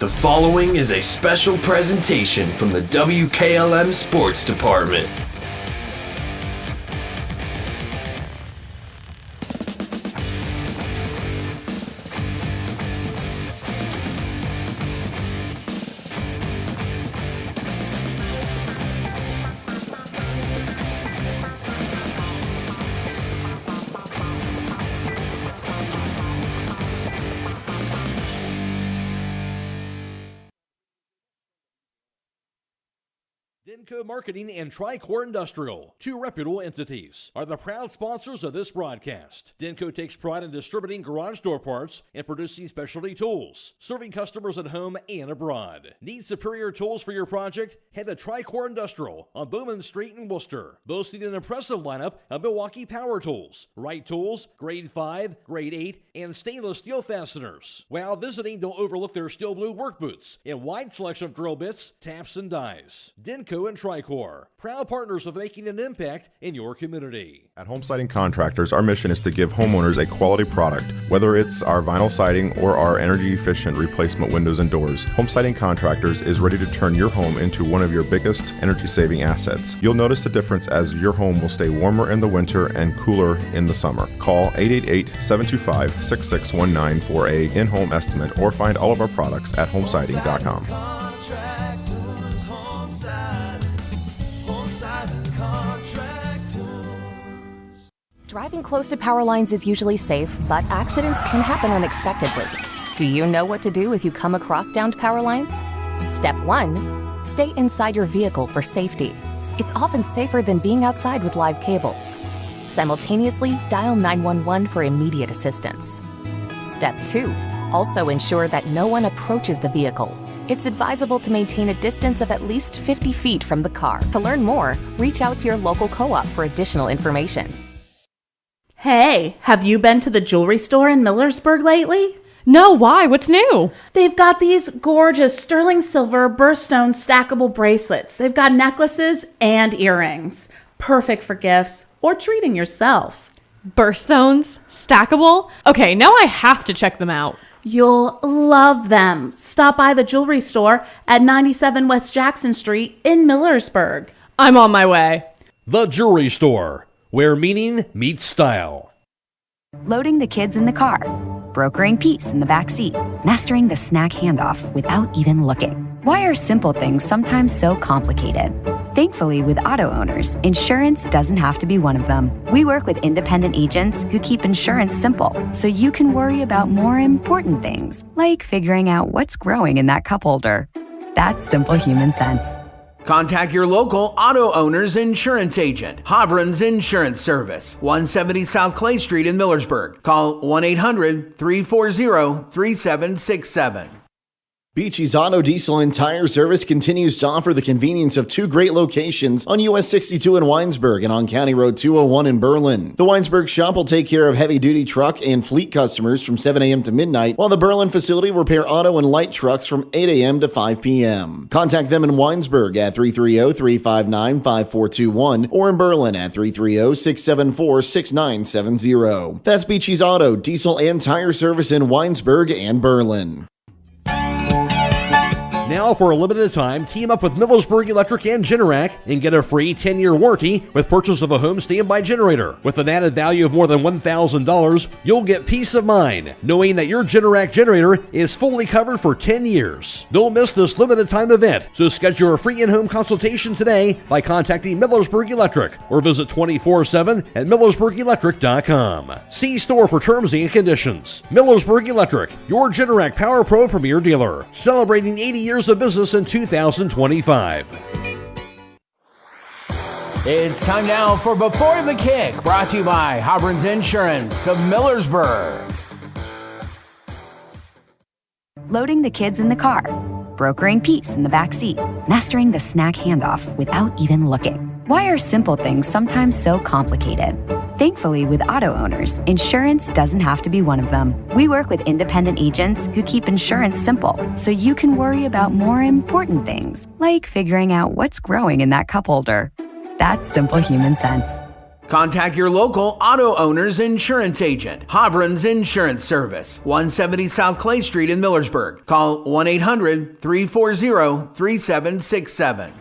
The following is a special presentation from the WKLM Sports Department. Denko Marketing and Tricor Industrial, two reputable entities, are the proud sponsors of this broadcast. Denko takes pride in distributing garage door parts and producing specialty tools, serving customers at home and abroad. Need superior tools for your project? Head to Tricor Industrial on Bowman Street in Worcester, boasting an impressive lineup of Milwaukee power tools, Wright tools, grade 5, grade 8, and stainless steel fasteners. While visiting, don't overlook their steel blue work boots and wide selection of drill bits, taps, and dies. Denko and Tricor, proud partners of making an impact in your community. At Home Siding Contractors, our mission is to give homeowners a quality product, whether it's our vinyl siding or our energy-efficient replacement windows and doors. Home Siding Contractors is ready to turn your home into one of your biggest energy-saving assets. You'll notice the difference as your home will stay warmer in the winter and cooler in the summer. Call 888-725-6619 for a in-home estimate or find all of our products at homesiding.com. Driving close to power lines is usually safe, but accidents can happen unexpectedly. Do you know what to do if you come across downed power lines? Step 1. Stay inside your vehicle for safety. It's often safer than being outside with live cables. Simultaneously, dial 911 for immediate assistance. Step 2. Also ensure that no one approaches the vehicle. It's advisable to maintain a distance of at least 50 feet from the car. To learn more, reach out to your local co-op for additional information. Hey, have you been to the jewelry store in Millersburg lately? No, why? What's new? They've got these gorgeous sterling silver birthstone stackable bracelets. They've got necklaces and earrings. Perfect for gifts or treating yourself. Birthstones? Stackable? Okay, now I have to check them out. You'll love them. Stop by the jewelry store at 97 West Jackson Street in Millersburg. I'm on my way. The Jewelry Store, where meaning meets style. Loading the kids in the car, brokering peace in the back seat, mastering the snack handoff without even looking. Why are simple things sometimes so complicated? Thankfully, with auto owners, insurance doesn't have to be one of them. We work with independent agents who keep insurance simple, so you can worry about more important things, like figuring out what's growing in that cup holder. That's simple human sense. Contact your local auto owner's insurance agent. Hobron's Insurance Service, 170 South Clay Street in Millersburg. Call 1-800-340-3767. Beachy's Auto, Diesel, and Tire Service continues to offer the convenience of two great locations on US 62 in Winesburg and on County Road 201 in Berlin. The Winesburg shop will take care of heavy-duty truck and fleet customers from 7 a.m. to midnight, while the Berlin facility will repair auto and light trucks from 8 a.m. to 5 p.m. Contact them in Winesburg at 330-359-5421 or in Berlin at 330-674-6970. That's Beachy's Auto, Diesel, and Tire Service in Winesburg and Berlin. Now, for a limited time, team up with Millersburg Electric and Generac and get a free 10-year warranty with purchase of a home standby generator. With an added value of more than $1,000, you'll get peace of mind knowing that your Generac generator is fully covered for 10 years. Don't miss this limited time event, so schedule a free in-home consultation today by contacting Millersburg Electric or visit 24/7 at millersburgelectric.com. See store for terms and conditions. Millersburg Electric, your Generac Power Pro Premier dealer, celebrating 80 years of business in 2025. It's time now for Before the Kick, brought to you by Hobron's Insurance of Millersburg. Loading the kids in the car, brokering peace in the back seat, mastering the snack handoff without even looking. Why are simple things sometimes so complicated? Thankfully, with auto owners, insurance doesn't have to be one of them. We work with independent agents who keep insurance simple, so you can worry about more important things, like figuring out what's growing in that cup holder. That's simple human sense. Contact your local auto owner's insurance agent. Hobron's Insurance Service, 170 South Clay Street in Millersburg. Call 1-800-340-3767.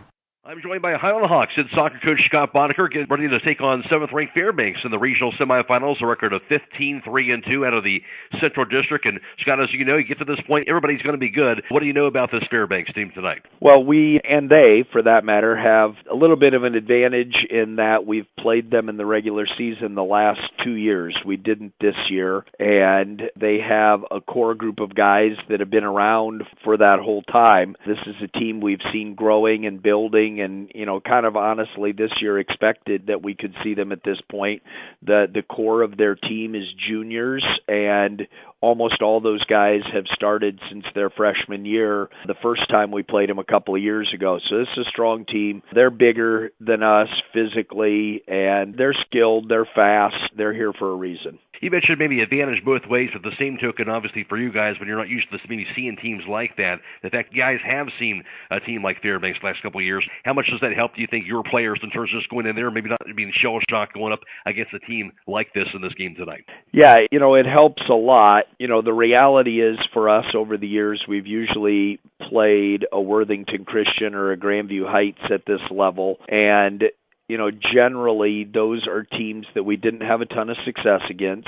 I'm joined by Hiland Hawks head soccer coach Scott Boddicker, getting ready to take on 7th-ranked Fairbanks in the regional semifinals, a record of 15-3-2 out of the Central District. And Scott, as you know, you get to this point, everybody's going to be good. What do you know about this Fairbanks team tonight? Well, we, and they, for that matter, have a little bit of an advantage in that we've played them in the regular season the last 2 years. We didn't this year, and they have a core group of guys that have been around for that whole time. This is a team we've seen growing and building, and, you know, kind of honestly this year expected that we could see them at this point. The core of their team is juniors, and almost all those guys have started since their freshman year, the first time we played them a couple of years ago. So this is a strong team. They're bigger than us physically, and they're skilled, they're fast, they're here for a reason. You mentioned maybe advantage both ways, but the same token, obviously, for you guys, when you're not used to maybe seeing teams like that, the fact you guys have seen a team like Fairbanks the last couple of years, how much does that help, do you think, your players in terms of just going in there, maybe not being shell-shocked going up against a team like this in this game tonight? Yeah, you know, it helps a lot. You know, the reality is for us over the years, we've usually played a Worthington Christian or a Grandview Heights at this level, and you know, generally those are teams that we didn't have a ton of success against.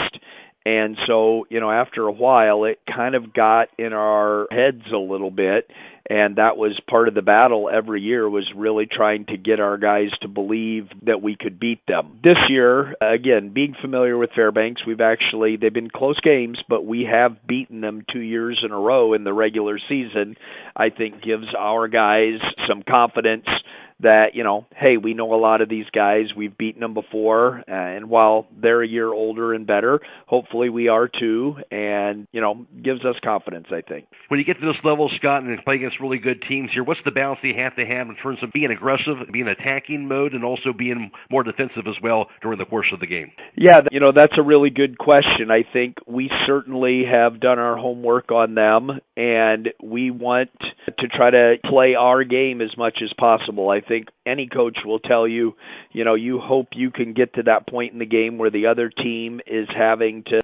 And so, you know, after a while, it kind of got in our heads a little bit, and that was part of the battle every year, was really trying to get our guys to believe that we could beat them. This year, again, being familiar with Fairbanks, they've been close games, but we have beaten them 2 years in a row in the regular season. I think gives our guys some confidence that, you know, hey, we know a lot of these guys. We've beaten them before, and while they're a year older and better, hopefully we are too, and, you know, gives us confidence, I think. When you get to this level, Scott, and play against really good teams here, what's the balance you have to have in terms of being aggressive, being attacking mode, and also being more defensive as well during the course of the game? Yeah, you know, that's a really good question. I think we certainly have done our homework on them, and we want to try to play our game as much as possible. I think any coach will tell you, you know, you hope you can get to that point in the game where the other team is having to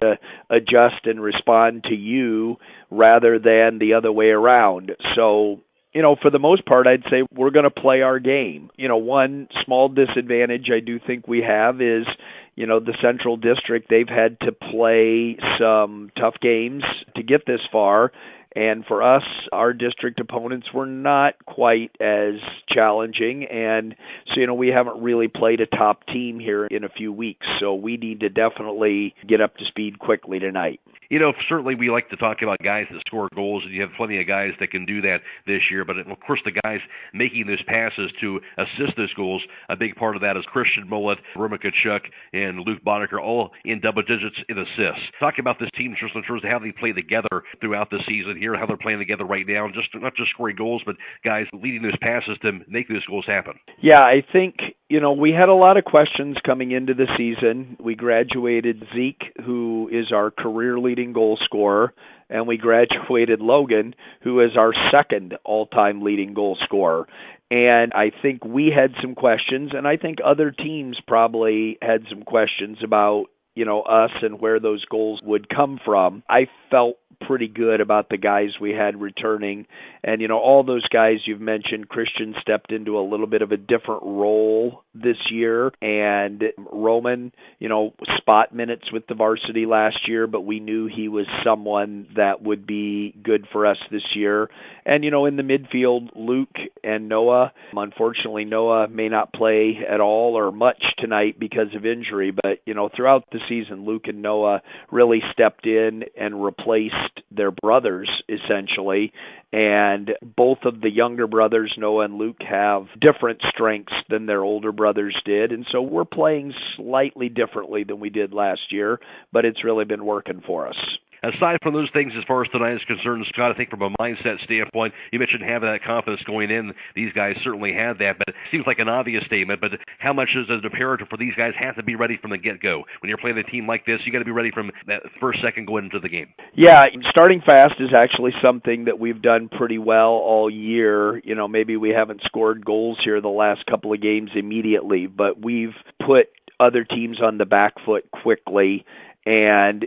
adjust and respond to you rather than the other way around. So, you know, for the most part, I'd say we're going to play our game. You know, one small disadvantage I do think we have is, you know, the Central District, they've had to play some tough games to get this far. And for us, our district opponents were not quite as challenging. And so, you know, we haven't really played a top team here in a few weeks. So we need to definitely get up to speed quickly tonight. You know, certainly we like to talk about guys that score goals, and you have plenty of guys that can do that this year. But, of course, the guys making those passes to assist those goals, a big part of that is Christian Mullet, Roma Kachuk, and Luke Boddicker, all in double digits in assists. Talk about this team just in terms of how they play together throughout the season here, how they're playing together right now, and just not just scoring goals, but guys leading those passes to make those goals happen. Yeah, I think, you know, we had a lot of questions coming into the season. We graduated Zeke, who is our career leading goal scorer, and we graduated Logan, who is our second all-time leading goal scorer. And I think we had some questions, and I think other teams probably had some questions about, you know, us and where those goals would come from. I felt pretty good about the guys we had returning. And, you know, all those guys you've mentioned, Christian stepped into a little bit of a different role this year. And Roman, you know, spot minutes with the varsity last year, but we knew he was someone that would be good for us this year. And, you know, in the midfield, Luke and Noah. Unfortunately, Noah may not play at all or much tonight because of injury. But, you know, throughout the season, Luke and Noah really stepped in and replaced their brothers, essentially. And both of the younger brothers, Noah and Luke, have different strengths than their older brothers did. And so we're playing slightly differently than we did last year, but it's really been working for us. Aside from those things, as far as tonight is concerned, Scott, I think from a mindset standpoint, you mentioned having that confidence going in. These guys certainly had that, but it seems like an obvious statement. But how much is it imperative for these guys have to be ready from the get-go? When you're playing a team like this, you got to be ready from that first second going into the game. Yeah, starting fast is actually something that we've done pretty well all year. You know, maybe we haven't scored goals here the last couple of games immediately, but we've put other teams on the back foot quickly. And,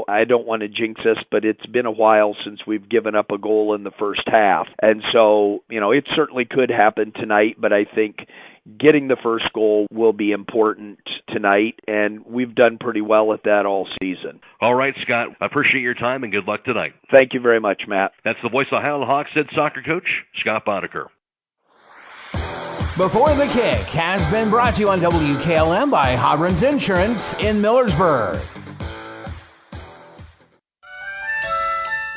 I don't want to jinx us, but it's been a while since we've given up a goal in the first half. And so, it certainly could happen tonight, but I think getting the first goal will be important tonight, and we've done pretty well at that all season. All right, Scott, I appreciate your time and good luck tonight. Thank you very much, Matt. That's the voice of Hiland Hawks head soccer coach, Scott Boddicker. Before the Kick has been brought to you on WKLM by Habrins Insurance in Millersburg.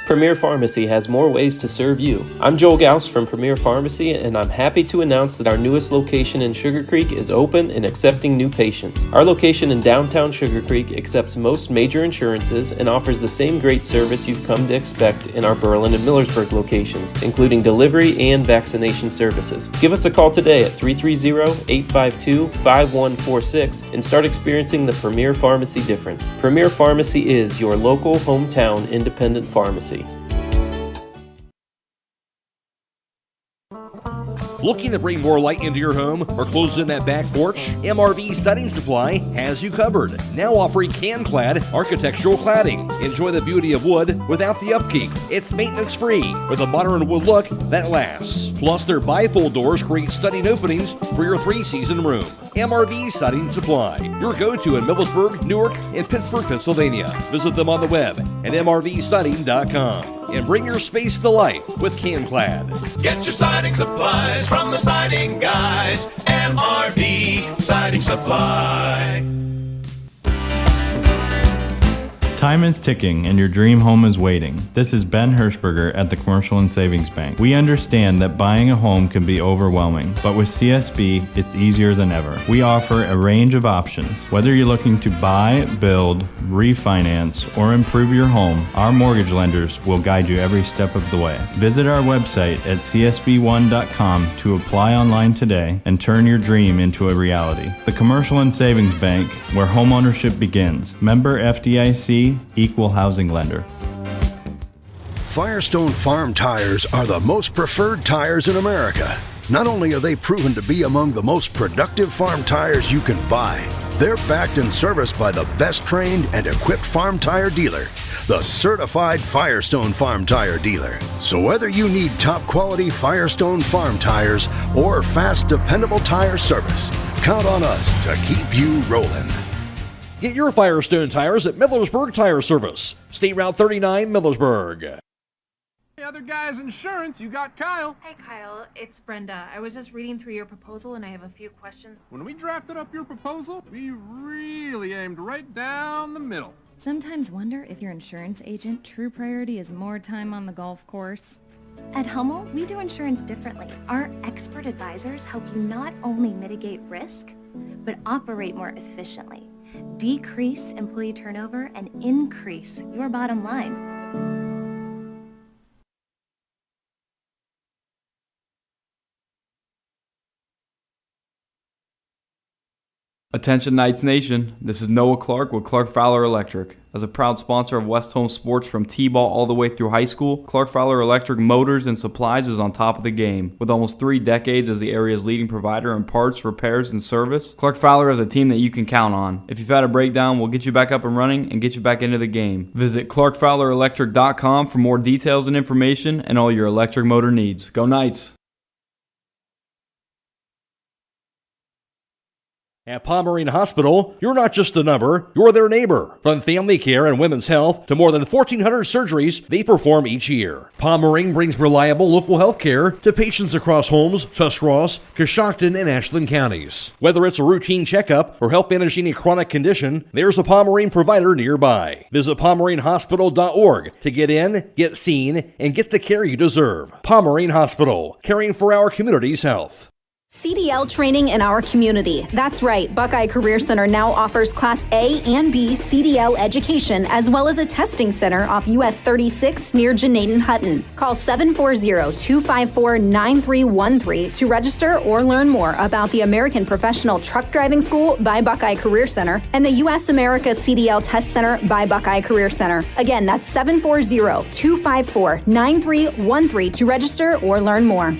Premier Pharmacy has more ways to serve you. I'm Joel Gauss from Premier Pharmacy, and I'm happy to announce that our newest location in Sugar Creek is open and accepting new patients. Our location in downtown Sugar Creek accepts most major insurances and offers the same great service you've come to expect in our Berlin and Millersburg locations, including delivery and vaccination services. Give us a call today at 330-852-5146 and start experiencing the Premier Pharmacy difference. Premier Pharmacy is your local hometown independent pharmacy. Looking to bring more light into your home or close in that back porch? MRV Siding Supply has you covered. Now offering can-clad architectural cladding. Enjoy the beauty of wood without the upkeep. It's maintenance-free with a modern wood look that lasts. Plus, their bifold doors create stunning openings for your three-season room. MRV Siding Supply, your go-to in Millersburg, Newark, and Pittsburgh, Pennsylvania. Visit them on the web at mrvsiding.com. And bring your space to life with can-clad. Get your siding supplies from the siding guys. MRV Siding Supply. Time is ticking and your dream home is waiting. This is Ben Hirschberger at the Commercial and Savings Bank. We understand that buying a home can be overwhelming, but with CSB, it's easier than ever. We offer a range of options. Whether you're looking to buy, build, refinance, or improve your home, our mortgage lenders will guide you every step of the way. Visit our website at csb1.com to apply online today and turn your dream into a reality. The Commercial and Savings Bank, where homeownership begins. Member FDIC, Equal Housing Lender. Firestone Farm Tires are the most preferred tires in America. Not only are they proven to be among the most productive farm tires you can buy, they're backed and serviced by the best trained and equipped farm tire dealer, the certified Firestone Farm Tire dealer. So whether you need top quality Firestone Farm Tires or fast, dependable tire service, count on us to keep you rolling. Get your Firestone tires at Millersburg Tire Service, State Route 39, Millersburg. Hey, other guys' insurance, you got Kyle. Hey, Kyle, it's Brenda. I was just reading through your proposal and I have a few questions. When we drafted up your proposal, we really aimed right down the middle. Sometimes wonder if your insurance agent true priority is more time on the golf course. At Hummel, we do insurance differently. Our expert advisors help you not only mitigate risk, but operate more efficiently. Decrease employee turnover and increase your bottom line. Attention Knights Nation, this is Noah Clark with Clark Fowler Electric. As a proud sponsor of West Home Sports from T-ball all the way through high school, Clark Fowler Electric Motors and Supplies is on top of the game. With almost 3 decades as the area's leading provider in parts, repairs, and service, Clark Fowler is a team that you can count on. If you've had a breakdown, we'll get you back up and running and get you back into the game. Visit ClarkFowlerElectric.com for more details and information and all your electric motor needs. Go Knights! At Pomerene Hospital, you're not just a number, you're their neighbor. From family care and women's health to more than 1,400 surgeries they perform each year. Pomerene brings reliable local health care to patients across Holmes, Tuscarawas, Coshocton, and Ashland counties. Whether it's a routine checkup or help manage any chronic condition, there's a Pomerene provider nearby. Visit PomereneHospital.org to get in, get seen, and get the care you deserve. Pomerene Hospital, caring for our community's health. CDL training in our community. That's right, Buckeye Career Center now offers Class A and B CDL education as well as a testing center off US 36 near Janaden Hutton. Call 740-254-9313 to register or learn more about the American Professional Truck Driving School by Buckeye Career Center and the US America CDL Test Center by Buckeye Career Center. Again, that's 740-254-9313 to register or learn more.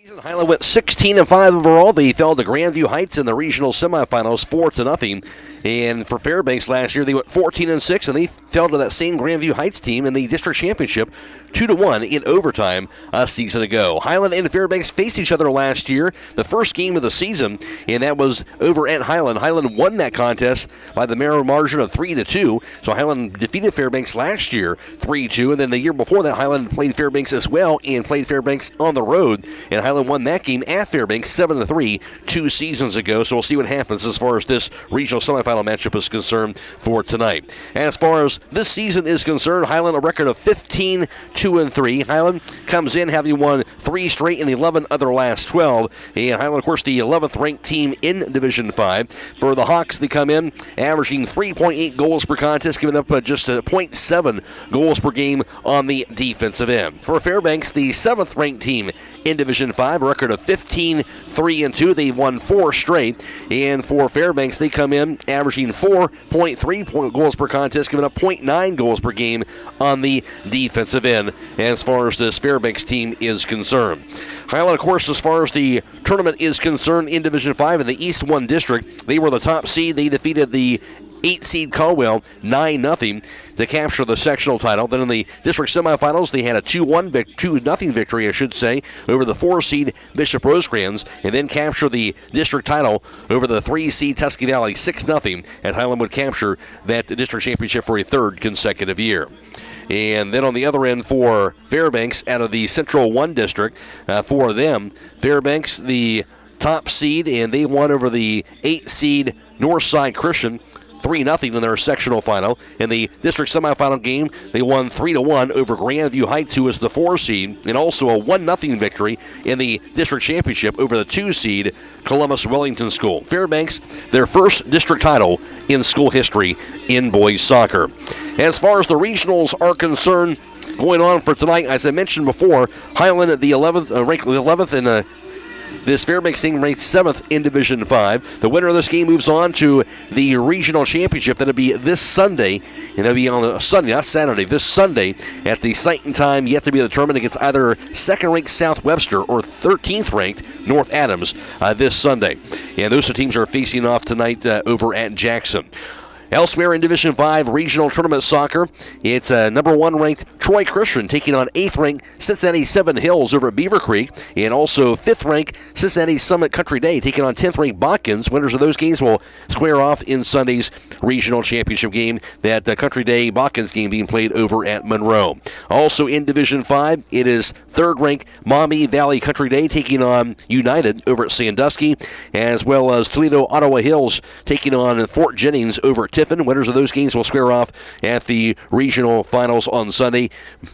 Hiland went 16-5 overall. They fell to Grandview Heights in the regional semifinals 4-0. And for Fairbanks last year, they went 14-6, and they fell to that same Grandview Heights team in the district championship 2-1 in overtime a season ago. Hiland and Fairbanks faced each other last year, the first game of the season, and that was over at Hiland. Hiland won that contest by the narrow margin of 3-2. So Hiland defeated Fairbanks last year 3-2, and then the year before that, Hiland played Fairbanks as well and played Fairbanks on the road, and Hiland won that game at Fairbanks 7-3 2 seasons ago. So we'll see what happens as far as this regional semifinal matchup is concerned for tonight. As far as this season is concerned, Hiland a record of 15-2-3. Hiland comes in having won 3 straight and 11 of their last 12. And Hiland, of course, the 11th ranked team in Division 5. For the Hawks, they come in averaging 3.8 goals per contest, giving up just 0.7 goals per game on the defensive end. For Fairbanks, the 7th ranked team in Division 5, a record of 15-3-2. They've won 4 straight. And for Fairbanks, they come in averaging 4.3 goals per contest, giving up 0.9 goals per game on the defensive end as far as this Fairbanks team is concerned. Hiland, of course, as far as the tournament is concerned in Division 5 in the East 1 District, they were the top seed. They defeated the 8-seed Caldwell 9-0 to capture the sectional title. Then in the district semifinals, they had a 2-0 victory, I should say, over the 4-seed Bishop Rosecrans, and then capture the district title over the 3-seed Tusky Valley 6-0, and Hiland would capture that district championship for a 3rd consecutive year. And then on the other end for Fairbanks, out of the Central 1 District, for them, Fairbanks, the top seed, and they won over the 8-seed Northside Christian 3-0 in their sectional final. In the district semifinal game, they won 3-1 over Grandview Heights, who was the 4-seed, and also a 1-0 victory in the district championship over the 2-seed Columbus Wellington School. Fairbanks, their first district title in school history in boys soccer. As far as the regionals are concerned, going on for tonight, as I mentioned before, Hiland at the 11th, ranked 11th in this Fairbanks team ranked 7th in Division 5. The winner of this game moves on to the regional championship. That'll be this Sunday, and that'll be on a Sunday, not Saturday, this Sunday at the site and time yet to be determined against either 2nd-ranked South Webster or 13th-ranked North Adams this Sunday. And those two teams are facing off tonight over at Jackson. Elsewhere in Division 5 regional tournament soccer, it's number 1 ranked Troy Christian taking on 8th ranked Cincinnati Seven Hills over at Beaver Creek, and also 5th ranked Cincinnati Summit Country Day taking on 10th ranked Botkins. Winners of those games will square off in Sunday's regional championship game, that Country Day Botkins game being played over at Monroe. Also in Division 5, it is 3rd ranked Maumee Valley Country Day taking on United over at Sandusky, as well as Toledo Ottawa Hills taking on Fort Jennings over at Tiffin. Winners of those games will square off at the regional finals on Sunday.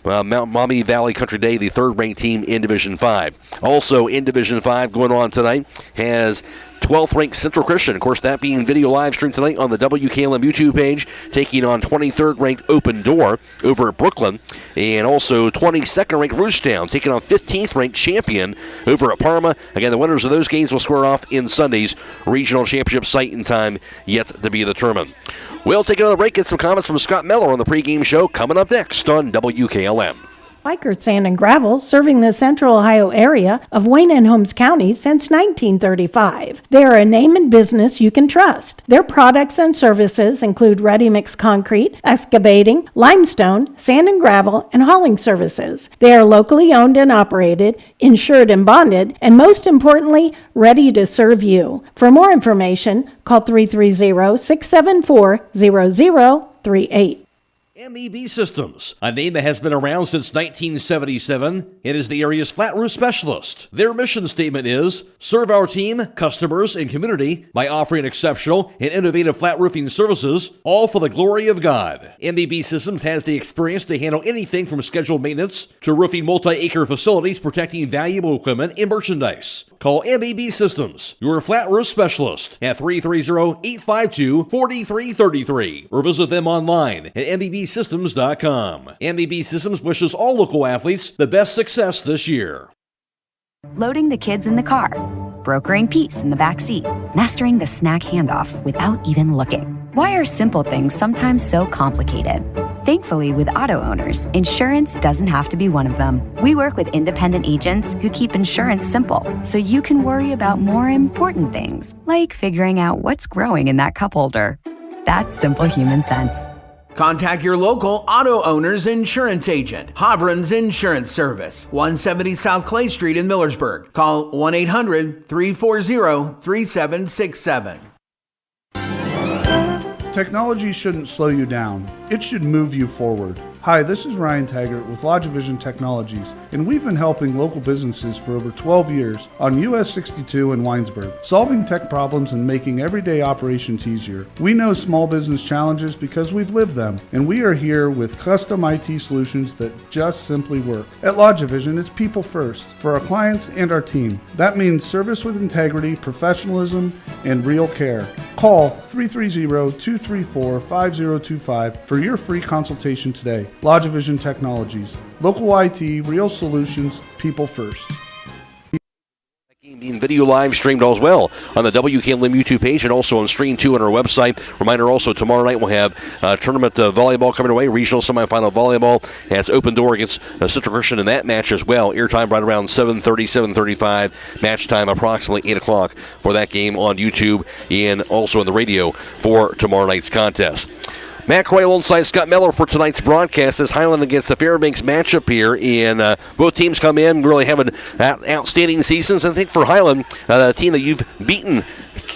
Maumee Valley Country Day, the 3rd-ranked team in Division 5. Also in Division 5 going on tonight has 12th-ranked Central Christian. Of course, that being video live stream tonight on the WKLM YouTube page, taking on 23rd-ranked Open Door over at Brooklyn. And also 22nd-ranked Roostown taking on 15th-ranked Champion over at Parma. Again, the winners of those games will square off in Sunday's regional championship site and time yet to be determined. We'll take another break, get some comments from Scott Miller on the pregame show coming up next on WKLM. Biker Sand and Gravel, serving the Central Ohio area of Wayne and Holmes County since 1935. They are a name and business you can trust. Their products and services include ready-mix concrete, excavating, limestone, sand and gravel, and hauling services. They are locally owned and operated, insured and bonded, and most importantly, ready to serve you. For more information, call 330-674-0038. MEB Systems, a name that has been around since 1977. It is the area's flat roof specialist. Their mission statement is, serve our team, customers, and community by offering exceptional and innovative flat roofing services, all for the glory of God. MEB Systems has the experience to handle anything from scheduled maintenance to roofing multi-acre facilities protecting valuable equipment and merchandise. Call MEB Systems, your flat roof specialist, at 330-852-4333 or visit them online at MEBsystems.com. MEB Systems wishes all local athletes the best success this year. Loading the kids in the car, brokering peace in the back seat, mastering the snack handoff without even looking. Why are simple things sometimes so complicated? Thankfully, with auto owners, insurance doesn't have to be one of them. We work with independent agents who keep insurance simple, so you can worry about more important things, like figuring out what's growing in that cup holder. That's simple human sense. Contact your local auto owner's insurance agent. Hobron's Insurance Service, 170 South Clay Street in Millersburg. Call 1-800-340-3767. Technology shouldn't slow you down. It should move you forward. Hi, this is Ryan Taggart with LodgeVision Technologies, and we've been helping local businesses for over 12 years on US 62 in Winesburg, solving tech problems and making everyday operations easier. We know small business challenges because we've lived them, and we are here with custom IT solutions that just simply work. At LodgeVision, it's people first for our clients and our team. That means service with integrity, professionalism, and real care. Call 330-234-5025 for your free consultation today. LodgeVision Technologies. Local IT, real solutions, people first. Being video live streamed as well on the WKLM YouTube page and also on Stream 2 on our website. Reminder also, tomorrow night we'll have tournament volleyball coming away, regional semifinal volleyball as Open Door against Central Christian in that match as well. Airtime right around 7:30, 7:35. Match time approximately 8 o'clock for that game on YouTube and also on the radio for tomorrow night's contest. Matt Croy alongside Scott Miller for tonight's broadcast as Hiland against the Fairbanks matchup here. And both teams come in really having outstanding seasons. And I think for Hiland, the team that you've beaten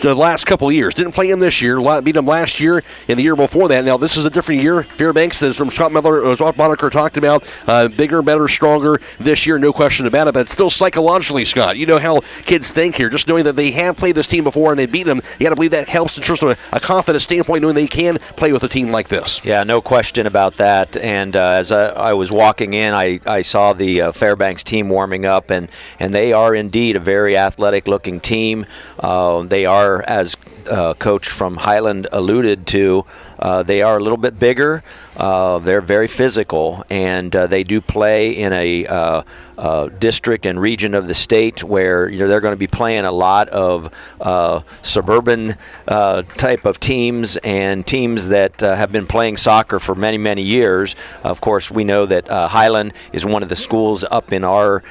the last couple of years. Didn't play them this year. Beat them last year and the year before that. Now, this is a different year. Fairbanks, as from Scott Miller, as Moniker talked about, bigger, better, stronger this year, no question about it. But still psychologically, Scott, you know how kids think here. Just knowing that they have played this team before and they beat them, you got to believe that helps in terms of a confidence standpoint, knowing they can play with a team like this. Yeah, no question about that. And as I was walking in, I saw the Fairbanks team warming up, and they are indeed a very athletic-looking team. They are, as Coach from Hiland alluded to, they are a little bit bigger. They're very physical, and they do play in a district and region of the state where they're going to be playing a lot of suburban type of teams and teams that have been playing soccer for many, many years. Of course, we know that Hiland is one of the schools up in our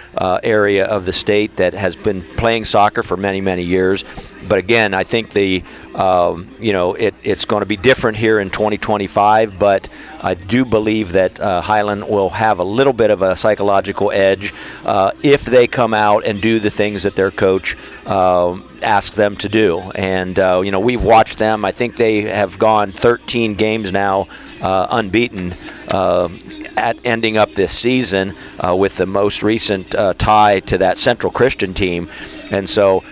area of the state that has been playing soccer for many, many years. But again, I think it's going to be different here in 2025, but I do believe that Hiland will have a little bit of a psychological edge if they come out and do the things that their coach asks them to do. And, we've watched them. I think they have gone 13 games now unbeaten at ending up this season with the most recent tie to that Central Christian team. And so,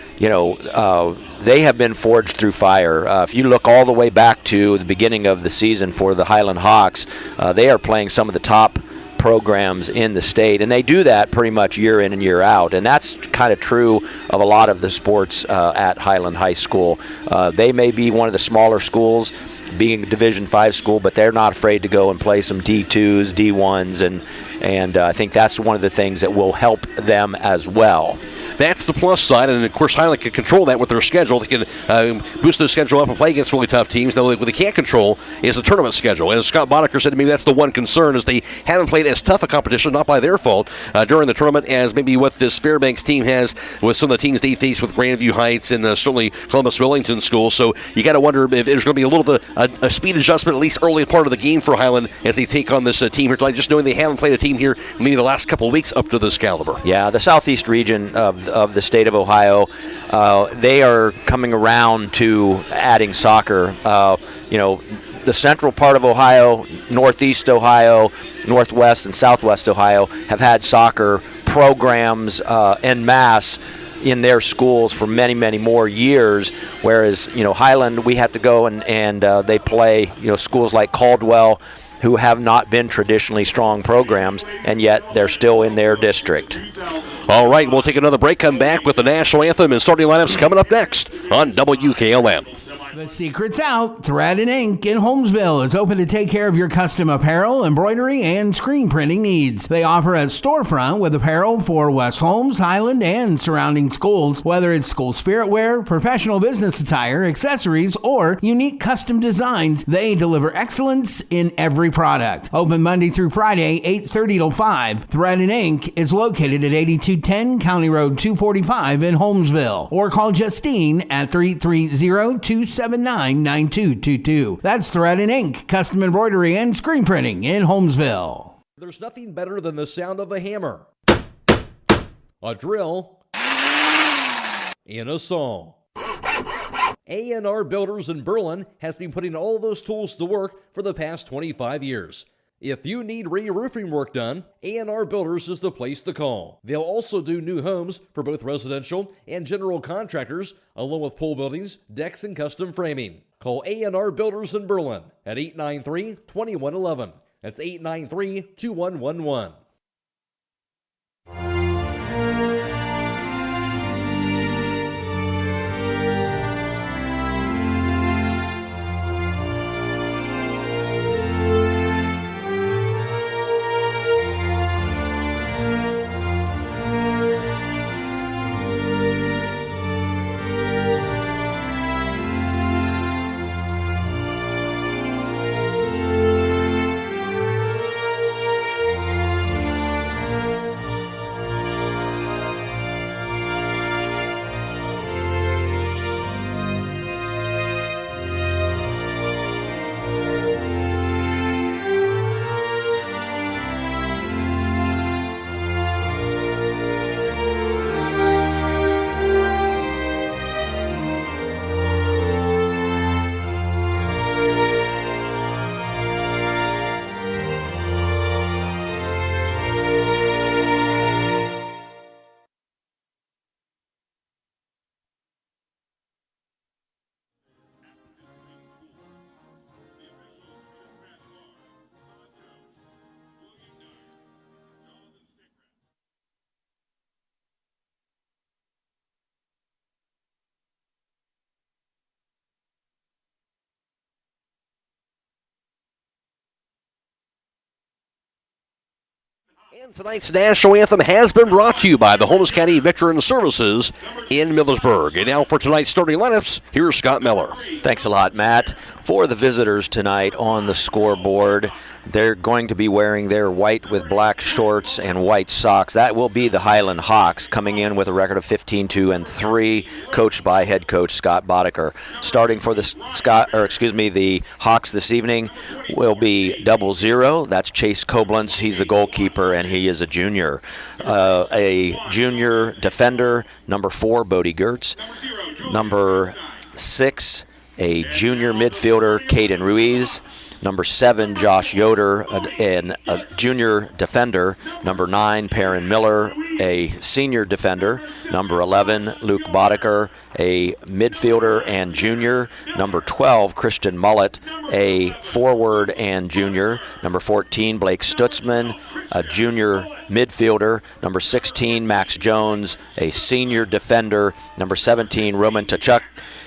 they have been forged through fire. If you look all the way back to the beginning of the season for the Hiland Hawks, they are playing some of the top programs in the state, and they do that pretty much year in and year out. And that's kind of true of a lot of the sports at Hiland High School. They may be one of the smaller schools, being a Division V school, but they're not afraid to go and play some D2s, D1s, and I think that's one of the things that will help them as well. That's the plus side, and of course Hiland can control that with their schedule. They can boost their schedule up and play against really tough teams. Now, what they can't control is the tournament schedule. And as Scott Boddicker said to me, that's the one concern, is they haven't played as tough a competition, not by their fault, during the tournament as maybe what this Fairbanks team has with some of the teams they face with Grandview Heights and certainly Columbus Wellington School. So you got to wonder if there's going to be a little bit of a speed adjustment, at least early part of the game for Hiland as they take on this team here tonight, just knowing they haven't played a team here maybe the last couple of weeks up to this caliber. Yeah, the southeast region of the state of Ohio, they are coming around to adding soccer. The central part of Ohio, northeast Ohio, northwest and southwest Ohio have had soccer programs en masse in their schools for many, many more years, whereas Hiland, we have to go and they play schools like Caldwell, who have not been traditionally strong programs, and yet they're still in their district. All right, we'll take another break, come back with the national anthem and starting lineups coming up next on WKLM. The secret's out. Thread and Ink in Holmesville is open to take care of your custom apparel, embroidery, and screen printing needs. They offer a storefront with apparel for West Holmes, Hiland, and surrounding schools. Whether it's school spirit wear, professional business attire, accessories, or unique custom designs, they deliver excellence in every product. Open Monday through Friday, 8:30 till 5. Thread and Ink is located at 8210 County Road 245 in Holmesville. Or call Justine at 330-279-9222. That's Thread and Ink, custom embroidery and screen printing in Holmesville. There's nothing better than the sound of a hammer, a drill, and a saw. A&R Builders in Berlin has been putting all those tools to work for the past 25 years. If you need re-roofing work done, A&R Builders is the place to call. They'll also do new homes for both residential and general contractors, along with pole buildings, decks, and custom framing. Call A&R Builders in Berlin at 893-2111. That's 893-2111. And tonight's national anthem has been brought to you by the Holmes County Veteran Services in Millersburg. And now for tonight's starting lineups, here's Scott Miller. Thanks a lot, Matt. For the visitors tonight on the scoreboard, they're going to be wearing their white with black shorts and white socks. That will be the Hiland Hawks, coming in with a record of 15-2-3, coached by head coach Scott Boddicker. Starting for the the Hawks this evening will be 00. That's Chase Koblenz. He's the goalkeeper, and he is a junior. A junior defender, number 4, Bodie Gertz. Number 6, a junior midfielder, Caden Ruiz. Number 7, Josh Yoder, and a junior defender. Number 9, Perrin Miller, a senior defender. Number 11, Luke Boddicker, a midfielder and junior. Number 12, Christian Mullet, a forward and junior. Number 14, Blake Stutzman, a junior midfielder. Number 16, Max Jones, a senior defender. Number 17, Roman Tachuk.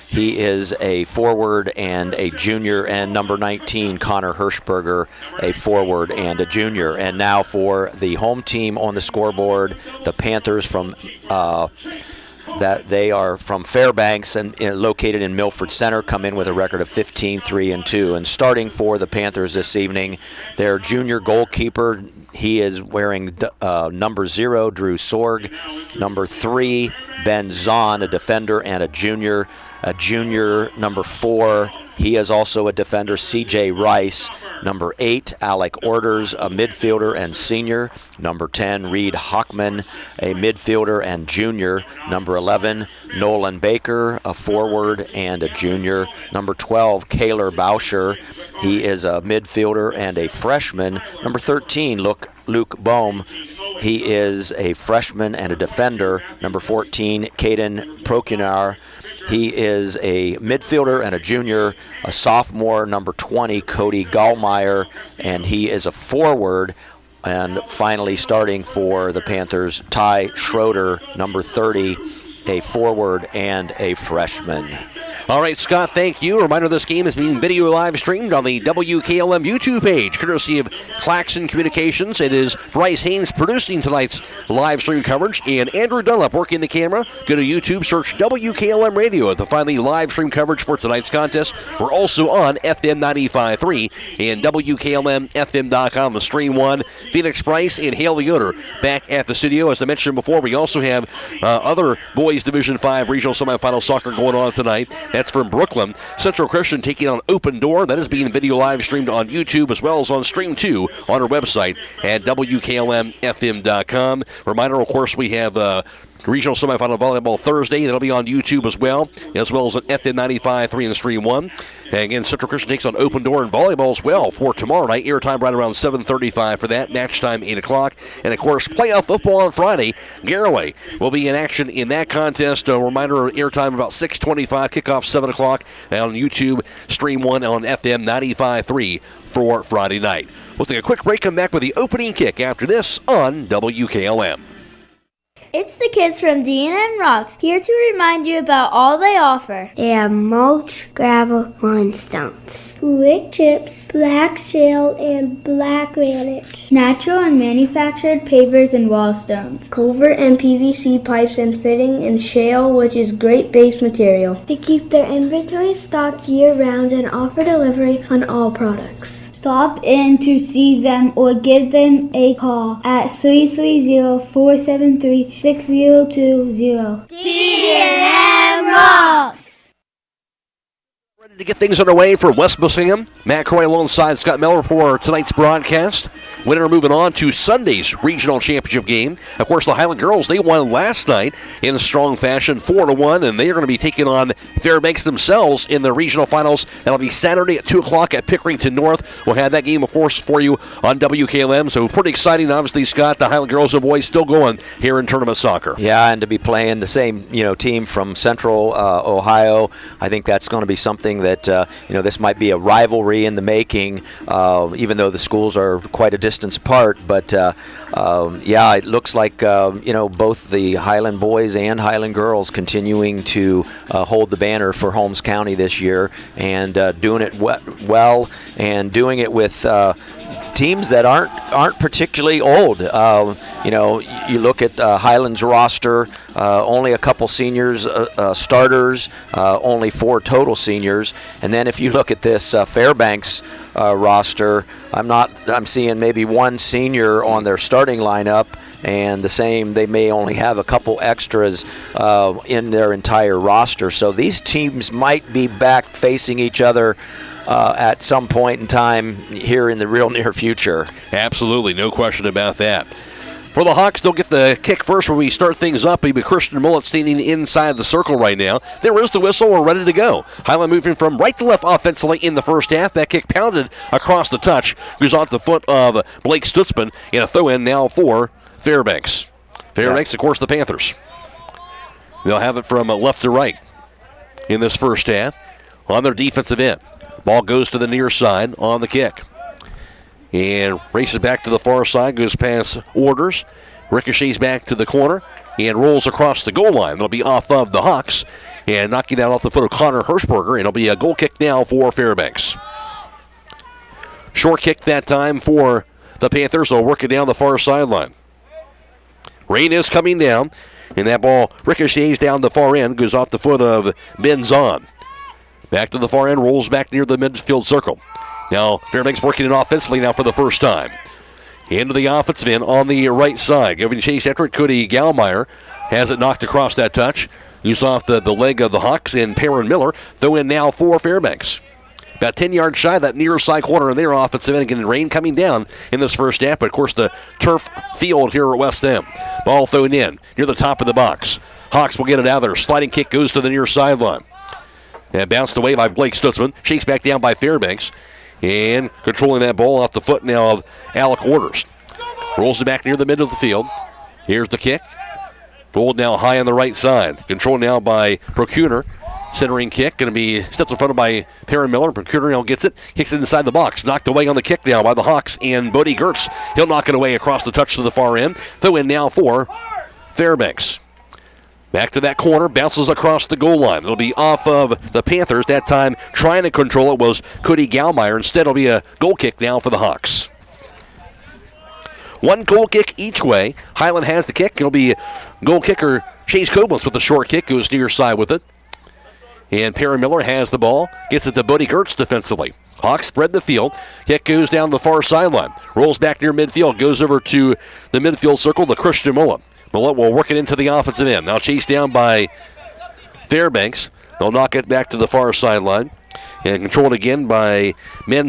He is a forward and a junior. And number 19, Connor Hirschberger, a forward and a junior. And now for the home team on the scoreboard, the Panthers from they are from Fairbanks and located in Milford Center, come in with a record of 15-3-2. And starting for the Panthers this evening, their junior goalkeeper, he is wearing number 0, Drew Sorg. Number 3, Ben Zahn, a defender and a junior. A junior, number 4, he is also a defender, C.J. Rice. Number 8, Alec Orders, a midfielder and senior. Number 10, Reed Hockman, a midfielder and junior. Number 11, Nolan Baker, a forward and a junior. Number 12, Kaylor Bauscher, he is a midfielder and a freshman. Number 13, Luke Bohm, he is a freshman and a defender. Number 14, Caden Prokunar, he is a midfielder and a junior. A sophomore, number 20, Cody Gallmeyer, and he is a forward. And finally, starting for the Panthers, Ty Schroeder, number 30, a forward, and a freshman. All right, Scott, thank you. A reminder, this game is being video live streamed on the WKLM YouTube page, courtesy of Claxon Communications. It is Bryce Hains producing tonight's live stream coverage, and Andrew Dunlap working the camera. Go to YouTube, search WKLM Radio to find the live stream coverage for tonight's contest. We're also on FM 95.3 and WKLM-FM.com, the Stream 1. Phoenix Bryce and Haley Yoder back at the studio. As I mentioned before, we also have other boys Division 5 regional semifinal soccer going on tonight. That's from Brooklyn. Central Christian taking on Open Door. That is being video live streamed on YouTube as well as on Stream 2 on our website at WKLM-FM.com. Reminder, of course, we have regional semifinal volleyball Thursday. That'll be on YouTube as well as on FM 95.3 and Stream 1. And again, Central Christian takes on Open Door and volleyball as well for tomorrow night. Airtime right around 7:35 for that. Match time 8 o'clock. And, of course, playoff football on Friday. Garaway will be in action in that contest. A reminder, airtime about 6:25, kickoff 7 o'clock on YouTube, Stream 1 on FM 95.3 for Friday night. We'll take a quick break, come back with the opening kick after this on WKLM. It's the kids from D&N Rocks, here to remind you about all they offer. They have mulch, gravel, limstones, wood chips, black shale, and black granite, natural and manufactured pavers and wall stones, culvert and PVC pipes and fitting, and shale, which is great base material. They keep their inventory stocked year-round and offer delivery on all products. Stop in to see them or give them a call at 330-473-6020. D&M Rocks! Ready to get things underway for West Muskingum. Matt Croy alongside Scott Miller for tonight's broadcast. Winner moving on to Sunday's regional championship game. Of course, the Hiland girls, they won last night in strong fashion, 4-1, and they are going to be taking on Fairbanks themselves in the regional finals. That'll be Saturday at 2 o'clock at Pickerington North. We'll have that game, of course, for you on WKLM. So pretty exciting, obviously, Scott. The Hiland girls and boys still going here in tournament soccer. Yeah, and to be playing the same team from Central Ohio, I think that's going to be something that this might be a rivalry in the making, even though the schools are quite a distance apart. But it looks like both the Hiland boys and Hiland girls continuing to hold the banner for Holmes County this year, and doing it well, and doing it with teams that aren't particularly old. You look at Hiland's roster, only a couple seniors, starters, only 4 total seniors, and then if you look at this Fairbanks roster, I'm seeing maybe 1 senior on their starting lineup, and the same, they may only have a couple extras in their entire roster. So these teams might be back facing each other at some point in time here in the real near future. Absolutely, no question about that. For the Hawks, they'll get the kick first when we start things up. It'll be Christian Mullet standing inside the circle right now. There is the whistle. We're ready to go. Hiland moving from right to left offensively in the first half. That kick pounded across the touch. Goes off the foot of Blake Stutzman. And a throw-in now for Fairbanks. Fairbanks, of course, the Panthers. They'll have it from left to right in this first half on their defensive end. Ball goes to the near side on the kick. And races back to the far side, goes past Orders, ricochets back to the corner, and rolls across the goal line. That'll be off of the Hawks, and knocking that off the foot of Connor Hirschberger, and it'll be a goal kick now for Fairbanks. Short kick that time for the Panthers. They'll work it down the far sideline. Rain is coming down, and that ball ricochets down the far end, goes off the foot of Benzon. Back to the far end, rolls back near the midfield circle. Now, Fairbanks working it offensively now for the first time. Into the offensive end on the right side. Giving chase after it, Cody Gallmeyer has it knocked across that touch. Use off the leg of the Hawks, and Perrin Miller throw in now for Fairbanks. About 10 yards shy of that near side corner in their offensive end. Again, rain coming down in this first half, but of course the turf field here at West End. Ball thrown in near the top of the box. Hawks will get it out of there. Sliding kick goes to the near sideline. And bounced away by Blake Stutzman. Shakes back down by Fairbanks. And controlling that ball off the foot now of Alec Orders. Rolls it back near the middle of the field. Here's the kick. Rolled now high on the right side. Controlled now by Procuner. Centering kick. Going to be stepped in front of by Perrin Miller. Procuner now gets it. Kicks it inside the box. Knocked away on the kick now by the Hawks and Bodie Gertz. He'll knock it away across the touch to the far end. Throw in now for Fairbanks. Back to that corner, bounces across the goal line. It'll be off of the Panthers. That time, trying to control it was Cody Gallmeyer. Instead, it'll be a goal kick now for the Hawks. One goal kick each way. Hiland has the kick. It'll be goal kicker Chase Koblenz with the short kick. Goes near side with it. And Perry Miller has the ball. Gets it to Buddy Gertz defensively. Hawks spread the field. Kick goes down the far sideline. Rolls back near midfield. Goes over to the midfield circle to Christian Mullet. Mullet will work it into the offensive end. Now chased down by Fairbanks. They'll knock it back to the far sideline. And controlled again by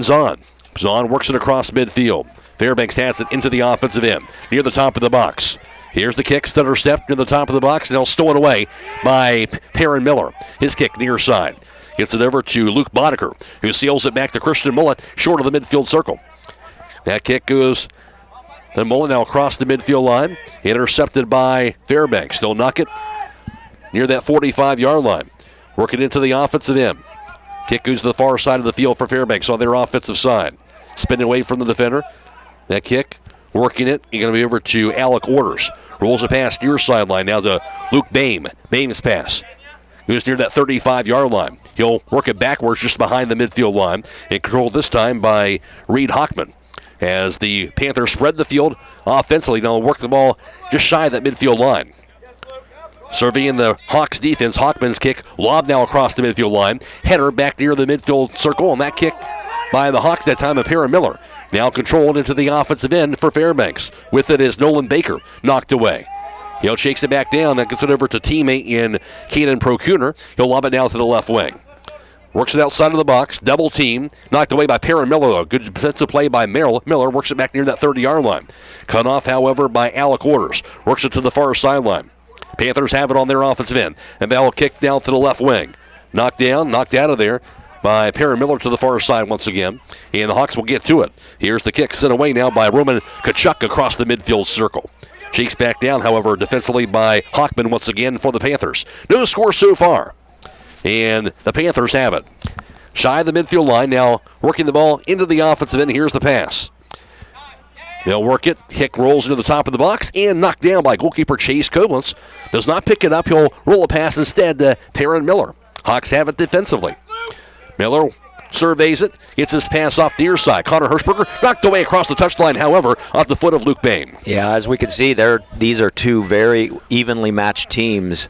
Zahn. Zahn works it across midfield. Fairbanks has it into the offensive end. Near the top of the box. Here's the kick, stutter step near the top of the box, and they'll stow it away by Perrin Miller. His kick near side. Gets it over to Luke Boddicker, who seals it back to Christian Mullet, short of the midfield circle. That kick goes to Mullet now across the midfield line. Intercepted by Fairbanks. They'll knock it near that 45-yard line. Working into the offensive end. Kick goes to the far side of the field for Fairbanks on their offensive side. Spinning away from the defender. That kick, working it. You're going to be over to Alec Orders. Rolls a pass near sideline now to Luke Boehm. Boehm's pass goes near that 35-yard line. He'll work it backwards just behind the midfield line and controlled this time by Reed Hockman. As the Panthers spread the field offensively, now work the ball just shy of that midfield line. Surveying the Hawks defense, Hockman's kick, lob now across the midfield line. Header back near the midfield circle, and that kick by the Hawks that time of Perrin Miller. Now controlled into the offensive end for Fairbanks. With it is Nolan Baker, knocked away. He'll shakes it back down and gets it over to teammate in Caden Procuner. He'll lob it now to the left wing. Works it outside of the box, double team, knocked away by Perrin Miller though. Good defensive play by Miller, works it back near that 30-yard line. Cut off, however, by Alec Orders. Works it to the far sideline. Panthers have it on their offensive end. And they'll kick down to the left wing. Knocked down, knocked out of there by Perrin Miller to the far side once again. And the Hawks will get to it. Here's the kick sent away now by Roman Kachuk across the midfield circle. Cheeks back down, however, defensively by Hockman once again for the Panthers. No score so far. And the Panthers have it. Shy of the midfield line, now working the ball into the offensive end. Here's the pass. They'll work it. Kick rolls into the top of the box and knocked down by goalkeeper Chase Koblenz. Does not pick it up. He'll roll a pass instead to Perrin Miller. Hawks have it defensively. Miller surveys it. Gets his pass off near side. Connor Hirschberger knocked away across the touchline, however, off the foot of Luke Boehm. Yeah, as we can see, these are two very evenly matched teams.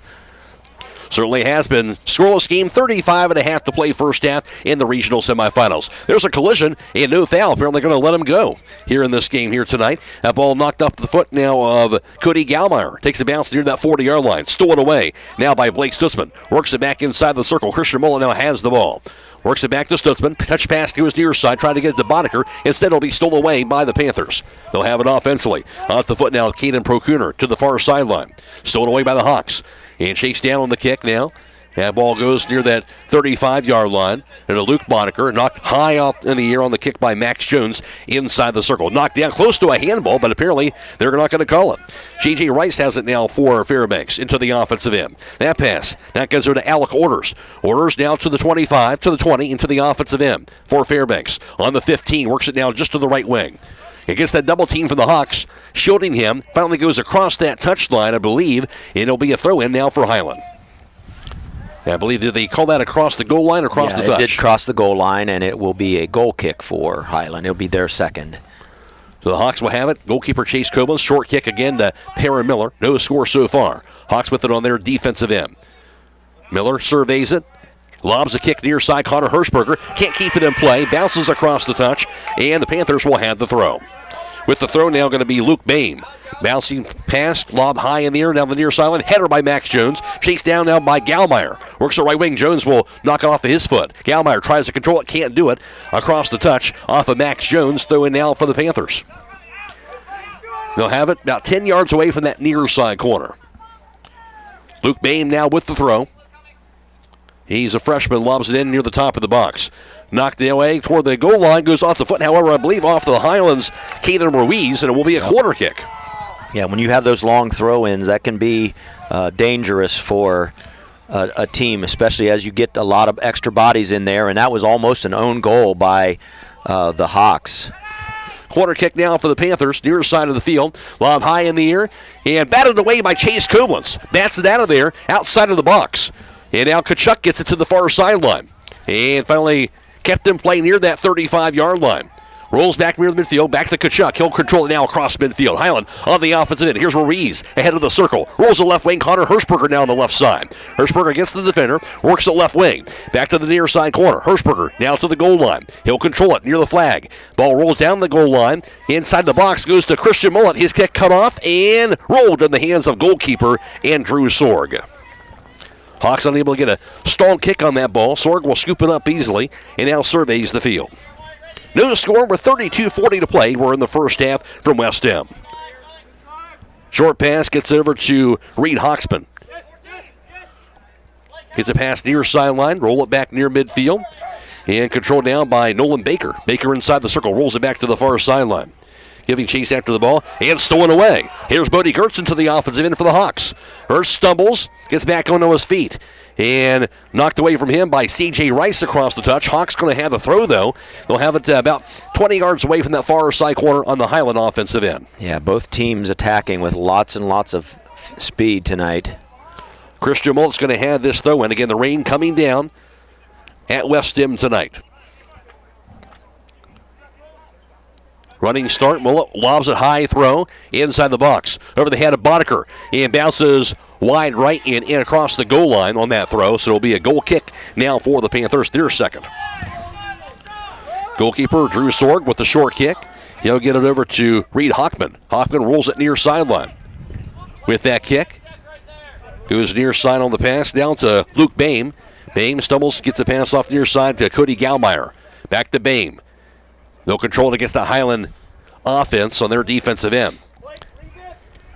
Certainly has been. Scoreless game, 35.5 to play first half in the regional semifinals. There's a collision and no foul. Apparently going to let him go here in this game here tonight. That ball knocked off the foot now of Cody Gallmeyer. Takes a bounce near that 40-yard line. Stolen away now by Blake Stutzman. Works it back inside the circle. Christian Mullen now has the ball. Works it back to Stutzman. Touch pass to his near side. Trying to get it to Boddicker. Instead, it'll be stolen away by the Panthers. They'll have it offensively. Off the foot now, Caden Procuner to the far sideline. Stolen away by the Hawks. And shakes down on the kick now. That ball goes near that 35-yard line. And Luke Boddicker knocked high off in the air on the kick by Max Jones inside the circle. Knocked down close to a handball, but apparently they're not going to call it. J.J. Rice has it now for Fairbanks into the offensive end. That pass, that goes over to Alec Orders. Orders now to the 25, to the 20, into the offensive end for Fairbanks. On the 15, works it now just to the right wing. It gets that double team from the Hawks, shielding him. Finally goes across that touchline, I believe, and it'll be a throw-in now for Hiland. I believe, did they call that across the goal line or across the touch? It did cross the goal line, and it will be a goal kick for Hiland. It'll be their second. So the Hawks will have it. Goalkeeper Chase Koblenz, short kick again to Perrin Miller. No score so far. Hawks with it on their defensive end. Miller surveys it. Lobs a kick near side. Connor Hirschberger can't keep it in play. Bounces across the touch, and the Panthers will have the throw. With the throw now going to be Luke Boehm. Bouncing past, lob high in the air, down the near sideline. Header by Max Jones. Chased down now by Gallmeyer. Works the right wing. Jones will knock it off of his foot. Gallmeyer tries to control it, can't do it. Across the touch, off of Max Jones. Throw in now for the Panthers. They'll have it about 10 yards away from that near side corner. Luke Boehm now with the throw. He's a freshman, lobs it in near the top of the box. Knocked away toward the goal line, goes off the foot. However, I believe off the Highlands, Caden Ruiz, and it will be a corner kick. Yeah, when you have those long throw-ins, that can be dangerous for a team, especially as you get a lot of extra bodies in there, and that was almost an own goal by the Hawks. Corner kick now for the Panthers, near side of the field. Lob high in the air and batted away by Chase Koblenz. Bats it out of there, outside of the box. And now Kachuk gets it to the far sideline. And finally kept them playing near that 35-yard line. Rolls back near the midfield, back to Kachuk. He'll control it now across midfield. Hiland on the offensive end. Here's Ruiz ahead of the circle. Rolls the left wing. Connor Hirschberger now on the left side. Hirschberger gets the defender, works the left wing. Back to the near side corner. Hirschberger now to the goal line. He'll control it near the flag. Ball rolls down the goal line. Inside the box goes to Christian Mullet. His kick cut off and rolled in the hands of goalkeeper Andrew Sorg. Hawks unable to get a stalled kick on that ball. Sorg will scoop it up easily and now surveys the field. No score with 32:40 to play. We're in the first half from West End. Short pass gets over to Reed Hawksman. Gets a pass near sideline. Roll it back near midfield. And controlled down by Nolan Baker. Baker inside the circle. Rolls it back to the far sideline. Giving chase after the ball and stolen away. Here's Bodie Gertzen to the offensive end for the Hawks. Hurst stumbles. Gets back onto his feet. And knocked away from him by C.J. Rice across the touch. Hawks going to have the throw, though. They'll have it about 20 yards away from that far side corner on the Hiland offensive end. Yeah, both teams attacking with lots and lots of speed tonight. Christian Mullet's going to have this throw, and again, the rain coming down at West End tonight. Running start, Mullet lobs a high throw inside the box. Over the head of Boddicker, and bounces wide right and in across the goal line on that throw. So it'll be a goal kick now for the Panthers, their second. Goalkeeper Drew Sorg with the short kick. He'll get it over to Reed Hockman. Hockman rolls it near sideline. With that kick, goes near side on the pass down to Luke Boehm. Boehm stumbles, gets the pass off near side to Cody Gallmeyer. Back to Boehm. They'll control it against the Hiland offense on their defensive end.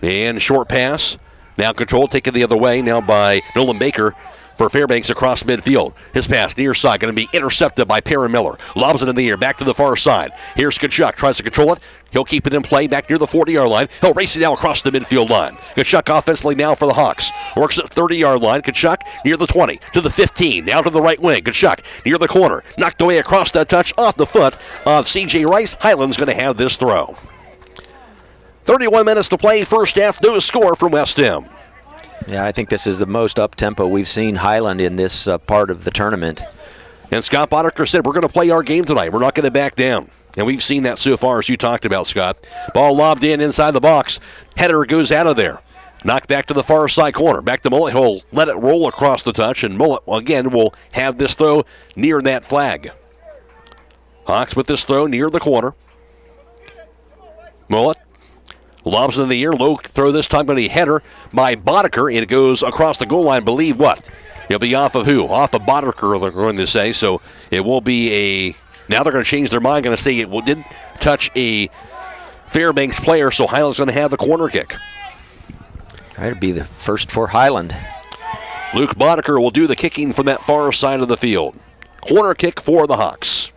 And short pass. Now controlled, taken the other way now by Nolan Baker for Fairbanks across midfield. His pass near side going to be intercepted by Perrin Miller. Lobs it in the air, back to the far side. Here's Kachuk, tries to control it. He'll keep it in play back near the 40-yard line. He'll race it now across the midfield line. Kachuk offensively now for the Hawks. Works at 30-yard line. Kachuk near the 20, to the 15, now to the right wing. Kachuk near the corner. Knocked away across that touch off the foot of C.J. Rice. Hiland's going to have this throw. 31 minutes to play, first half, no score from West End. Yeah, I think this is the most up-tempo we've seen Hiland in this part of the tournament. And Scott Boddicker said, we're going to play our game tonight. We're not going to back down. And we've seen that so far, as you talked about, Scott. Ball lobbed in inside the box. Header goes out of there. Knocked back to the far side corner. Back to Mullet. He'll let it roll across the touch. And Mullet, again, will have this throw near that flag. Hawks with this throw near the corner. Mullet lobs it in the air. Low throw this time, going to be header by Boddicker. And it goes across the goal line. Believe what? It'll be off of who? Off of Boddicker, they're going to say. So it will be a... Now they're going to change their mind, going to say it did touch a Fairbanks player, so Hiland's going to have the corner kick. It'll be the first for Hiland. Luke Boddicker will do the kicking from that far side of the field. Corner kick for the Hawks.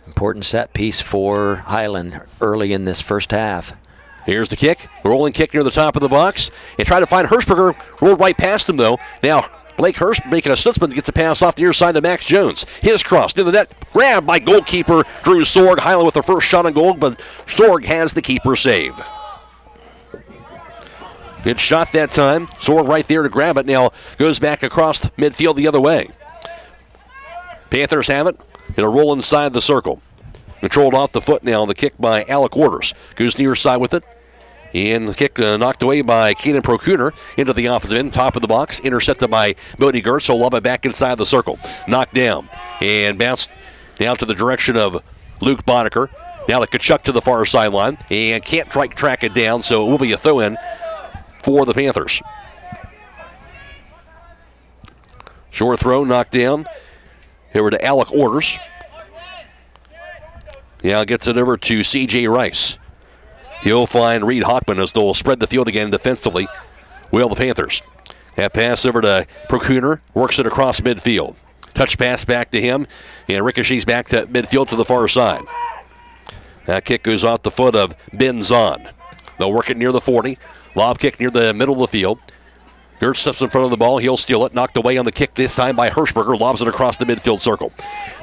Important set piece for Hiland early in this first half. Here's the kick. Rolling kick near the top of the box. And try to find Hirschberger. Rolled right past him, though. Now, Blake Hurst making a Stutzman gets a pass off the near side to Max Jones. His cross near the net. Grabbed by goalkeeper Drew Sorg. Hiland with the first shot on goal, but Sorg has the keeper save. Good shot that time. Sorg right there to grab it. Now goes back across midfield the other way. Panthers have it. It'll roll inside the circle. Controlled off the foot now. The kick by Alec Orders. Goes near side with it. And the kick knocked away by Keenan Procooner into the offensive end, top of the box. Intercepted by Bodie Gertz. So lob it back inside the circle. Knocked down. And bounced down to the direction of Luke Boddicker. Now the Kachuk to the far sideline. And can't track it down, so it will be a throw-in for the Panthers. Short throw, knocked down. Over to Alec Orders. Now gets it over to C.J. Rice. He'll find Reed Hockman as they'll spread the field again defensively. Will the Panthers. That pass over to Procooner. Works it across midfield. Touch pass back to him. And ricochets back to midfield to the far side. That kick goes off the foot of Ben Zahn. They'll work it near the 40. Lob kick near the middle of the field. Gertz steps in front of the ball. He'll steal it. Knocked away on the kick this time by Hirschberger. Lobs it across the midfield circle.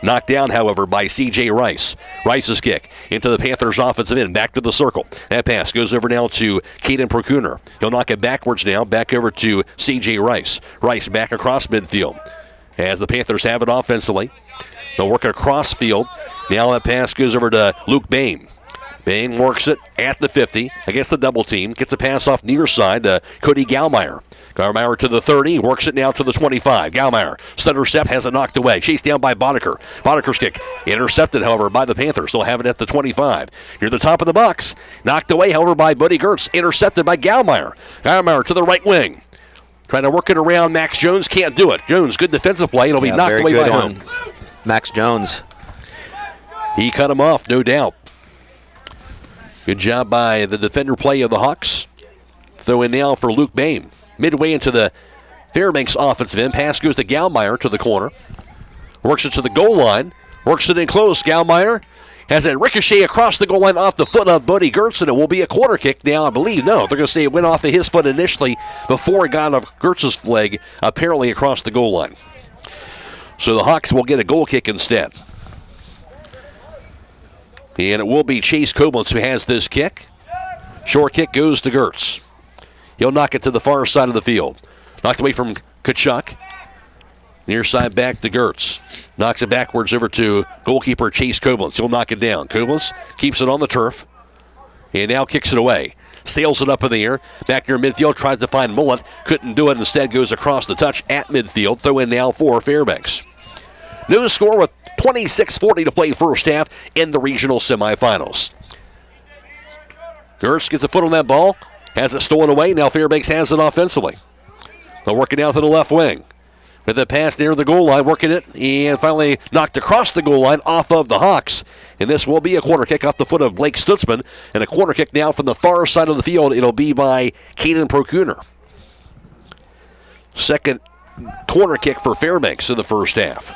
Knocked down, however, by C.J. Rice. Rice's kick into the Panthers' offensive end. Back to the circle. That pass goes over now to Caden Prokuner. He'll knock it backwards now. Back over to C.J. Rice. Rice back across midfield. As the Panthers have it offensively. They'll work across field. Now that pass goes over to Luke Bain. Bain works it at the 50 against the double team. Gets a pass off near side to Cody Gallmeyer. Gallmeyer to the 30, works it now to the 25. Gallmeyer, center step, has it knocked away. Chased down by Boddicker. Boddiker's kick intercepted, however, by the Panthers. They'll have it at the 25. Near the top of the box. Knocked away, however, by Buddy Gertz. Intercepted by Gallmeyer. Gallmeyer to the right wing. Trying to work it around Max Jones. Can't do it. Jones, good defensive play. It'll be knocked away by him. Max Jones. He cut him off, no doubt. Good job by the defender play of the Hawks. Throw in now for Luke Bain. Midway into the Fairbanks offensive end. Pass goes to Gallmeyer to the corner. Works it to the goal line. Works it in close. Gallmeyer has a ricochet across the goal line off the foot of Buddy Gertz, and it will be a corner kick now, I believe. No, they're going to say it went off of his foot initially before it got off Gertz's leg, apparently across the goal line. So the Hawks will get a goal kick instead. And it will be Chase Koblenz who has this kick. Short kick goes to Gertz. He'll knock it to the far side of the field. Knocked away from Kachuk. Near side back to Gertz. Knocks it backwards over to goalkeeper Chase Koblenz. He'll knock it down. Koblenz keeps it on the turf. And now kicks it away. Sails it up in the air. Back near midfield. Tries to find Mullet. Couldn't do it. Instead goes across the touch at midfield. Throw in now for Fairbanks. New score with 26:40 to play first half in the regional semifinals. Gertz gets a foot on that ball. Has it stolen away. Now Fairbanks has it offensively. They'll work it out to the left wing. With a pass near the goal line, working it, and finally knocked across the goal line off of the Hawks. And this will be a corner kick off the foot of Blake Stutzman. And a corner kick now from the far side of the field. It'll be by Caden Prokuner. Second corner kick for Fairbanks in the first half.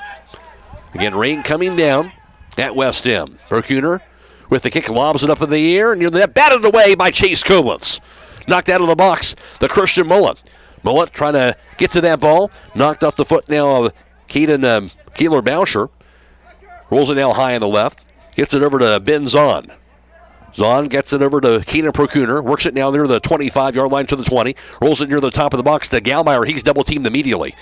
Again, rain coming down at West End. Prokuner with the kick, lobs it up in the air, and near the net, batted away by Chase Koblenz. Knocked out of the box, the Christian Mullet. Mullet trying to get to that ball. Knocked off the foot now of Keelan Keeler-Bauscher. Rolls it now high on the left. Gets it over to Ben Zahn. Zahn gets it over to Keenan Prokuner. Works it now near the 25-yard line to the 20. Rolls it near the top of the box to Gallmeyer. He's double-teamed immediately.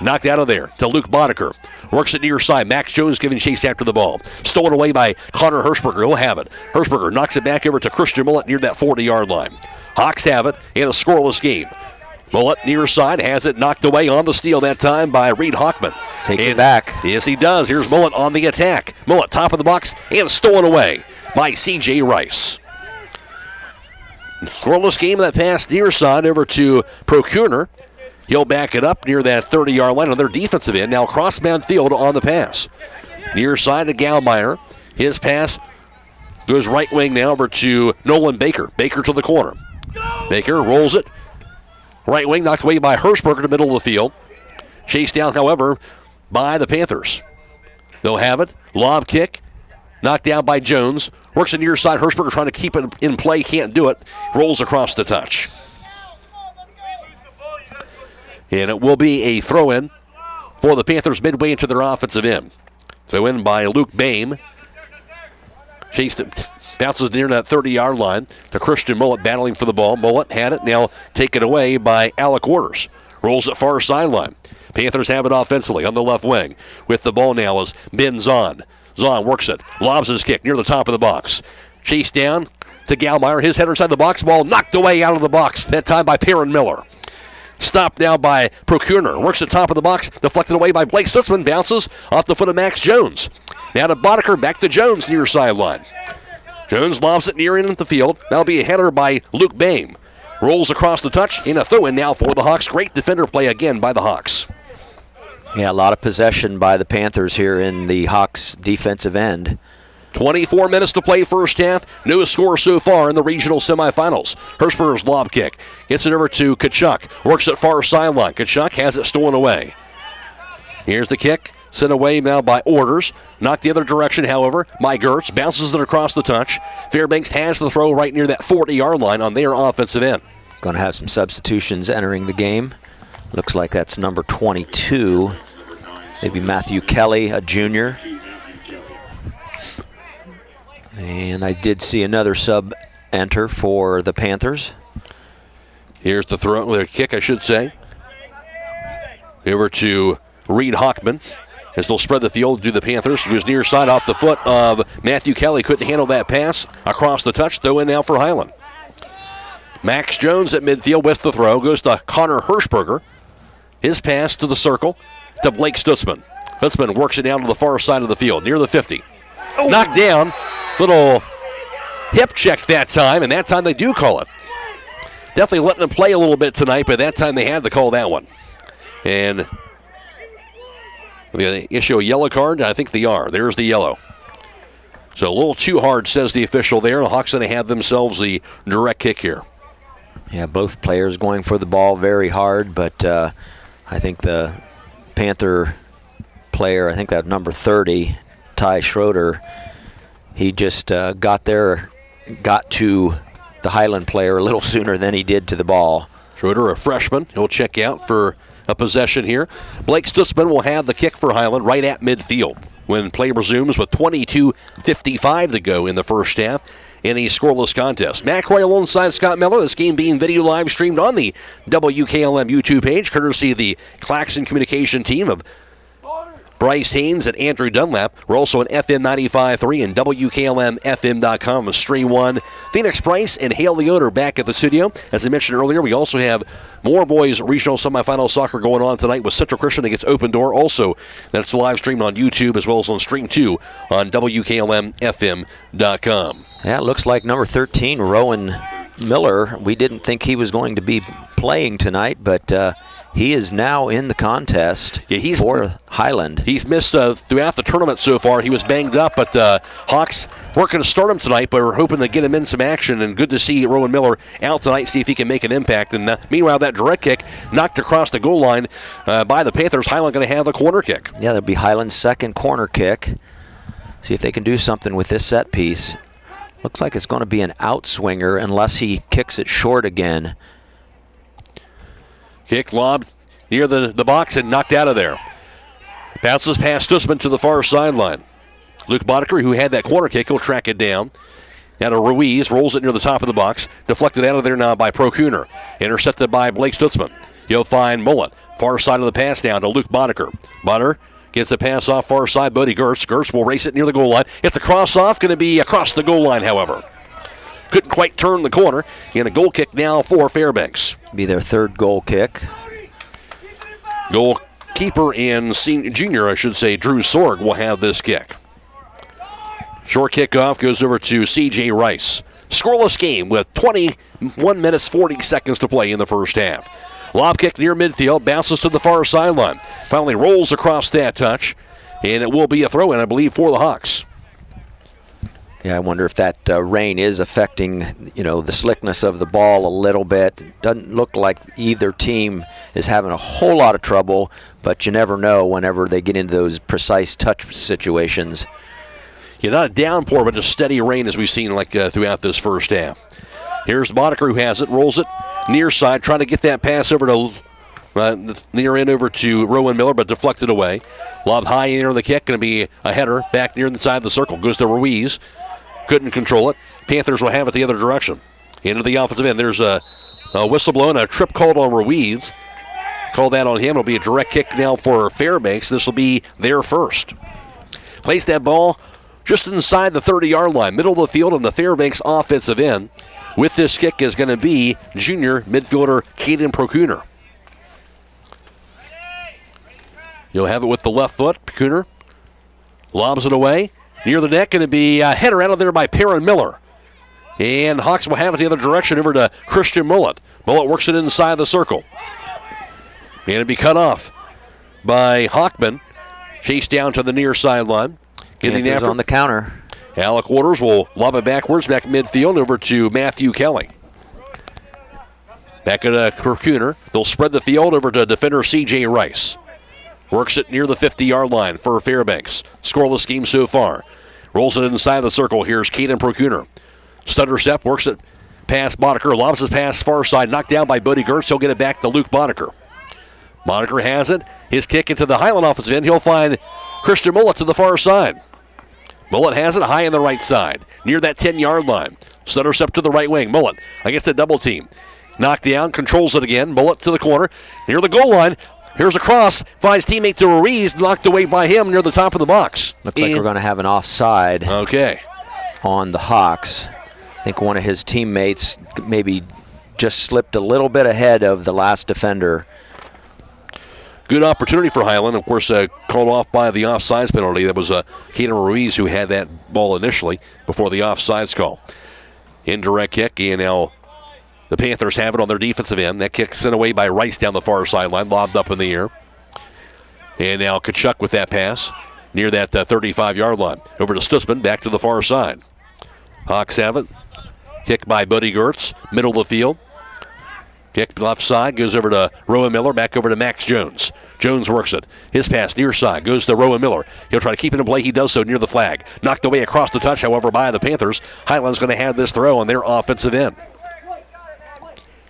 Knocked out of there to Luke Boddicker. Works it near side. Max Jones giving chase after the ball. Stolen away by Connor Hirschberger. He'll have it. Hirschberger knocks it back over to Christian Mullet near that 40-yard line. Hawks have it in a scoreless game. Mullet near side has it knocked away on the steal that time by Reed Hockman. Takes it back. Yes, he does. Here's Mullet on the attack. Mullet top of the box and stolen away by C.J. Rice. Scoreless game. That pass near side over to Prokuner. He'll back it up near that 30-yard line on their defensive end. Now cross-bound field on the pass. Near side to Gallmeyer. His pass goes right wing now over to Nolan Baker. Baker to the corner. Baker rolls it. Right wing knocked away by Hirschberger to the middle of the field. Chased down, however, by the Panthers. They'll have it. Lob kick. Knocked down by Jones. Works it near side. Hirschberger trying to keep it in play. Can't do it. Rolls across the touch. And it will be a throw-in for the Panthers midway into their offensive end. Throw-in by Luke Bain. Chased it. Bounces near that 30-yard line to Christian Mullet battling for the ball. Mullet had it. Now taken away by Alec Orders. Rolls it far sideline. Panthers have it offensively on the left wing. With the ball now is Ben Zahn. Zahn works it. Lobs his kick near the top of the box. Chased down to Gallmeyer. His header inside the box. Ball knocked away out of the box. That time by Perrin Miller. Stopped now by Prokuner. Works at top of the box. Deflected away by Blake Stutzman. Bounces off the foot of Max Jones. Now to Boddicker. Back to Jones near sideline. Jones lobs it near in the field. That'll be a header by Luke Bain. Rolls across the touch. And a throw-in now for the Hawks. Great defender play again by the Hawks. Yeah, a lot of possession by the Panthers here in the Hawks defensive end. 24 minutes to play first half. No score so far in the regional semifinals. Hirschberger's lob kick. Gets it over to Kachuk. Works at far sideline. Kachuk has it stolen away. Here's the kick. Sent away now by Orders. Knocked the other direction, however, by Gertz. Bounces it across the touch. Fairbanks has the throw right near that 40-yard line on their offensive end. Going to have some substitutions entering the game. Looks like that's number 22. Maybe Matthew Kelly, a junior. And I did see another sub enter for the Panthers. Here's the throw, the kick, I should say. Over to Reed Hockman as they'll spread the field to the Panthers. He was near side off the foot of Matthew Kelly. Couldn't handle that pass across the touch. Throw in now for Hiland. Max Jones at midfield with the throw. Goes to Connor Hirschberger. His pass to the circle to Blake Stutzman. Stutzman works it down to the far side of the field, near the 50. Oh. Knocked down. Little hip check that time, and that time they do call it. Definitely letting them play a little bit tonight, but that time they had to call that one. And they issue a yellow card? I think they are. There's the yellow. So a little too hard, says the official there. The Hawks going to have themselves the direct kick here. Yeah, both players going for the ball very hard, but I think the Panther player, I think that number 30, Ty Schroeder, he just got to the Hiland player a little sooner than he did to the ball. Schroeder, a freshman. He'll check out for a possession here. Blake Stutzman will have the kick for Hiland right at midfield when play resumes with 22:55 to go in the first half in a scoreless contest. Matt Croy alongside Scott Miller. This game being video live streamed on the WKLM YouTube page, courtesy of the Claxon communication team of Bryce, Hains, and Andrew Dunlap. We're also on FM 95.3 and WKLM-FM.com with Stream 1. Phoenix Bryce and Hale Leoner back at the studio. As I mentioned earlier, we also have more boys regional semifinal soccer going on tonight with Central Christian against Open Door. Also, that's live streamed on YouTube as well as on Stream 2 on WKLM-FM.com. Yeah, it looks like number 13, Rowan Miller, we didn't think he was going to be playing tonight, but he is now in the contest for Hiland. He's missed throughout the tournament so far. He was banged up, but Hawks weren't going to start him tonight, but we're hoping to get him in some action, and good to see Rowan Miller out tonight, see if he can make an impact. And meanwhile, that direct kick knocked across the goal line by the Panthers. Hiland going to have the corner kick. Yeah, that'll be Hiland's second corner kick. See if they can do something with this set piece. Looks like it's going to be an outswinger unless he kicks it short again. Kick lobbed near the box and knocked out of there. Bounces past Stutzman to the far sideline. Luke Boddicker, who had that corner kick, will track it down. Now to Ruiz, rolls it near the top of the box. Deflected out of there now by Procooner. Intercepted by Blake Stutzman. He'll find Mullet. Far side of the pass down to Luke Boddicker. Boddicker gets the pass off far side. Bodie Gertz. Gertz will race it near the goal line. It's a cross off. Going to be across the goal line, however. Couldn't quite turn the corner. And a goal kick now for Fairbanks. Be their third goal kick. Goalkeeper and junior, I should say, Drew Sorg will have this kick. Short kickoff goes over to C.J. Rice. Scoreless game with 21 minutes, 40 seconds to play in the first half. Lob kick near midfield, bounces to the far sideline. Finally rolls across that touch, and it will be a throw-in, I believe, for the Hawks. Yeah, I wonder if that rain is affecting, the slickness of the ball a little bit. Doesn't look like either team is having a whole lot of trouble, but you never know whenever they get into those precise touch situations. Yeah, not a downpour, but a steady rain as we've seen throughout this first half. Here's Boddicker who has it, rolls it near side, trying to get that pass over to near end over to Rowan Miller, but deflected away. Lobbed high in the kick, going to be a header back near the side of the circle. Goes to Ruiz. Couldn't control it. Panthers will have it the other direction. Into the offensive end. There's a whistle blown, a trip called on Ruiz. Call that on him. It'll be a direct kick now for Fairbanks. This will be their first. Placed that ball just inside the 30-yard line, middle of the field on the Fairbanks offensive end. With this kick is going to be junior midfielder Caden Procooner. You'll have it with the left foot. Procooner lobs it away. Near the net, going to be a header out of there by Perrin Miller. And Hawks will have it the other direction over to Christian Mullet. Mullet works it inside the circle. And it'll be cut off by Hockman. Chased down to the near sideline. Getting after on the counter. Alec Waters will lob it backwards, back midfield over to Matthew Kelly. Back at Procooner. They'll spread the field over to defender C.J. Rice. Works it near the 50-yard line for Fairbanks. Scoreless game so far. Rolls it inside the circle. Here's Caden Procooner. Stutter step, works it past Boddicker. Lobs his pass far side. Knocked down by Bodie Gertz. He'll get it back to Luke Boddicker. Moniker has it. His kick into the Hiland offensive end. He'll find Christian Mullet to the far side. Mullet has it high on the right side, near that 10-yard line. Stutter step to the right wing. Mullet against a double team. Knocked down, controls it again. Mullet to the corner, near the goal line. Here's a cross, finds teammate to Ruiz, knocked away by him near the top of the box. Looks like we're going to have an offside on the Hawks. I think one of his teammates maybe just slipped a little bit ahead of the last defender. Good opportunity for Hiland. Of course, called off by the offsides penalty. That was Keenan Ruiz who had that ball initially before the offsides call. Indirect kick, and now the Panthers have it on their defensive end. That kick sent away by Rice down the far sideline, lobbed up in the air. And now Kachuk with that pass near that 35-yard line. Over to Stutzman, back to the far side. Hawks have it. Kick by Buddy Gertz, middle of the field. Kick left side, goes over to Rowan Miller, back over to Max Jones. Jones works it. His pass near side goes to Rowan Miller. He'll try to keep it in play. He does so near the flag. Knocked away across the touch, however, by the Panthers. Highland's going to have this throw on their offensive end.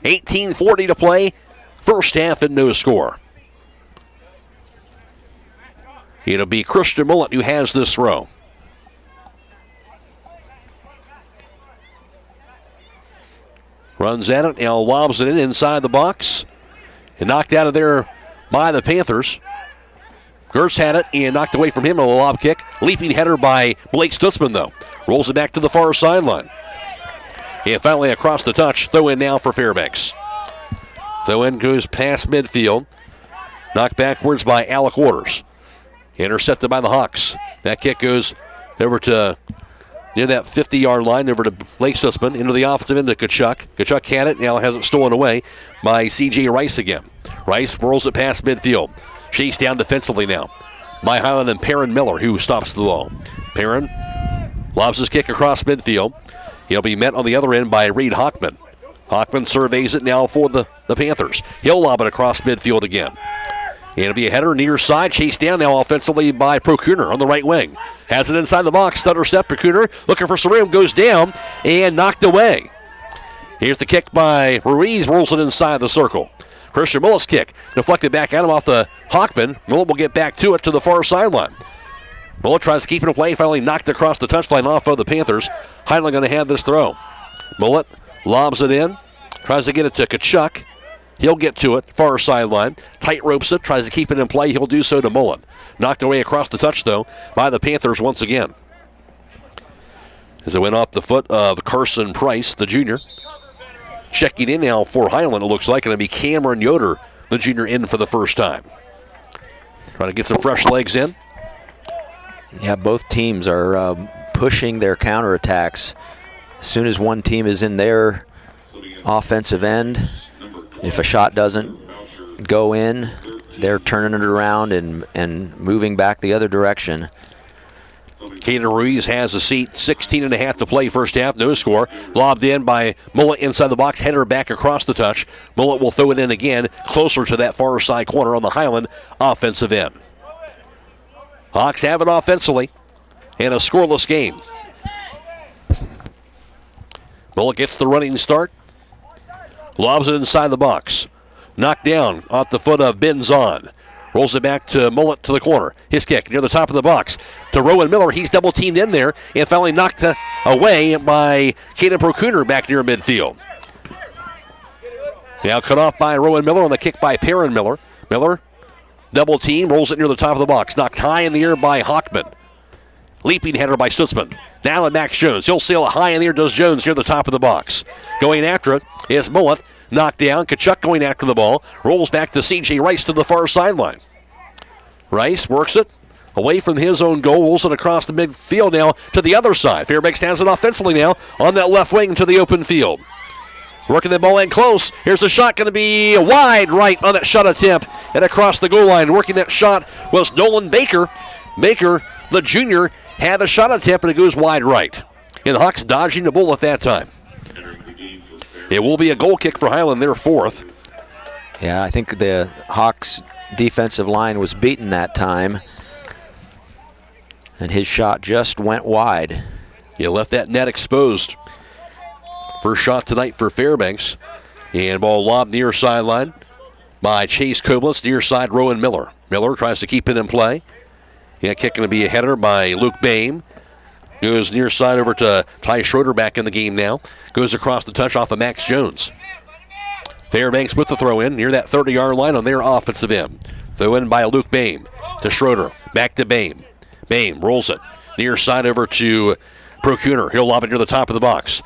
18:40 to play. First half and no score. It'll be Christian Mullet who has this throw. Runs at it, now lobs it in inside the box. And knocked out of there by the Panthers. Gertz had it and knocked away from him on a lob kick. Leaping header by Blake Stutzman, though. Rolls it back to the far sideline. And finally across the touch, throw in now for Fairbanks. Throw in goes past midfield. Knocked backwards by Alec Waters. Intercepted by the Hawks. That kick goes over to near that 50-yard line, over to Blake Stutzman, into the offensive end to Kachuk. Kachuk had it, now has it stolen away by C.J. Rice again. Rice rolls it past midfield. Chased down defensively now by Hiland and Perrin Miller, who stops the ball. Perrin lobs his kick across midfield. He'll be met on the other end by Reed Hockman. Hockman surveys it now for the Panthers. He'll lob it across midfield again. And it'll be a header near side, chased down now offensively by Procooner on the right wing. Has it inside the box, stutter step, Procooner looking for some room, goes down and knocked away. Here's the kick by Ruiz, rolls it inside the circle. Christian Mullet's kick, deflected back at him off the Hockman. Mullet will get back to it to the far sideline. Mullet tries to keep it in play, finally knocked across the touchline off of the Panthers. Hiland going to have this throw. Mullet lobs it in, tries to get it to Kachuk. He'll get to it, far sideline. Tight ropes it, tries to keep it in play. He'll do so to Mullet. Knocked away across the touch, though, by the Panthers once again. As it went off the foot of Carson Price, the junior. Checking in now for Hiland, it looks like. Going to be Cameron Yoder, the junior, in for the first time. Trying to get some fresh legs in. Yeah, both teams are pushing their counterattacks. As soon as one team is in their offensive end, if a shot doesn't go in, they're turning it around and moving back the other direction. Keenan Ruiz has a seat, 16.5 to play first half, no score. Lobbed in by Mullet inside the box, header back across the touch. Mullet will throw it in again, closer to that far side corner on the Hiland offensive end. Hawks have it offensively in a scoreless game. Mullet gets the running start. Lobs it inside the box. Knocked down off the foot of Benzon. Rolls it back to Mullet to the corner. His kick near the top of the box to Rowan Miller. He's double teamed in there and finally knocked away by Caden Procooner back near midfield. Now cut off by Rowan Miller on the kick by Perrin Miller. Miller double team, rolls it near the top of the box. Knocked high in the air by Hockman. Leaping header by Stutzman. Now to Max Jones. He'll sail it high in the air, does Jones near the top of the box. Going after it is Mullet. Knocked down. Kachuk going after the ball. Rolls back to C.J. Rice to the far sideline. Rice works it away from his own goal. Rolls it across the midfield now to the other side. Fairbanks has it offensively now on that left wing to the open field. Working the ball in close. Here's the shot going to be wide right on that shot attempt and across the goal line. Working that shot was Nolan Baker. Baker, the junior, had a shot attempt and it goes wide right. And the Hawks dodging the bull at that time. It will be a goal kick for Hiland, their fourth. Yeah, I think the Hawks defensive line was beaten that time. And his shot just went wide. He left that net exposed. First shot tonight for Fairbanks. And ball lobbed near sideline. by Chase Koblitz, near side Rowan Miller. Miller tries to keep it in play. Yeah, kick going to be a header by Luke Boehm. Goes near side over to Ty Schroeder back in the game now. Goes across the touch off of Max Jones. Fairbanks with the throw in near that 30-yard line on their offensive end. Throw in by Luke Boehm to Schroeder. Back to Boehm. Boehm rolls it near side over to Procuner. He'll lob it near the top of the box.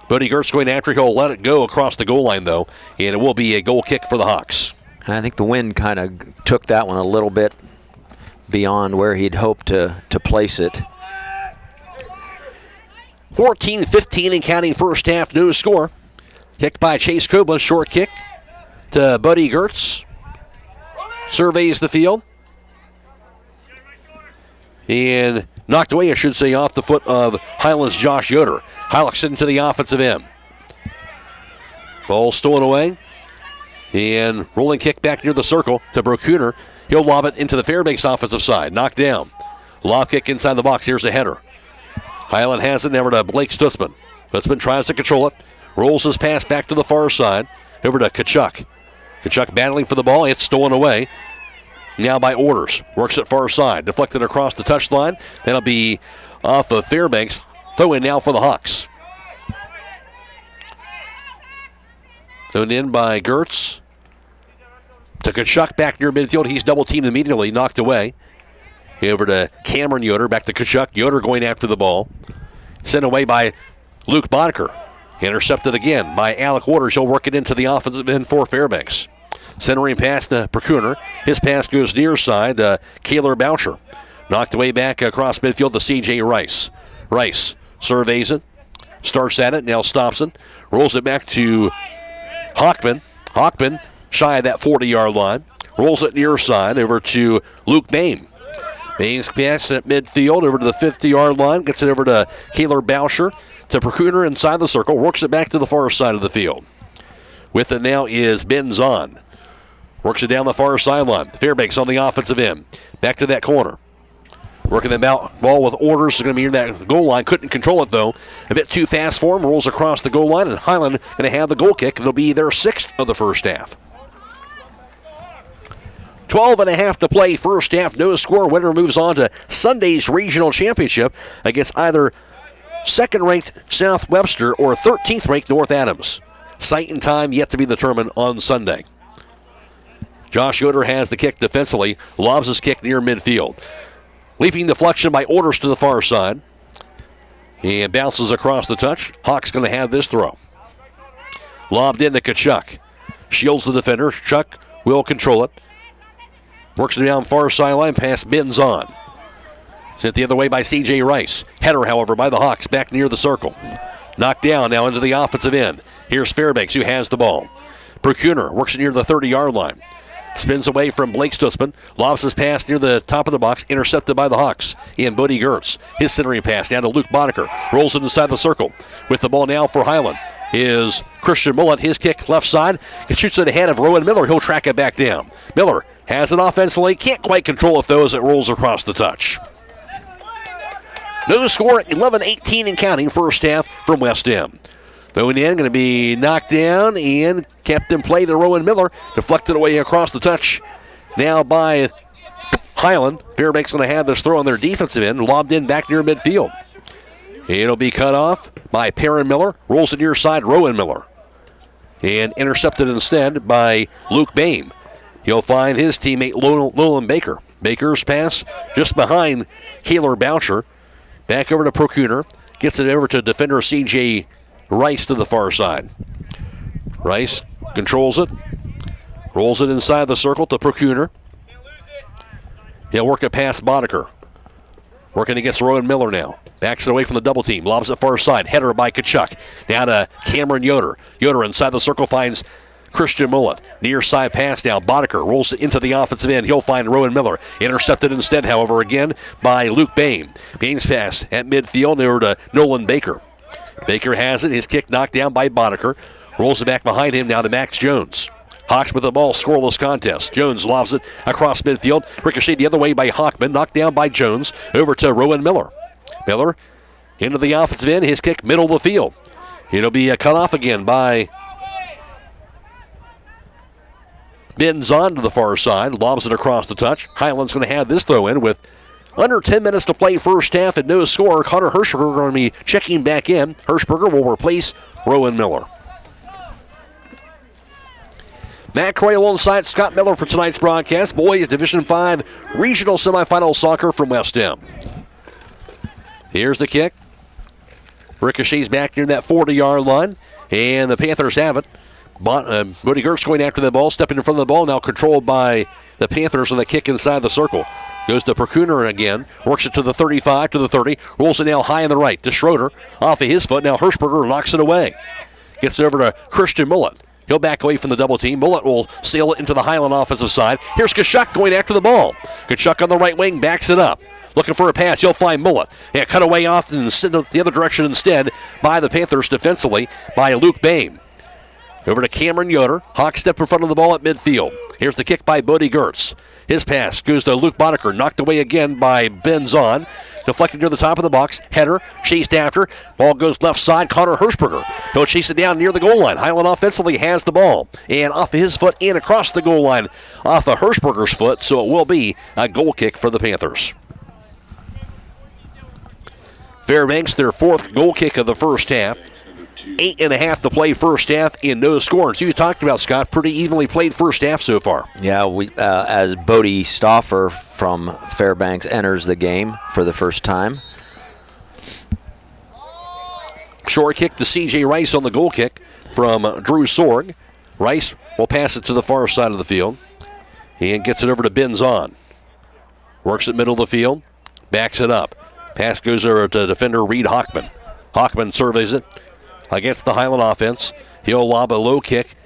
Bodie Gertz going after. He'll let it go across the goal line, though, and it will be a goal kick for the Hawks. I think the wind kind of took that one a little bit beyond where he'd hoped to place it. 14-15 and counting first half, no score. Kicked by Chase Koblitz, short kick to Buddy Gertz. Surveys the field. And knocked away, I should say, off the foot of Hiland's Josh Yoder. Heiligson to the offensive end. Ball stolen away. And rolling kick back near the circle to Brokuner. He'll lob it into the Fairbanks offensive side. Knocked down. Lob kick inside the box. Here's a header. Hiland has it never to Blake Stutzman. Stutzman tries to control it. Rolls his pass back to the far side. Over to Kachuk. Kachuk battling for the ball. It's stolen away. Now by Orders. Works it far side. Deflected across the touchline. That'll be off of Fairbanks. Throw in now for the Hawks. Thrown in by Gertz. To Kachuk back near midfield. He's double teamed immediately. Knocked away. Over to Cameron Yoder. Back to Kachuk. Yoder going after the ball. Sent away by Luke Boddicker. Intercepted again by Alec Waters. He'll work it into the offensive end for Fairbanks. Centering pass to Procuner. His pass goes near side to Kaylor Boucher. Knocked away back across midfield to C.J. Rice. Rice surveys it. Starts at it. Now stops it. Rolls it back to Hockman. Hockman shy of that 40-yard line. Rolls it near side over to Luke Boehm. Boehm's pass at midfield over to the 50-yard line. Gets it over to Kaylor Boucher. To Procuner inside the circle. Works it back to the far side of the field. With it now is Ben Zahn. Works it down the far sideline. Fairbanks on the offensive end. Back to that corner. Working them out. Ball with Orders. Is going to be near that goal line. Couldn't control it, though. A bit too fast for him. Rolls across the goal line. And Hiland going to have the goal kick. It'll be their 6th of the first half. 12.5 to play first half. No score. Winner moves on to Sunday's regional championship against either second-ranked South Webster or 13th-ranked North Adams. Site and time yet to be determined on Sunday. Josh Yoder has the kick defensively. Lobs his kick near midfield. Leaping deflection by Orders to the far side. And bounces across the touch. Hawks going to have this throw. Lobbed into Kachuk. Shields the defender. Chuck will control it. Works it down far sideline. Pass bends on. Sent the other way by C.J. Rice. Header, however, by the Hawks back near the circle. Knocked down now into the offensive end. Here's Fairbanks who has the ball. Procuner works it near the 30-yard line. Spins away from Blake Stutzman. Lobs his pass near the top of the box. Intercepted by the Hawks. In Buddy Gertz. His centering pass down to Luke Boddicker. Rolls it inside the circle. With the ball now for Hiland is Christian Mullet. His kick left side. It shoots it ahead of Rowan Miller. He'll track it back down. Miller has it offensively. Can't quite control it, though, as it rolls across the touch. No score, 11-18 and counting first half from West End. Throwing in, going to be knocked down and kept in play to Rowan Miller. Deflected away across the touch. Now by Hiland. Fairbanks going to have this throw on their defensive end. Lobbed in back near midfield. It'll be cut off by Perrin Miller. Rolls it near side, Rowan Miller. And intercepted instead by Luke Boehm. He'll find his teammate Nolan Baker. Baker's pass just behind Kaylor Boucher. Back over to Procuner. Gets it over to defender C.J. Rice to the far side. Rice controls it. Rolls it inside the circle to Procuner. He'll work it past Boddicker. Working against Rowan Miller now. Backs it away from the double team. Lobs it far side. Header by Kachuk. Now to Cameron Yoder. Yoder inside the circle finds Christian Mullet. Near side pass down. Boddicker rolls it into the offensive end. He'll find Rowan Miller. Intercepted instead, however, again by Luke Boehm. Boehm's pass at midfield over to Nolan Baker. Baker has it. His kick knocked down by Boddicker. Rolls it back behind him now to Max Jones. Hawks with the ball. Scoreless contest. Jones lobs it across midfield. Ricocheted the other way by Hockman. Knocked down by Jones. Over to Rowan Miller. Miller into the offensive end. His kick middle of the field. It'll be cut off again by Bends on to the far side, lobs it across the touch. Hiland's going to have this throw in with under 10 minutes to play first half and no score. Connor Hirschberger going to be checking back in. Hirschberger will replace Rowan Miller. Matt Croy alongside Scott Miller for tonight's broadcast. Boys Division 5 Regional Semifinal Soccer from West End. Here's the kick. Ricochets back near that 40-yard line, and the Panthers have it. Bodie Gertz going after the ball, stepping in front of the ball, now controlled by the Panthers with a kick inside the circle. Goes to Perkuner again, works it to the 35, to the 30, rolls it now high on the right to Schroeder. Off of his foot, now Hirschberger knocks it away. Gets it over to Christian Millett. He'll back away from the double team. Millett will sail it into the Hiland offensive side. Here's Kachuk going after the ball. Kachuk on the right wing backs it up. Looking for a pass, he'll find Millett. Yeah, cut away off and send it the other direction instead by the Panthers defensively by Luke Bain. Over to Cameron Yoder. Hawk step in front of the ball at midfield. Here's the kick by Bodie Gertz. His pass goes to Luke Boddicker, knocked away again by Ben Zahn. Deflected near the top of the box. Header, chased after. Ball goes left side. Connor Hirschberger. He'll chase it down near the goal line. Hiland offensively has the ball. And off of his foot and across the goal line off of Hirschberger's foot. So it will be a goal kick for the Panthers. Fairbanks, their fourth goal kick of the first half. 8.5 to play first half and no score. And so you talked about, Scott, pretty evenly played first half so far. Yeah, we as Bodie Stauffer from Fairbanks enters the game for the first time. Short kick to C.J. Rice on the goal kick from Drew Sorg. Rice will pass it to the far side of the field and gets it over to Ben Zahn. Works it middle of the field, backs it up. Pass goes over to defender Reed Hockman. Hockman surveys it against the Hiland offense. He'll lob a low kick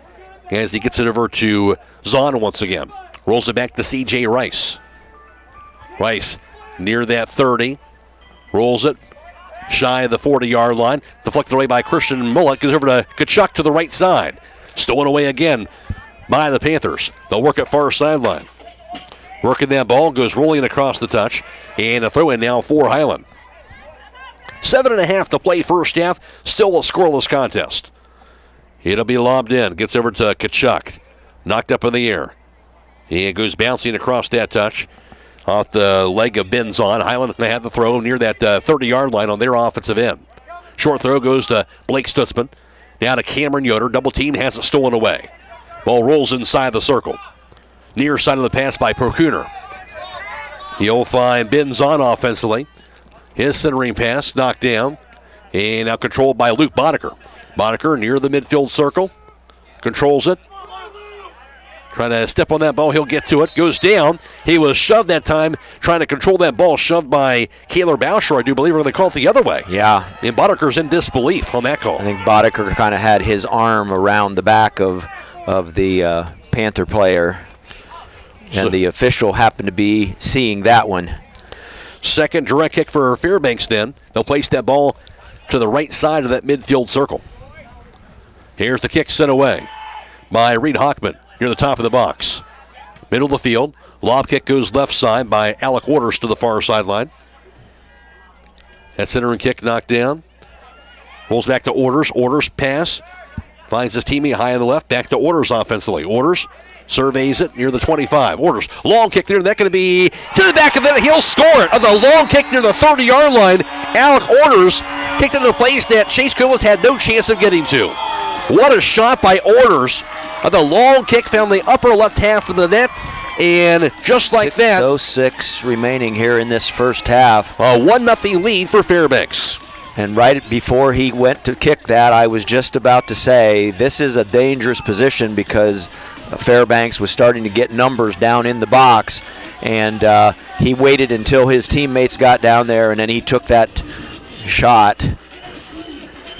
as he gets it over to Zahn once again. Rolls it back to C.J. Rice. Rice near that 30. Rolls it shy of the 40-yard line. Deflected away by Christian Millett. Goes over to Kachuk to the right side. Stolen away again by the Panthers. They'll work at far sideline. Working that ball, goes rolling across the touch. And a throw in now for Hiland. 7.5 to play first half. Still a scoreless contest. It'll be lobbed in. Gets over to Kachuk. Knocked up in the air. And goes bouncing across that touch. Off the leg of Ben Zahn. Hiland had the throw near that 30-yard line on their offensive end. Short throw goes to Blake Stutzman. Now to Cameron Yoder. Double team has it stolen away. Ball rolls inside the circle. Near side of the pass by Perkuner. He'll find Ben Zahn offensively. His centering pass knocked down. And now controlled by Luke Boddicker. Boddicker near the midfield circle. Controls it. Trying to step on that ball. He'll get to it. Goes down. He was shoved that time. Trying to control that ball. Shoved by Kaylor Boucher, I do believe, or they call it the other way. Yeah. And Boddicker's in disbelief on that call. I think Boddicker kind of had his arm around the back of the Panther player. And the official happened to be seeing that one. Second direct kick for Fairbanks then. They'll place that ball to the right side of that midfield circle. Here's the kick sent away by Reed Hockman near the top of the box. Middle of the field. Lob kick goes left side by Alec Orders to the far sideline. That centering kick knocked down. Rolls back to Orders. Orders pass. Finds his teammate high on the left. Back to Orders offensively. Orders surveys it near the 25. Orders. Long kick there. That's going to be to the back of it. He'll score it. On the long kick near the 30-yard line, Alec Orders kicked into a place that Chase Coolidge had no chance of getting to. What a shot by Orders. On the long kick found the upper left half of the net. And just like that. 6:06 remaining here in this first half. A 1-0 lead for Fairbanks. And right before he went to kick that, I was just about to say this is a dangerous position because Fairbanks was starting to get numbers down in the box. And he waited until his teammates got down there, and then he took that shot.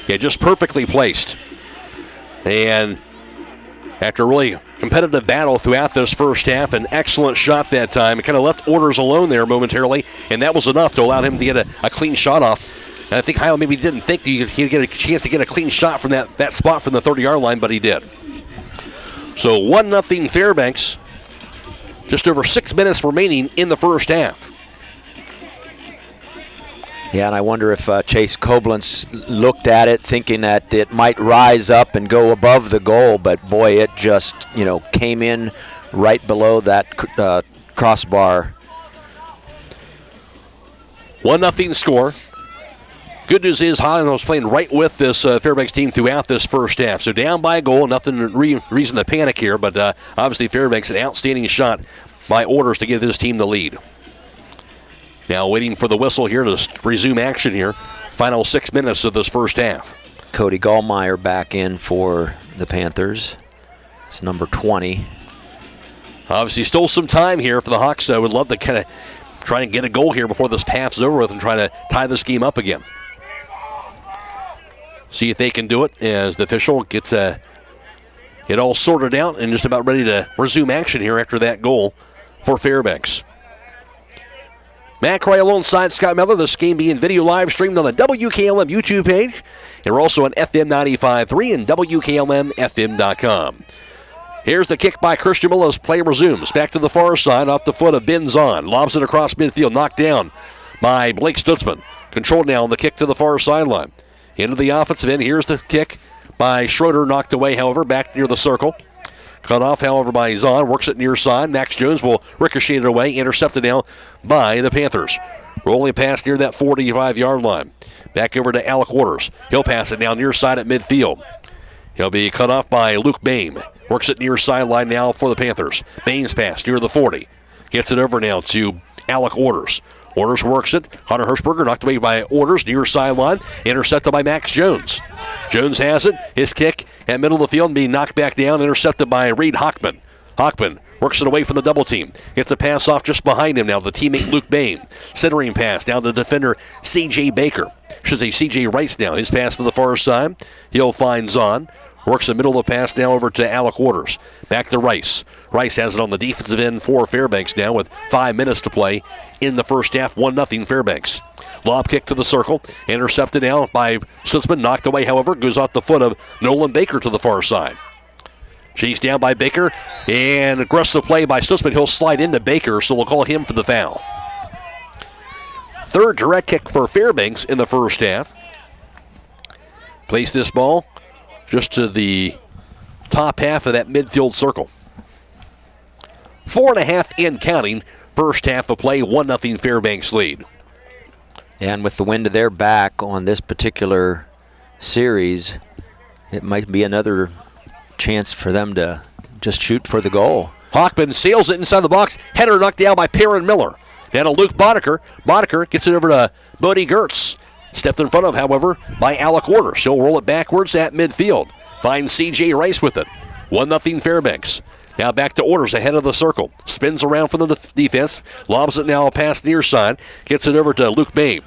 Yeah, just perfectly placed. And after a really competitive battle throughout this first half, an excellent shot that time. It kind of left Orders alone there momentarily, and that was enough to allow him to get a clean shot off. And I think Hiland maybe didn't think that he'd get a chance to get a clean shot from that spot from the 30-yard line, but he did. So 1-0 Fairbanks. Just over 6 minutes remaining in the first half. Yeah, and I wonder if Chase Koblenz looked at it thinking that it might rise up and go above the goal, but boy, it just, came in right below that crossbar. 1-0 score. Good news is Hiland was playing right with this Fairbanks team throughout this first half. So down by a goal, nothing reason to panic here, but obviously Fairbanks an outstanding shot by Orders to give this team the lead. Now waiting for the whistle here to resume action here. Final 6 minutes of this first half. Cody Gallmeyer back in for the Panthers. It's number 20. Obviously still some time here for the Hawks. I would love to kind of try and get a goal here before this half's over with and try to tie this game up again. See if they can do it as the official gets it all sorted out and just about ready to resume action here after that goal for Fairbanks. Matt Cry alongside Scott Miller. This game being video live streamed on the WKLM YouTube page. And we're also on FM 95.3 and WKLM-FM.com. Here's the kick by Christian Miller as play resumes. Back to the far side off the foot of Benzon. Lobs it across midfield. Knocked down by Blake Stutzman. Controlled now on the kick to the far sideline. Into the offensive end. Here's the kick by Schroeder. Knocked away, however, back near the circle. Cut off, however, by Zahn. Works it near side. Max Jones will ricochet it away. Intercepted now by the Panthers. Rolling pass near that 45-yard line. Back over to Alec Waters. He'll pass it down near side at midfield. He'll be cut off by Luke Bain. Works it near sideline now for the Panthers. Bain's pass near the 40. Gets it over now to Alec Orders. Orders works it. Hunter Hirschberger knocked away by Orders near sideline. Intercepted by Max Jones. Jones has it. His kick at middle of the field being knocked back down. Intercepted by Reed Hockman. Hockman works it away from the double team. Gets a pass off just behind him now. The teammate Luke Bain. Centering pass down to defender C.J. Baker. Should say C.J. Rice now. His pass to the far side. He'll find Zahn. Works the middle of the pass now over to Alec Waters. Back to Rice. Rice has it on the defensive end for Fairbanks now with 5 minutes to play in the first half. 1-0 Fairbanks. Lob kick to the circle. Intercepted now by Stutzman. Knocked away, however. Goes off the foot of Nolan Baker to the far side. Chased down by Baker. And aggressive play by Stutzman. He'll slide into Baker, so we'll call him for the foul. Third direct kick for Fairbanks in the first half. Place this ball just to the top half of that midfield circle. 4.5 in counting. First half of play, 1-0 Fairbanks lead. And with the wind to their back on this particular series, it might be another chance for them to just shoot for the goal. Hockman sails it inside the box. Header knocked down by Perrin Miller. Down to Luke Boddicker. Boddicker gets it over to Bodie Gertz. Stepped in front of, however, by Alec Waters. She'll roll it backwards at midfield. Finds C.J. Rice with it. 1-0 Fairbanks. Now back to Orders ahead of the circle. Spins around from the defense. Lobs it now past near side. Gets it over to Luke Bain.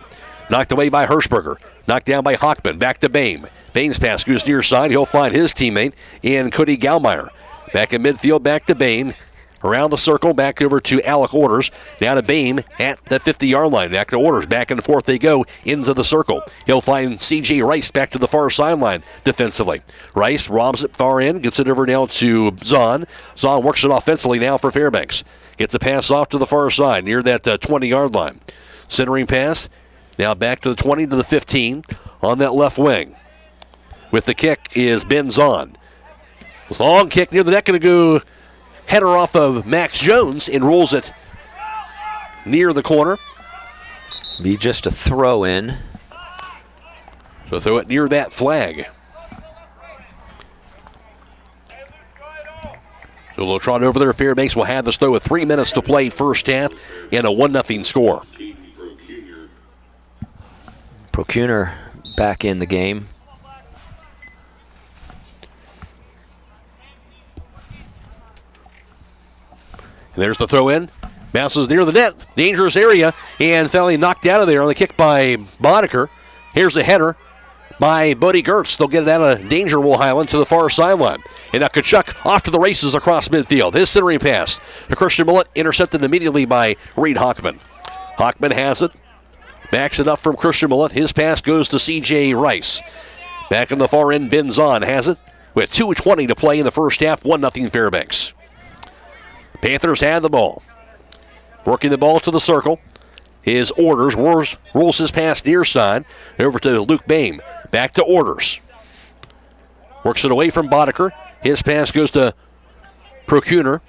Knocked away by Hirschberger. Knocked down by Hockman. Back to Bain. Bain's pass goes near side. He'll find his teammate in Cody Gallmeyer. Back in midfield, back to Bain. Around the circle, back over to Alec Orders. Down to Bain at the 50-yard line. Back to Orders. Back and forth they go into the circle. He'll find C.J. Rice back to the far sideline defensively. Rice robs it far in. Gets it over now to Zahn. Zahn works it offensively now for Fairbanks. Gets a pass off to the far side near that 20-yard line. Centering pass. Now back to the 20 to the 15 on that left wing. With the kick is Ben Zahn. Long kick near the net. Going to go header off of Max Jones and rolls it near the corner. Be just a throw in. So throw it near that flag. So they'll trot over there. Fairbanks will have this throw with 3 minutes to play first half and a 1-0 score. Procuner back in the game. There's the throw in. Bounces near the net. Dangerous area. And finally knocked out of there on the kick by Boddicker. Here's the header by Bodie Gertz. They'll get it out of danger, Will Hiland, to the far sideline. And now Kachuk off to the races across midfield. His centering pass to Christian Millett, intercepted immediately by Reed Hockman. Hockman has it. Backs it up from Christian Millett. His pass goes to C.J. Rice. Back on the far end, Ben Zahn has it. With 2:20 to play in the first half, 1-0 Fairbanks. Panthers had the ball. Working the ball to the circle. His Orders rolls his pass near side over to Luke Bain. Back to Orders. Works it away from Boddicker. His pass goes to Procuner.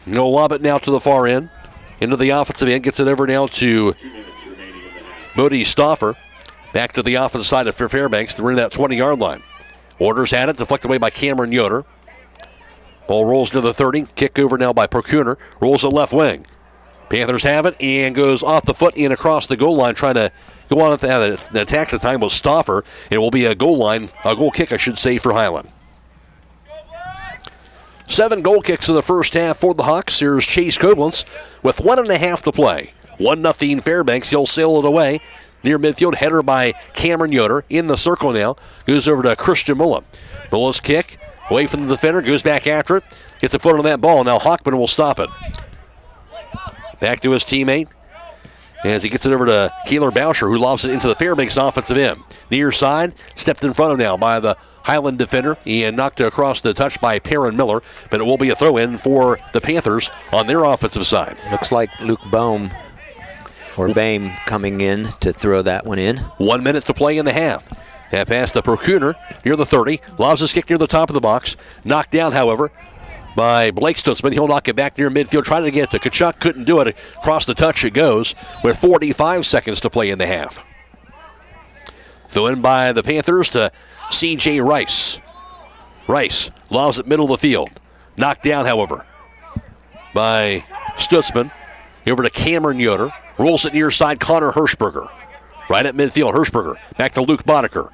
No lob it now to the far end. Into the offensive end. Gets it over now to Bodie Stauffer. Back to the offensive side of Fairbanks. They're in that 20-yard line. Orders had it. Deflected away by Cameron Yoder. Ball rolls to the 30. Kick over now by Procuna. Rolls it left wing. Panthers have it and goes off the foot and across the goal line, trying to go on at the attack at the time was Stauffer. It will be a goal kick, I should say, for Hiland. 7 goal kicks in the first half for the Hawks. Here's Chase Koblenz with 1.5 to play. 1-0 Fairbanks. He'll sail it away. Near midfield, header by Cameron Yoder. In the circle now. Goes over to Christian Mulla. Mulla's kick away from the defender. Goes back after it. Gets a foot on that ball. Now Hockman will stop it. Back to his teammate as he gets it over to Keeler Boucher, who lobs it into the Fairbanks offensive end. Near side, stepped in front of now by the Hiland defender and knocked across the touch by Perrin Miller, but it will be a throw-in for the Panthers on their offensive side. Looks like Luke Boehm coming in to throw that one in. 1 minute to play in the half. That pass to Procuna near the 30. Lobs his kick near the top of the box. Knocked down, however, by Blake Stutzman. He'll knock it back near midfield. Trying to get to Kachuk. Couldn't do it. Across the touch it goes with 45 seconds to play in the half. Throw in by the Panthers to C.J. Rice. Rice lobs it middle of the field. Knocked down, however, by Stutzman. Over to Cameron Yoder. Rolls it near side, Connor Hirschberger. Right at midfield, Hirschberger. Back to Luke Boddicker.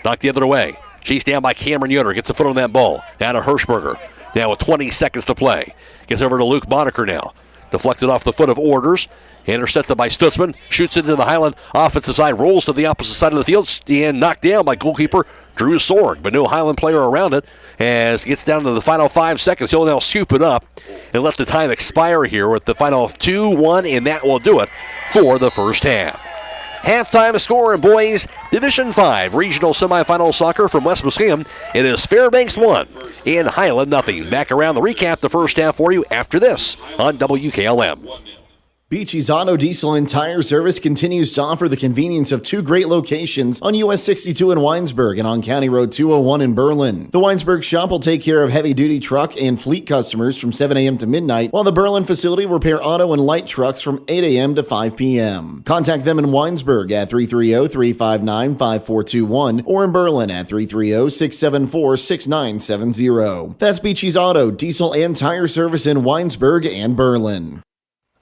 Knocked the other way. Chased down by Cameron Yoder. Gets a foot on that ball. Down to Hirschberger. Now with 20 seconds to play. Gets over to Luke Boddicker now. Deflected off the foot of Orders. Intercepted by Stutzman. Shoots into the Hiland offensive side. Rolls to the opposite side of the field. And knocked down by goalkeeper Drew Sorg. But no Hiland player around it. As it gets down to the final 5 seconds, he'll now scoop it up and let the time expire here with the final 2-1. And that will do it for the first half. Halftime score in boys Division 5 regional semifinal soccer from West Muskingum. It is Fairbanks 1 and Hiland 0. Back around the recap the first half for you after this on WKLM. Beachy's Auto, Diesel, and Tire Service continues to offer the convenience of 2 great locations on US 62 in Winesburg and on County Road 201 in Berlin. The Winesburg shop will take care of heavy-duty truck and fleet customers from 7 a.m. to midnight, while the Berlin facility will repair auto and light trucks from 8 a.m. to 5 p.m. Contact them in Winesburg at 330-359-5421 or in Berlin at 330-674-6970. That's Beachy's Auto, Diesel, and Tire Service in Winesburg and Berlin.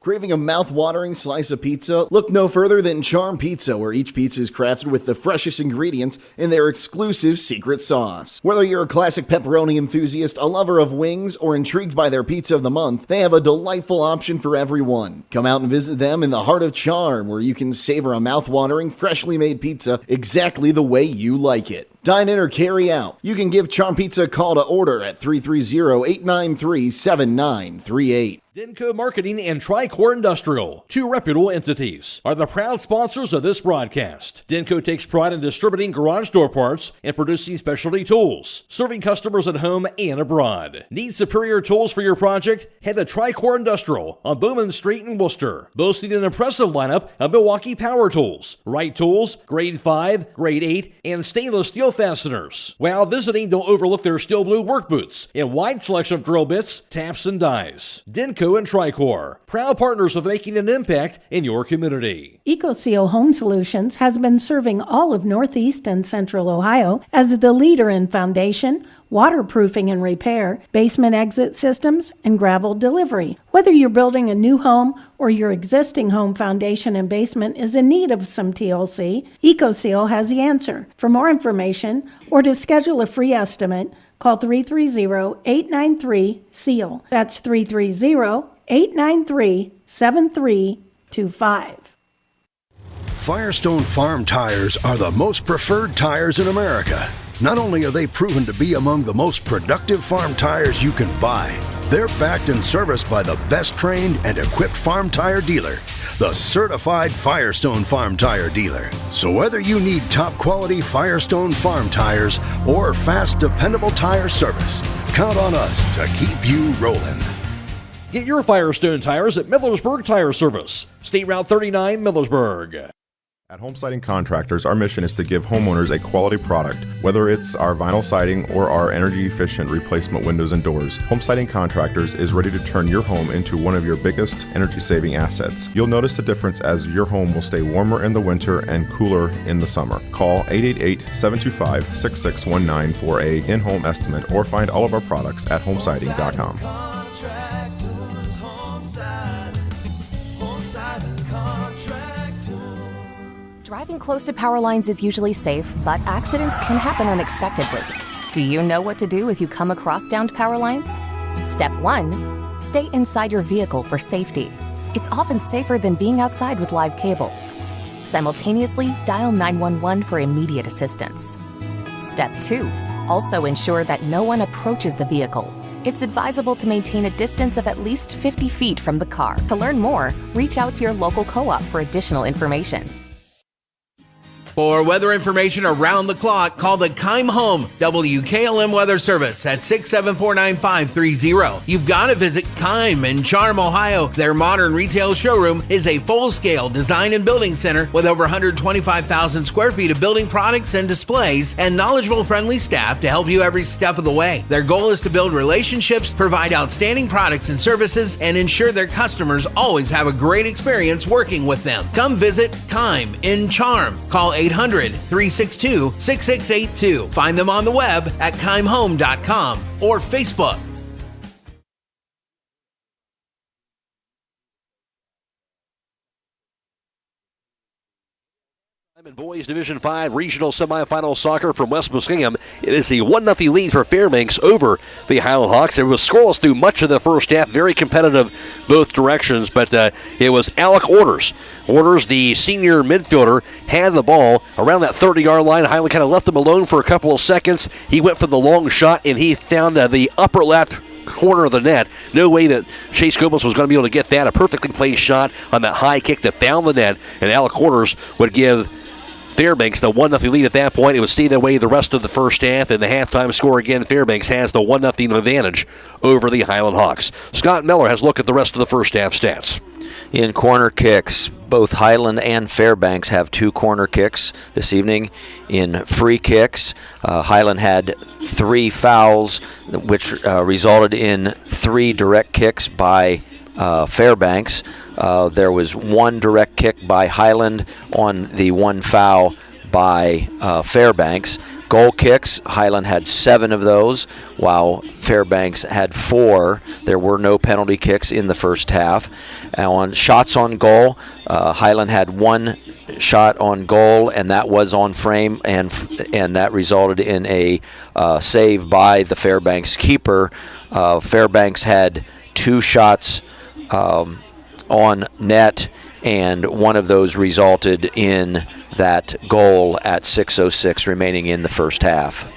Craving a mouth-watering slice of pizza? Look no further than Charm Pizza, where each pizza is crafted with the freshest ingredients in their exclusive secret sauce. Whether you're a classic pepperoni enthusiast, a lover of wings, or intrigued by their pizza of the month, they have a delightful option for everyone. Come out and visit them in the heart of Charm, where you can savor a mouth-watering, freshly made pizza exactly the way you like it. Dine in or carry out. You can give Charm Pizza a call to order at 330-893-7938. Denko Marketing and Tricor Industrial, 2 reputable entities, are the proud sponsors of this broadcast. Denko takes pride in distributing garage door parts and producing specialty tools, serving customers at home and abroad. Need superior tools for your project? Head to Tricor Industrial on Bowman Street in Worcester, boasting an impressive lineup of Milwaukee power tools, Wright tools, grade 5, grade 8, and stainless steel fasteners. While visiting, don't overlook their steel blue work boots and wide selection of drill bits, taps, and dies. Denko and Tricor, proud partners of making an impact in your community. EcoSeal Home Solutions has been serving all of Northeast and Central Ohio as the leader in foundation, waterproofing and repair, basement exit systems, and gravel delivery. Whether you're building a new home or your existing home foundation and basement is in need of some TLC, EcoSeal has the answer. For more information or to schedule a free estimate, call 330-893-SEAL. That's 330-893-7325. Firestone Farm Tires are the most preferred tires in America. Not only are they proven to be among the most productive farm tires you can buy, they're backed and serviced by the best trained and equipped farm tire dealer, the certified Firestone Farm Tire dealer. So whether you need top quality Firestone Farm Tires or fast, dependable tire service, count on us to keep you rolling. Get your Firestone tires at Millersburg Tire Service, State Route 39, Millersburg. At Home Siding Contractors, our mission is to give homeowners a quality product, whether it's our vinyl siding or our energy-efficient replacement windows and doors. Home Siding Contractors is ready to turn your home into one of your biggest energy-saving assets. You'll notice the difference as your home will stay warmer in the winter and cooler in the summer. Call 888-725-6619 for a in-home estimate or find all of our products at homesiding.com. Driving close to power lines is usually safe, but accidents can happen unexpectedly. Do you know what to do if you come across downed power lines? Step 1. Stay inside your vehicle for safety. It's often safer than being outside with live cables. Simultaneously, dial 911 for immediate assistance. Step 2. Also ensure that no one approaches the vehicle. It's advisable to maintain a distance of at least 50 feet from the car. To learn more, reach out to your local co-op for additional information. For weather information around the clock, call the Keim Home WKLM Weather Service at 674-9530. You've got to visit Keim in Charm, Ohio. Their modern retail showroom is a full-scale design and building center with over 125,000 square feet of building products and displays and knowledgeable, friendly staff to help you every step of the way. Their goal is to build relationships, provide outstanding products and services, and ensure their customers always have a great experience working with them. Come visit Keim in Charm. Call 800-362-6682. Find them on the web at keimhome.com or Facebook. In boys Division 5 regional semifinal soccer from West Muskingum, it is a 1-0 lead for Fairbanks over the Hiland Hawks. It was scoreless through much of the first half, very competitive both directions, but it was Alec Orders. Orders, the senior midfielder, had the ball around that 30-yard line. Hiland kind of left him alone for a couple of seconds. He went for the long shot, and he found the upper left corner of the net. No way that Chase Gomez was going to be able to get that. A perfectly placed shot on that high kick that found the net, and Alec Orders would give Fairbanks the 1-0 lead at that point. It would stay that way the rest of the first half, and the halftime score again, Fairbanks has the 1-0 advantage over the Hiland Hawks. Scott Miller has a look at the rest of the first half stats. In corner kicks, both Hiland and Fairbanks have 2 corner kicks this evening. In free kicks, Hiland had 3 fouls, which resulted in 3 direct kicks by Fairbanks. There was 1 direct kick by Hiland on the 1 foul by Fairbanks. Goal kicks, Hiland had 7 of those, while Fairbanks had 4. There were no penalty kicks in the first half. On shots on goal, Hiland had 1 shot on goal, and that was on frame, and that resulted in a save by the Fairbanks keeper. Fairbanks had 2 shots on net, and one of those resulted in that goal at 6:06 remaining in the first half.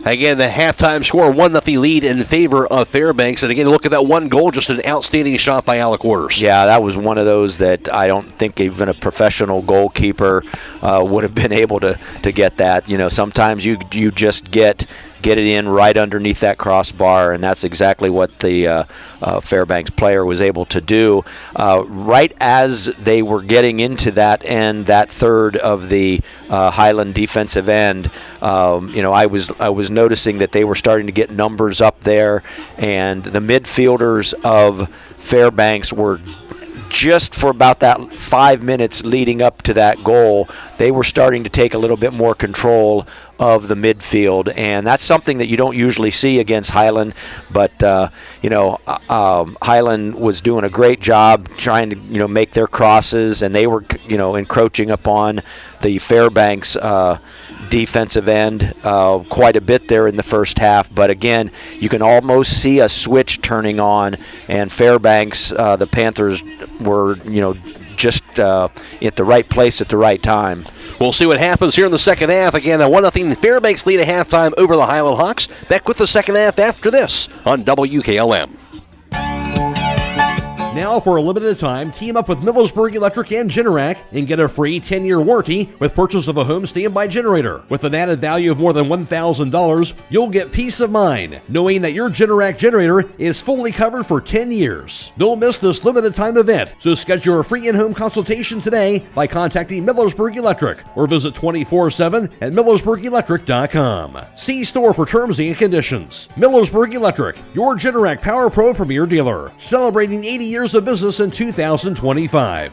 Again, the halftime score, 1-0 lead in favor of Fairbanks. And again, look at that 1 goal, just an outstanding shot by Alec Orders. Yeah, that was one of those that I don't think even a professional goalkeeper would have been able to get that. You know, sometimes you just get it in right underneath that crossbar, and that's exactly what the Fairbanks player was able to do. Right as they were getting into that end, that third of the Hiland defensive end, I was noticing that they were starting to get numbers up there, and the midfielders of Fairbanks were just for about that 5 minutes leading up to that goal, they were starting to take a little bit more control of the midfield, and that's something that you don't usually see against Hiland. But Hiland was doing a great job trying to make their crosses, and they were encroaching upon the Fairbanks defensive end quite a bit there in the first half. But again, you can almost see a switch turning on, and Fairbanks, the Panthers, were just at the right place at the right time. We'll see what happens here in the second half. Again, a 1-0 Fairbanks lead at halftime over the Hiland Hawks. Back with the second half after this on WKLM. Now, for a limited time, team up with Millersburg Electric and Generac and get a free 10-year warranty with purchase of a home standby generator. With an added value of more than $1,000, you'll get peace of mind knowing that your Generac generator is fully covered for 10 years. Don't miss this limited time event, so schedule a free in-home consultation today by contacting Millersburg Electric or visit 24/7 at millersburgelectric.com. See store for terms and conditions. Millersburg Electric, your Generac Power Pro Premier dealer, celebrating 80 years of business in 2025.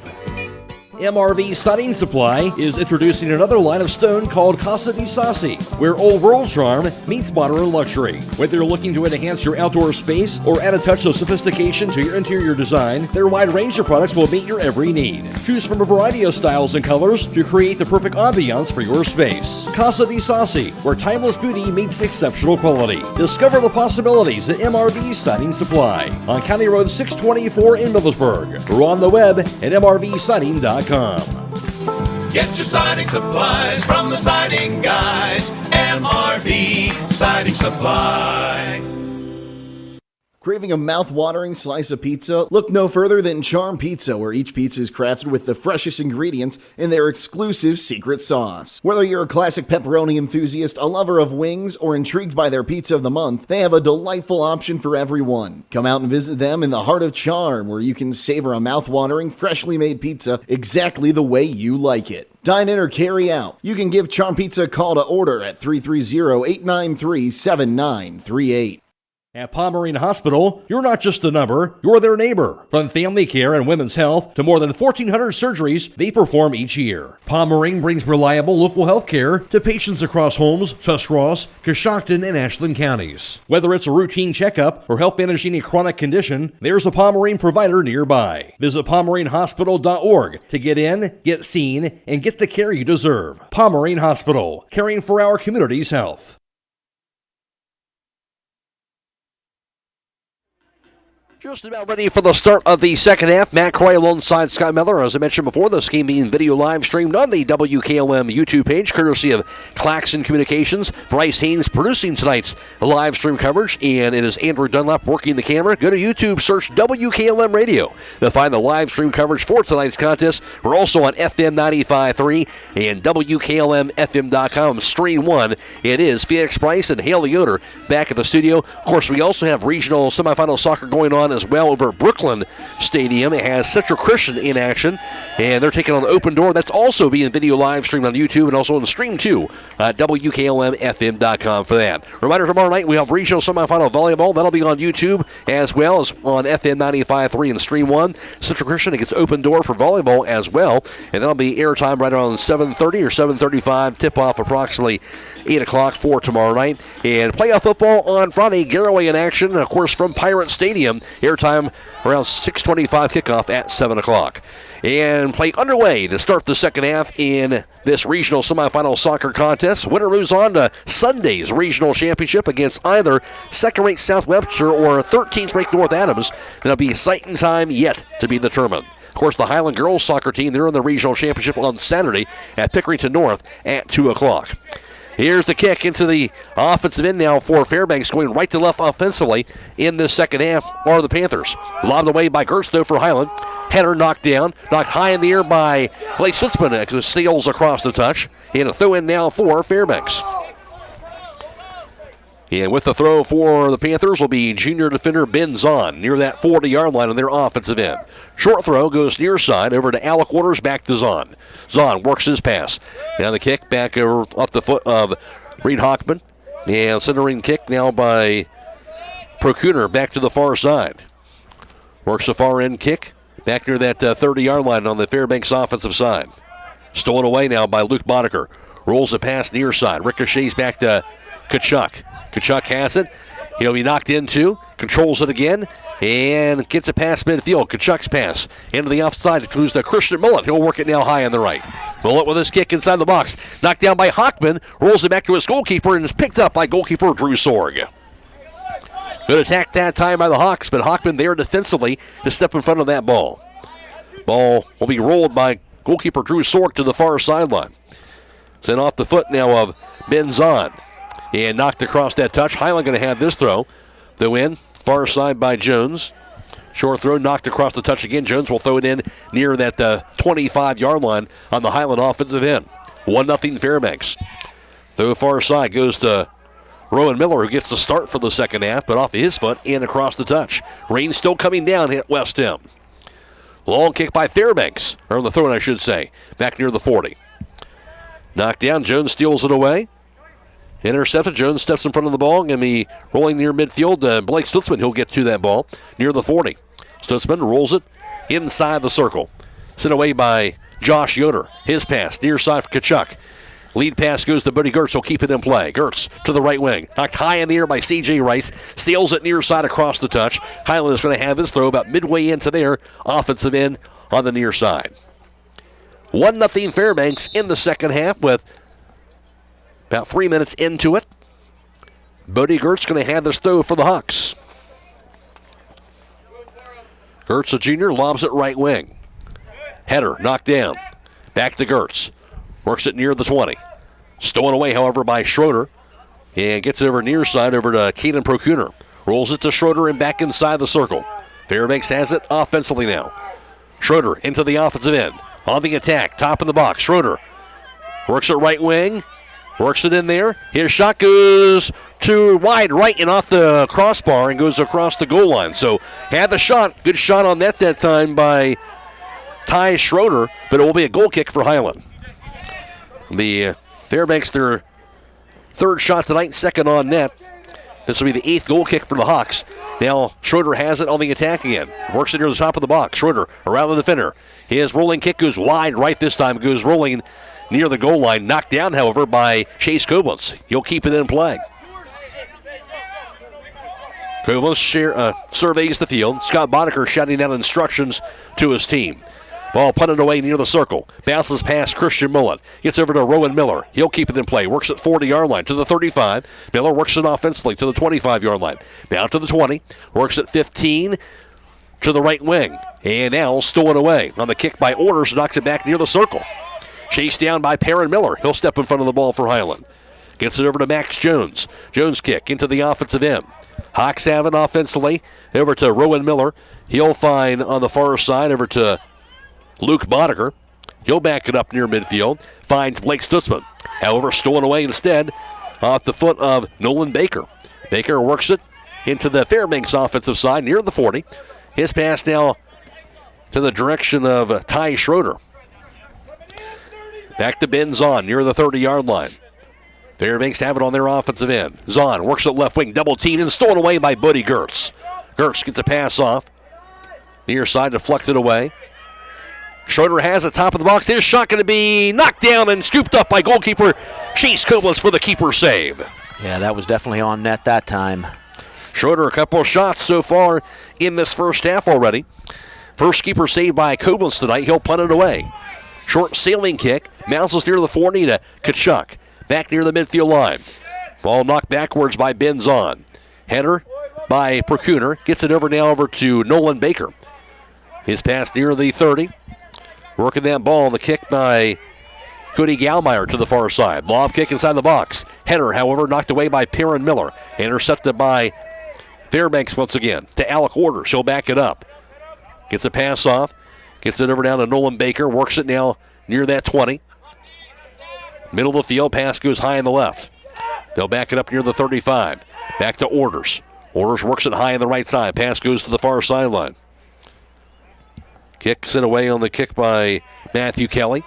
MRV Siding Supply is introducing another line of stone called Casa di Sassi, where old world charm meets modern luxury. Whether you're looking to enhance your outdoor space or add a touch of sophistication to your interior design, their wide range of products will meet your every need. Choose from a variety of styles and colors to create the perfect ambiance for your space. Casa di Sassi, where timeless beauty meets exceptional quality. Discover the possibilities at MRV Siding Supply on County Road 624 in Millersburg or on the web at mrvsiding.com. Get your siding supplies from the siding guys. MRV Siding Supply. Craving a mouth-watering slice of pizza? Look no further than Charm Pizza, where each pizza is crafted with the freshest ingredients in their exclusive secret sauce. Whether you're a classic pepperoni enthusiast, a lover of wings, or intrigued by their pizza of the month, they have a delightful option for everyone. Come out and visit them in the heart of Charm, where you can savor a mouth-watering, freshly made pizza exactly the way you like it. Dine in or carry out. You can give Charm Pizza a call to order at 330-893-7938. At Pomerene Hospital, you're not just a number, you're their neighbor. From family care and women's health to more than 1,400 surgeries they perform each year. Pomerene brings reliable local health care to patients across Holmes, Tuscarawas, Coshocton, and Ashland counties. Whether it's a routine checkup or help managing a chronic condition, there's a Pomerene provider nearby. Visit PomereneHospital.org to get in, get seen, and get the care you deserve. Pomerene Hospital, caring for our community's health. Just about ready for the start of the second half. Matt Croy alongside Scott Miller. As I mentioned before, this game being video live streamed on the WKLM YouTube page, courtesy of Claxon Communications. Bryce Hains producing tonight's live stream coverage, and it is Andrew Dunlap working the camera. Go to YouTube, search WKLM Radio to find the live stream coverage for tonight's contest. We're also on FM 95.3 and WKLM-FM.com. Stream 1. It is Felix Bryce and Haley Yoder back at the studio. Of course, we also have regional semifinal soccer going on as well over Brooklyn Stadium. It has Central Christian in action, and they're taking on Open Door. That's also being video live streamed on YouTube and also on Stream 2 at WKLM-FM.com for that. Reminder, tomorrow night we have regional semifinal volleyball. That'll be on YouTube as well as on FM 95.3 and Stream 1. Central Christian against Open Door for volleyball as well, and that'll be airtime right around 7:30 or 7:35. Tip-off approximately 8 o'clock for tomorrow night. And playoff football on Friday, Garaway in action, of course, from Pirate Stadium. Airtime around 6:25, kickoff at 7 o'clock. And play underway to start the second half in this regional semifinal soccer contest. Winner moves on to Sunday's regional championship against either second-ranked South Webster or 13th-ranked North Adams. It'll be sight and time yet to be determined. Of course, the Hiland girls soccer team, they're in the regional championship on Saturday at Pickerington North at 2 o'clock. Here's the kick into the offensive end now for Fairbanks, going right to left offensively in this second half are the Panthers. Lobbed away by Gersto for Hiland. Header knocked down, knocked high in the air by Blake Switzman, who sails across the touch. And a throw in now for Fairbanks. And with the throw for the Panthers will be junior defender Ben Zahn near that 40-yard line on their offensive end. Short throw goes near side over to Alec Waters, back to Zahn. Zahn works his pass. Now the kick back over off the foot of Reed Hockman. And centering kick now by Procuner back to the far side. Works the far end kick back near that 30-yard line on the Fairbanks offensive side. Stolen away now by Luke Boddicker. Rolls a pass near side. Ricochets back to Kachuk. Kachuk has it. He'll be knocked into. Controls it again. And gets it past midfield. Kachuk's pass into the offside. It goes to Christian Mullet. He'll work it now high on the right. Mullet with his kick inside the box. Knocked down by Hockman. Rolls it back to his goalkeeper and is picked up by goalkeeper Drew Sorg. Good attack that time by the Hawks, but Hockman there defensively to step in front of that ball. Ball will be rolled by goalkeeper Drew Sorg to the far sideline. Sent off the foot now of Ben Zahn. And knocked across that touch. Highland going to have this throw. Throw in, far side by Jones. Short throw knocked across the touch again. Jones will throw it in near that 25-yard line on the Hiland offensive end. 1-0 Fairbanks. Throw far side goes to Rowan Miller, who gets the start for the second half, but off of his foot and across the touch. Rain still coming down at West End. Long kick by Fairbanks, or the throw in, I should say, back near the 40. Knocked down, Jones steals it away. Intercepted, Jones steps in front of the ball, and be rolling near midfield. Blake Stutzman, he'll get to that ball near the 40. Stutzman rolls it inside the circle. Sent away by Josh Yoder. His pass, near side for Kachuk. Lead pass goes to Buddy Gertz. He'll keep it in play. Gertz to the right wing. Knocked high in the air by C.J. Rice. Steals it near side across the touch. Hiland is going to have his throw about midway into their offensive end on the near side. 1-0 Fairbanks in the second half with about 3 minutes into it. Buddy Gertz going to have this throw for the Hawks. Gertz, a junior, lobs it right wing. Header knocked down. Back to Gertz. Works it near the 20. Stolen away, however, by Schroeder. And gets it over near side over to Caden Prokuner. Rolls it to Schroeder and back inside the circle. Fairbanks has it offensively now. Schroeder into the offensive end. On the attack, top of the box. Schroeder works it right wing. Works it in there. His shot goes to wide right and off the crossbar and goes across the goal line. So had the shot. Good shot on that time by Ty Schroeder, but it will be a goal kick for Hiland. The Fairbanks, their third shot tonight, second on net. This will be the 8th goal kick for the Hawks. Now Schroeder has it on the attack again. Works it near the top of the box. Schroeder around the defender. His rolling kick goes wide right this time. Goes rolling near the goal line. Knocked down, however, by Chase Koblenz. He'll keep it in play. Koblenz surveys the field. Scott Boddicker shouting out instructions to his team. Ball punted away near the circle. Bounces past Christian Mullen. Gets over to Rowan Miller. He'll keep it in play. Works at 40-yard line to the 35. Miller works it offensively to the 25-yard line. Down to the 20. Works at 15 to the right wing. And now stolen away on the kick by Orders. Knocks it back near the circle. Chased down by Perrin Miller. He'll step in front of the ball for Hiland. Gets it over to Max Jones. Jones kick into the offensive end. Hawks have it offensively. Over to Rowan Miller. He'll find on the far side over to Luke Boddicker. He'll back it up near midfield. Finds Blake Stutzman. However, stolen away instead off the foot of Nolan Baker. Baker works it into the Fairbanks offensive side near the 40. His pass now to the direction of Ty Schroeder. Back to Ben Zahn near the 30-yard line. Fairbanks have it on their offensive end. Zahn works it left wing, double teamed and stolen away by Buddy Gertz. Gertz gets a pass off. Near side deflected away. Schroeder has it top of the box. His shot going to be knocked down and scooped up by goalkeeper Chase Koblenz for the keeper save. Yeah, that was definitely on net that time. Schroeder, a couple of shots so far in this first half already. First keeper saved by Koblenz tonight. He'll punt it away. Short sailing kick. Mounces near the 40 to Kachuk. Back near the midfield line. Ball knocked backwards by Ben Zahn. Header by Prokuner. Gets it over now over to Nolan Baker. His pass near the 30. Working that ball on the kick by Cody Gallmeyer to the far side. Lob kick inside the box. Header, however, knocked away by Perrin Miller. Intercepted by Fairbanks once again to Alec Orders. She'll back it up. Gets a pass off. Gets it over down to Nolan Baker. Works it now near that 20. Middle of the field. Pass goes high in the left. They'll back it up near the 35. Back to Orders. Orders works it high on the right side. Pass goes to the far sideline. Kicks it away on the kick by Matthew Kelly.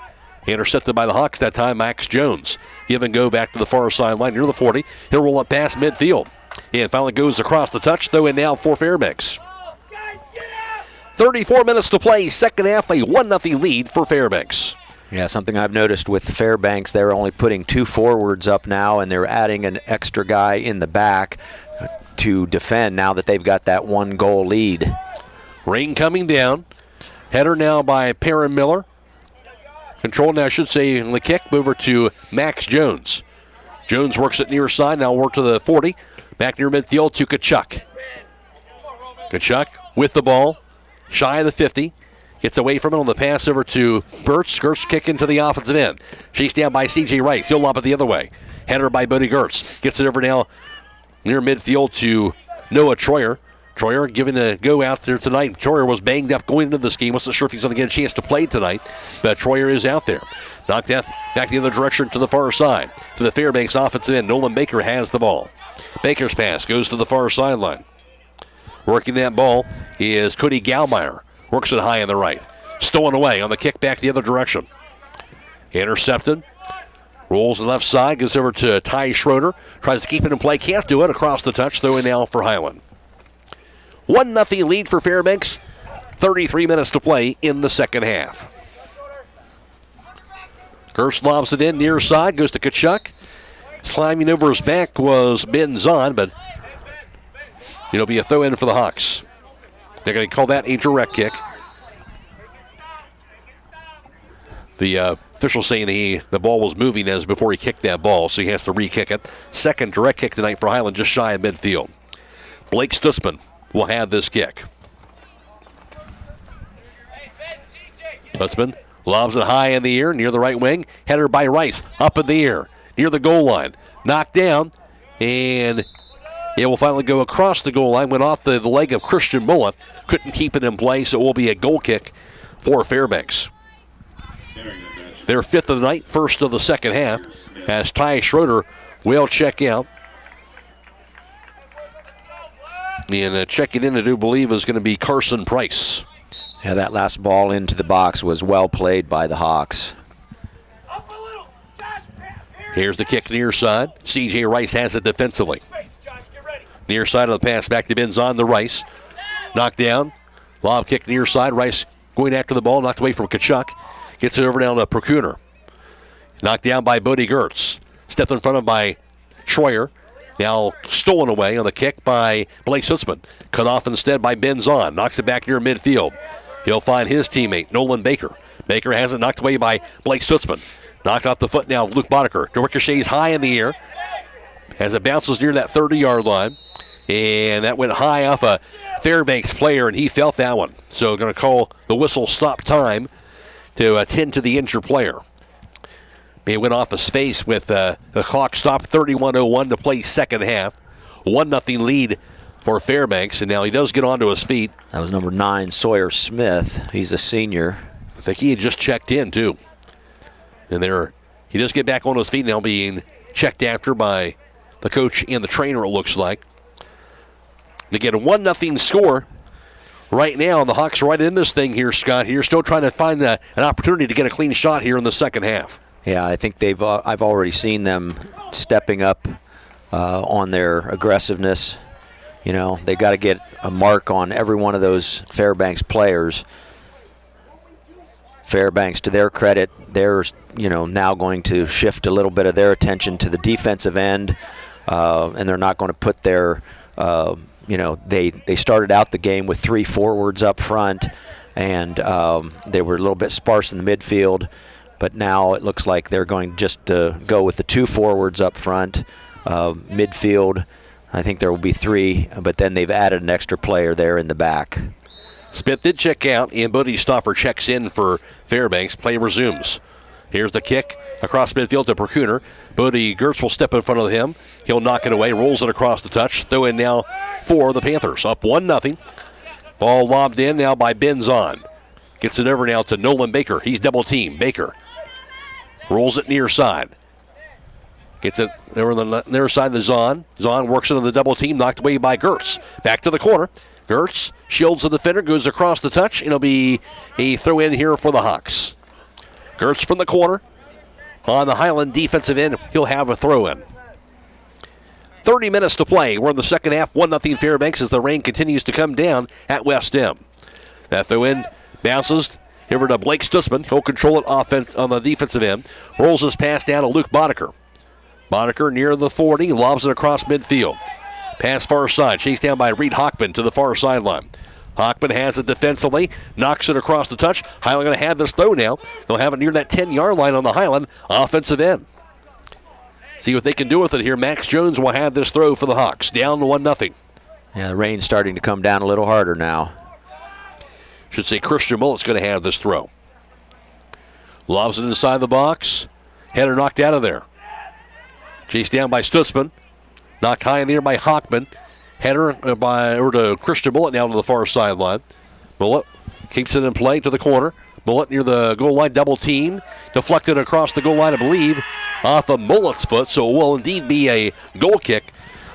Intercepted by the Hawks that time, Max Jones. Give and go back to the far sideline near the 40. He'll roll up past midfield. And finally goes across the touch, throw in now for Fairbanks. 34 minutes to play, second half, a 1-0 lead for Fairbanks. Yeah, something I've noticed with Fairbanks, they're only putting 2 forwards up now, and they're adding an extra guy in the back to defend now that they've got that 1-goal lead. Rain coming down. Header now by Perrin Miller. Controlled now, I should say, in the kick. Over to Max Jones. Jones works it near side. Now work to the 40. Back near midfield to Kachuk. Kachuk with the ball. Shy of the 50. Gets away from it on the pass over to Gertz. Gertz kick into the offensive end. Chased down by C.J. Rice. He'll lob it the other way. Header by Buddy Gertz. Gets it over now near midfield to Noah Troyer. Troyer giving a go out there tonight. Troyer was banged up going into this game. Wasn't sure if he's going to get a chance to play tonight, but Troyer is out there. Knocked out back the other direction to the far side. To the Fairbanks offensive end. Nolan Baker has the ball. Baker's pass goes to the far sideline. Working that ball is Cody Gallmeyer. Works it high on the right. Stolen away on the kick back the other direction. Intercepted. Rolls the left side. Goes over to Ty Schroeder. Tries to keep it in play. Can't do it. Across the touch. Throwing now for Hiland. 1-0 lead for Fairbanks. 33 minutes to play in the second half. Gerst lobs it in near side. Goes to Kachuk. Climbing over his back was Benzon, but it'll be a throw in for the Hawks. They're going to call that a direct kick. The official saying the ball was moving as before he kicked that ball, so he has to re-kick it. Second direct kick tonight for Hiland, just shy of midfield. Blake Stutzman will have this kick. Stutzman lobs it high in the air near the right wing. Header by Rice, up in the air, near the goal line. Knocked down, and it will finally go across the goal line. Went off the leg of Christian Mullet. Couldn't keep it in place, so it will be a goal kick for Fairbanks. Their fifth of the night, first of the second half, as Ty Schroeder will check out. And checking in, I do believe, is going to be Carson Price. Yeah, that last ball into the box was well played by the Hawks. Here's the kick near side. C.J. Rice has it defensively. Near side of the pass back to Benzon to Rice. Knocked down. Lob kick near side. Rice going after the ball. Knocked away from Kachuk. Gets it over down to Prokuner. Knocked down by Bodie Gertz. Stepped in front of by Troyer. Now stolen away on the kick by Blake Stutzman. Cut off instead by Benzon. Knocks it back near midfield. He'll find his teammate, Nolan Baker. Baker has it knocked away by Blake Stutzman. Knocked off the foot now, Luke Boddicker. The ricochets high in the air as it bounces near that 30-yard line. And that went high off a Fairbanks player, and he felt that one. So going to call the whistle stop time to attend to the injured player. It went off his face with the clock stopped. 31:01 to play second half. 1-0 lead for Fairbanks, and now he does get onto his feet. That was number 9, Sawyer Smith. He's a senior. I think he had just checked in, too. And he does get back on his feet now, being checked after by the coach and the trainer, it looks like. To get a 1-0 score right now, the Hawks are right in this thing here, Scott. You're still trying to find an opportunity to get a clean shot here in the second half. Yeah, I think I've already seen them stepping up on their aggressiveness. You know, they got to get a mark on every one of those Fairbanks players. Fairbanks, to their credit, they're now going to shift a little bit of their attention to the defensive end, and they're not going to put their, they started out the game with 3 forwards up front, and they were a little bit sparse in the midfield, but now it looks like they're going just to go with the 2 forwards up front, midfield. I think there will be 3, but then they've added an extra player there in the back. Smith did check out, and Bodie Stauffer checks in for Fairbanks. Play resumes. Here's the kick across midfield to Prokuner. Bodie Gertz will step in front of him. He'll knock it away, rolls it across the touch. Throw in now for the Panthers. Up 1-0. Ball lobbed in now by Benzon. Gets it over now to Nolan Baker. He's double teamed. Baker rolls it near side. Gets it over the near side to Zahn. Zahn works into the double team, knocked away by Gertz. Back to the corner. Gertz shields the defender, goes across the touch. It'll be a throw in here for the Hawks. Gertz from the corner. On the Hiland defensive end, he'll have a throw in. 30 minutes to play. We're in the second half. 1-0 Fairbanks as the rain continues to come down at West M. That throw in bounces over to Blake Stutzman. He'll control it on the defensive end. Rolls his pass down to Luke Boddicker. Boddicker near the 40, lobs it across midfield. Pass far side, chased down by Reed Hockman to the far sideline. Hockman has it defensively, knocks it across the touch. Hiland going to have this throw now. They'll have it near that 10-yard line on the Hiland offensive end. See what they can do with it here. Max Jones will have this throw for the Hawks, down to 1-0. Yeah, the rain's starting to come down a little harder now. Should say Christian Mullet's going to have this throw. Lobs it inside the box. Header knocked out of there. Chased down by Stutzman. Knocked high in the air by Hockman. Header over to Christian Mullet now to the far sideline. Mullet keeps it in play to the corner. Mullet near the goal line, double team. Deflected across the goal line, I believe, off of Mullet's foot. So it will indeed be a goal kick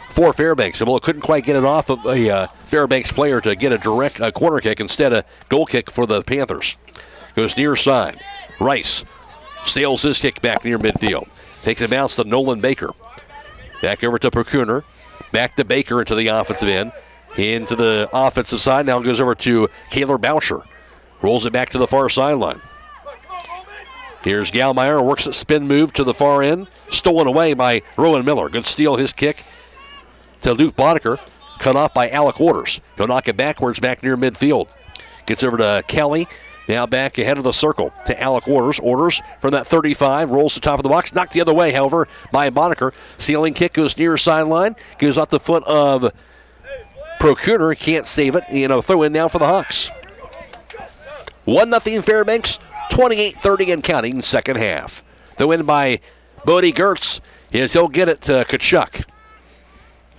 for Fairbanks. Mullet couldn't quite get it off of a Fairbanks player to get a direct corner kick. Instead, a goal kick for the Panthers. Goes near side. Rice sails his kick back near midfield. Takes a bounce to Nolan Baker. Back over to Procurner. Back to Baker into the offensive end. Into the offensive side. Now goes over to Kaylor Boucher. Rolls it back to the far sideline. Here's Gallmeyer. Works a spin move to the far end. Stolen away by Rowan Miller. Good steal. His kick to Luke Boddicker. Cut off by Alec Orders. He'll knock it backwards back near midfield. Gets over to Kelly. Now back ahead of the circle to Alec Orders. Orders from that 35. Rolls to top of the box. Knocked the other way, however, by Boddicker. Ceiling kick goes near sideline. Goes off the foot of Procurner. Can't save it. And a throw in now for the Hawks. 1-0 Fairbanks. 28-30 and counting second half. The win by Bodie Gertz is he'll get it to Kachuk.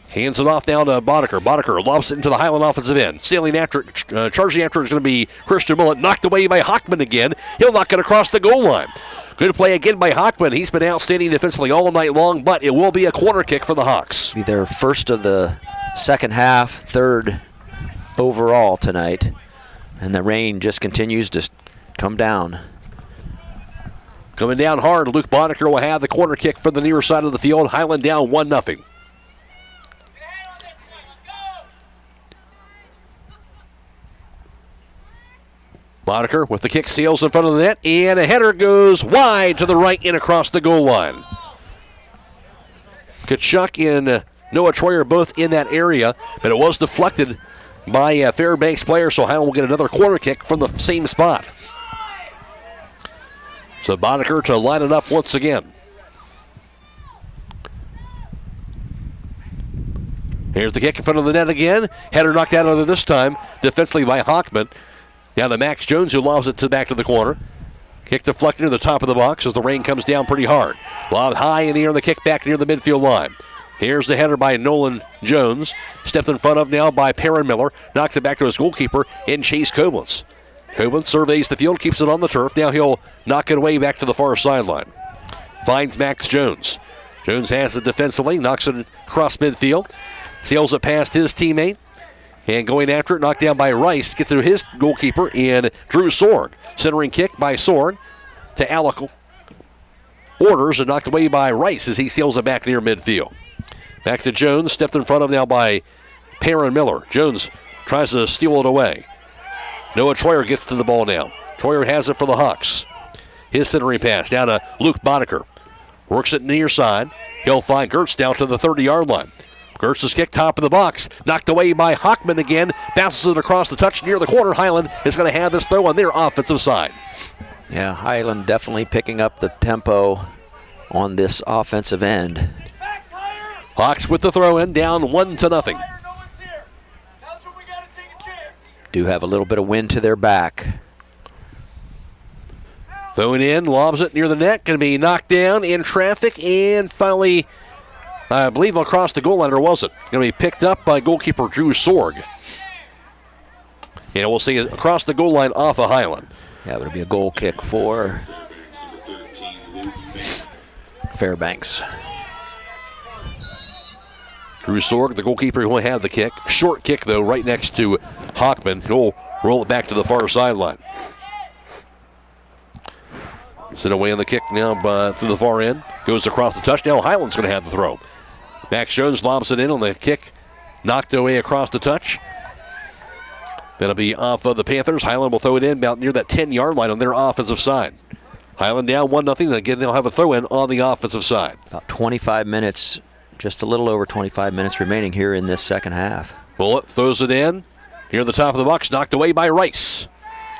Hands it off now to Boddicker. Boddicker lobs it into the Hiland offensive end. Sailing after it, charging after it is going to be Christian Mullet. Knocked away by Hockman again. He'll knock it across the goal line. Good play again by Hockman. He's been outstanding defensively all night long, but it will be a corner kick for the Hawks. Be their first of the second half, third overall tonight. And the rain just continues to come down. Coming down hard, Luke Boddicker will have the corner kick from the near side of the field. Hiland down 1-0. Boddicker with the kick, sails in front of the net, and a header goes wide to the right and across the goal line. Kachuk and Noah Troyer both in that area, but it was deflected by a Fairbanks player, so Highland will get another corner kick from the same spot. So Boddicker to line it up once again. Here's the kick in front of the net again. Header knocked out of there this time, defensively by Hockman. Down to Max Jones, who lobs it back to the corner. Kick deflected to the top of the box as the rain comes down pretty hard. Lob high in the air, the kick back near the midfield line. Here's the header by Nolan Jones. Stepped in front of now by Perrin Miller. Knocks it back to his goalkeeper in Chase Koblentz. Koblentz surveys the field, keeps it on the turf. Now he'll knock it away back to the far sideline. Finds Max Jones. Jones has it defensively, knocks it across midfield. Sails it past his teammate. And going after it, knocked down by Rice. Gets to his goalkeeper in Drew Sorg. Centering kick by Sorg to Alec Orders and knocked away by Rice as he sails it back near midfield. Back to Jones, stepped in front of now by Perrin Miller. Jones tries to steal it away. Noah Troyer gets to the ball now. Troyer has it for the Hawks. His centering pass down to Luke Boddicker. Works it near side. He'll find Gertz down to the 30-yard line. Gertz's kick top of the box. Knocked away by Hockman again. Bounces it across the touch near the corner. Hiland is going to have this throw on their offensive side. Yeah, Hiland definitely picking up the tempo on this offensive end. Hawks with the throw in, down 1-0. Do have a little bit of wind to their back. Throwing in, lobs it near the net. Going to be knocked down in traffic and finally, I believe across the goal line, or was it? Going to be picked up by goalkeeper Drew Sorg. And we'll see it across the goal line off of Hiland. Yeah, it'll be a goal kick for Fairbanks. Drew Sorg, the goalkeeper, who will have the kick. Short kick, though, right next to Hockman. He'll roll it back to the far sideline. Sent away on the kick now through the far end. Goes across the touch. Now Hiland's going to have the throw. Max Jones lobs it in on the kick. Knocked away across the touch. That'll be off of the Panthers. Hiland will throw it in about near that 10-yard line on their offensive side. Hiland down 1-0. And again, they'll have a throw in on the offensive side. About 25 minutes, just a little over 25 minutes remaining here in this second half. Bullet throws it in. Near the top of the box, knocked away by Rice.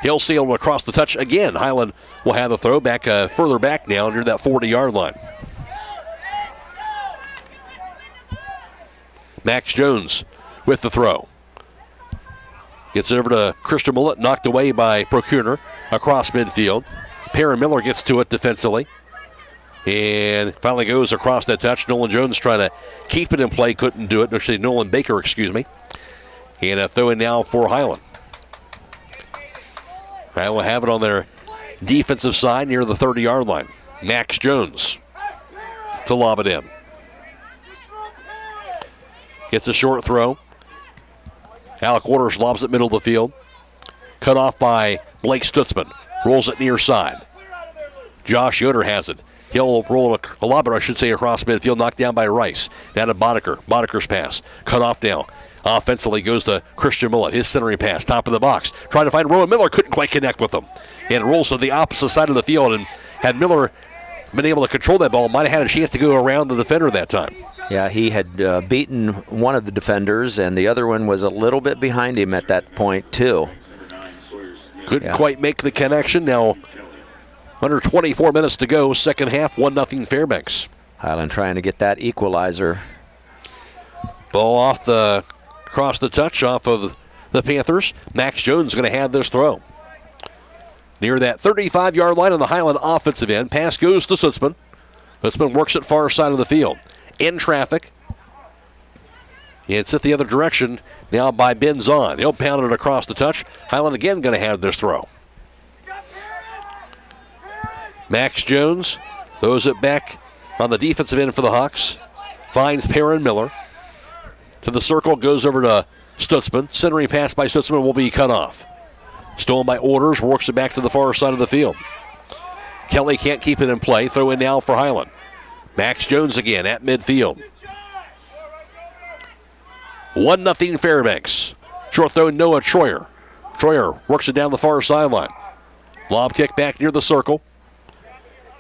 He'll sail across the touch again. Hiland will have the throw back further back now near that 40-yard line. Max Jones with the throw. Gets it over to Christian Mullet, knocked away by Procurner across midfield. Perrin Miller gets to it defensively. And finally goes across that touch. Nolan Jones trying to keep it in play. Couldn't do it. Actually, Nolan Baker, excuse me. And a throw in now for Hiland. Hiland will have it on their defensive side near the 30-yard line. Max Jones to lob it in. Gets a short throw. Alec Waters lobs it middle of the field. Cut off by Blake Stutzman. Rolls it near side. Josh Yoder has it. He'll roll a lob it, I should say, across midfield. Knocked down by Rice. Down to Boddicker. Boddiker's pass. Cut off now. Offensively goes to Christian Millett. His centering pass. Top of the box. Trying to find Rowan Miller. Couldn't quite connect with him. And rolls to the opposite side of the field. And had Miller been able to control that ball, might have had a chance to go around the defender that time. Yeah, he had beaten one of the defenders, and the other one was a little bit behind him at that point, too. Couldn't quite make the connection. Now, under 24 minutes to go, second half, 1-0 Fairbanks. Hiland trying to get that equalizer. Ball across the touch off of the Panthers. Max Jones going to have this throw. Near that 35-yard line on the Hiland offensive end. Pass goes to Stutzman. Stutzman works it far side of the field. In traffic. It's at the other direction now by Benzon. He'll pound it across the touch. Hiland again going to have this throw. Max Jones throws it back on the defensive end for the Hawks. Finds Perrin Miller. To the circle, goes over to Stutzman. Centering pass by Stutzman will be cut off. Stolen by Orders, works it back to the far side of the field. Kelly can't keep it in play. Throw in now for Hiland. Max Jones again at midfield. 1-0 Fairbanks. Short throw, Noah Troyer. Troyer works it down the far sideline. Lob kick back near the circle.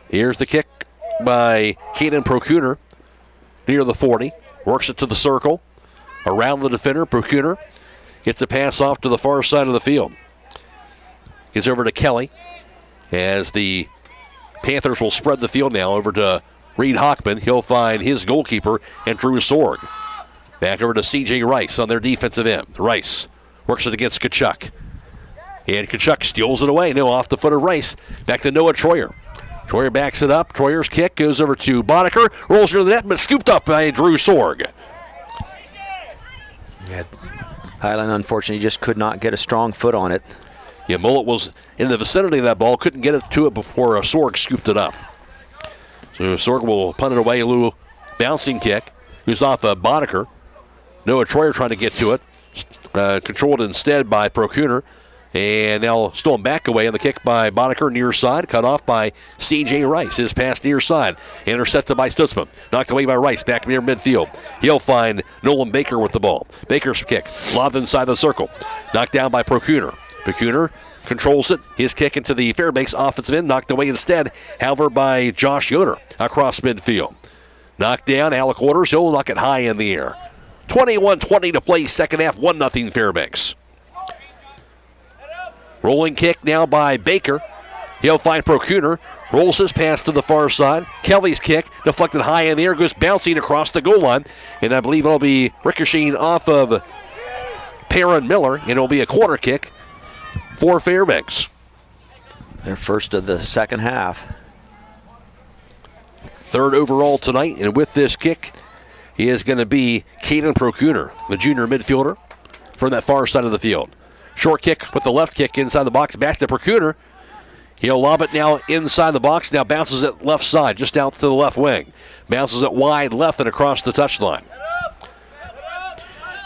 Here's the kick by Caden Procunor near the 40. Works it to the circle. Around the defender, Procunor gets a pass off to the far side of the field. Gets over to Kelly as the Panthers will spread the field now over to Reed Hockman. He'll find his goalkeeper and Drew Sorg. Back over to C.J. Rice on their defensive end. Rice works it against Kachuk. And Kachuk steals it away. No, off the foot of Rice. Back to Noah Troyer. Troyer backs it up. Troyer's kick goes over to Boddicker. Rolls into the net, but scooped up by Drew Sorg. Yeah, Hiland, unfortunately, just could not get a strong foot on it. Yeah, Mullet was in the vicinity of that ball. Couldn't get it to it before Sorg scooped it up. So Sorg will punt it away. A little bouncing kick. Who's off Boddicker. Noah Troyer trying to get to it. Controlled instead by Procunor. And now stolen back away on the kick by Boddicker near side. Cut off by C.J. Rice. His pass near side. Intercepted by Stutzman. Knocked away by Rice. Back near midfield. He'll find Nolan Baker with the ball. Baker's kick. Lobbed inside the circle. Knocked down by Procunor. Procunor controls it. His kick into the Fairbanks offensive end. Knocked away instead, however, by Josh Yoder across midfield. Knocked down. Alec Waters. He'll knock it high in the air. 21-20 to play second half. 1-0 Fairbanks. Rolling kick now by Baker. He'll find Procunor. Rolls his pass to the far side. Kelly's kick deflected high in the air. Goes bouncing across the goal line. And I believe it'll be ricocheting off of Perrin Miller. And it'll be a corner kick for Fairbanks. Their first of the second half. Third overall tonight. And with this kick is going to be Caden Procunor, the junior midfielder, from that far side of the field. Short kick with the left kick inside the box. Back to Procunor. He'll lob it now inside the box. Now bounces it left side, just out to the left wing. Bounces it wide left and across the touchline.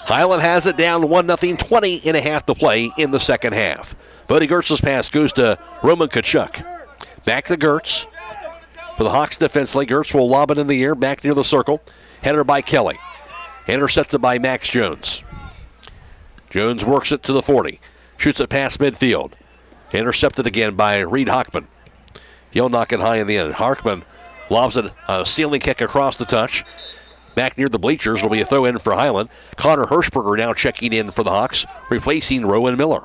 Hiland has it down 1-0, 20 and a half to play in the second half. Buddy Gertz's pass goes to Roman Kachuk. Back to Gertz. For the Hawks defensively, Gertz will lob it in the air, back near the circle. Header by Kelly. Intercepted by Max Jones. Jones works it to the 40. Shoots it past midfield. Intercepted again by Reed Hockman. He'll knock it high in the end. Hockman lobs it, a ceiling kick across the touch. Back near the bleachers will be a throw in for Hiland. Connor Hirschberger now checking in for the Hawks, replacing Rowan Miller.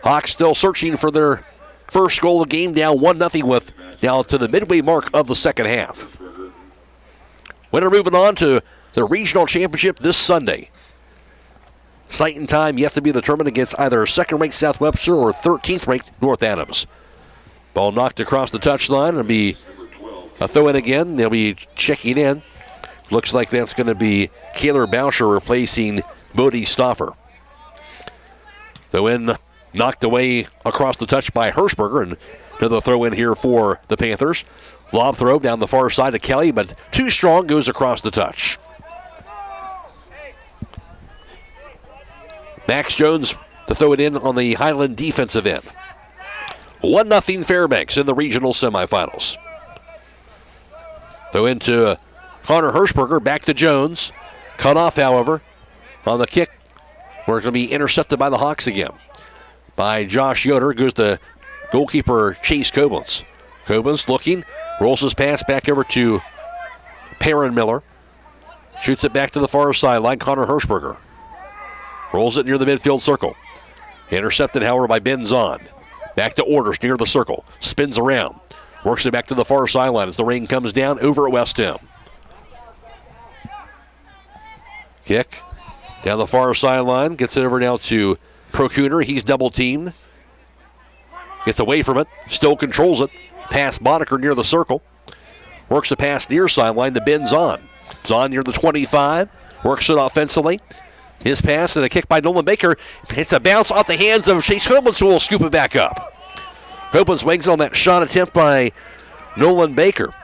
Hawks still searching for their first goal of the game, down 1-0 with now to the midway mark of the second half. Winner moving on to the regional championship this Sunday. Site and time yet to be determined against either second-ranked South Webster or 13th-ranked North Adams. Ball knocked across the touchline. It'll be a throw in again. They'll be checking in. Looks like that's going to be Kaylor Bauscher replacing Bodie Stauffer. Throw in knocked away across the touch by Hirschberger, and another throw in here for the Panthers. Lob throw down the far side to Kelly, but too strong, goes across the touch. Max Jones to throw it in on the Hiland defensive end. 1-0 Fairbanks in the regional semifinals. Throw into Connor Hirschberger, back to Jones. Cut off, however, on the kick. We're going to be intercepted by the Hawks again. By Josh Yoder goes the goalkeeper Chase Koblenz. Koblenz looking, rolls his pass back over to Perrin Miller. Shoots it back to the far sideline, Connor Hirschberger. Rolls it near the midfield circle. Intercepted, however, by Ben Zahn. Back to Orders near the circle. Spins around. Works it back to the far sideline as the rain comes down over at West End. Kick down the far sideline. Gets it over now to Procooner. He's double teamed. Gets away from it. Still controls it. Pass Boddicker near the circle. Works the pass near sideline to Ben Zahn. Zahn near the 25. Works it offensively. His pass and a kick by Nolan Baker. It's a bounce off the hands of Chase Koblenz, who will scoop it back up. Koblenz wings on that shot attempt by Nolan Baker.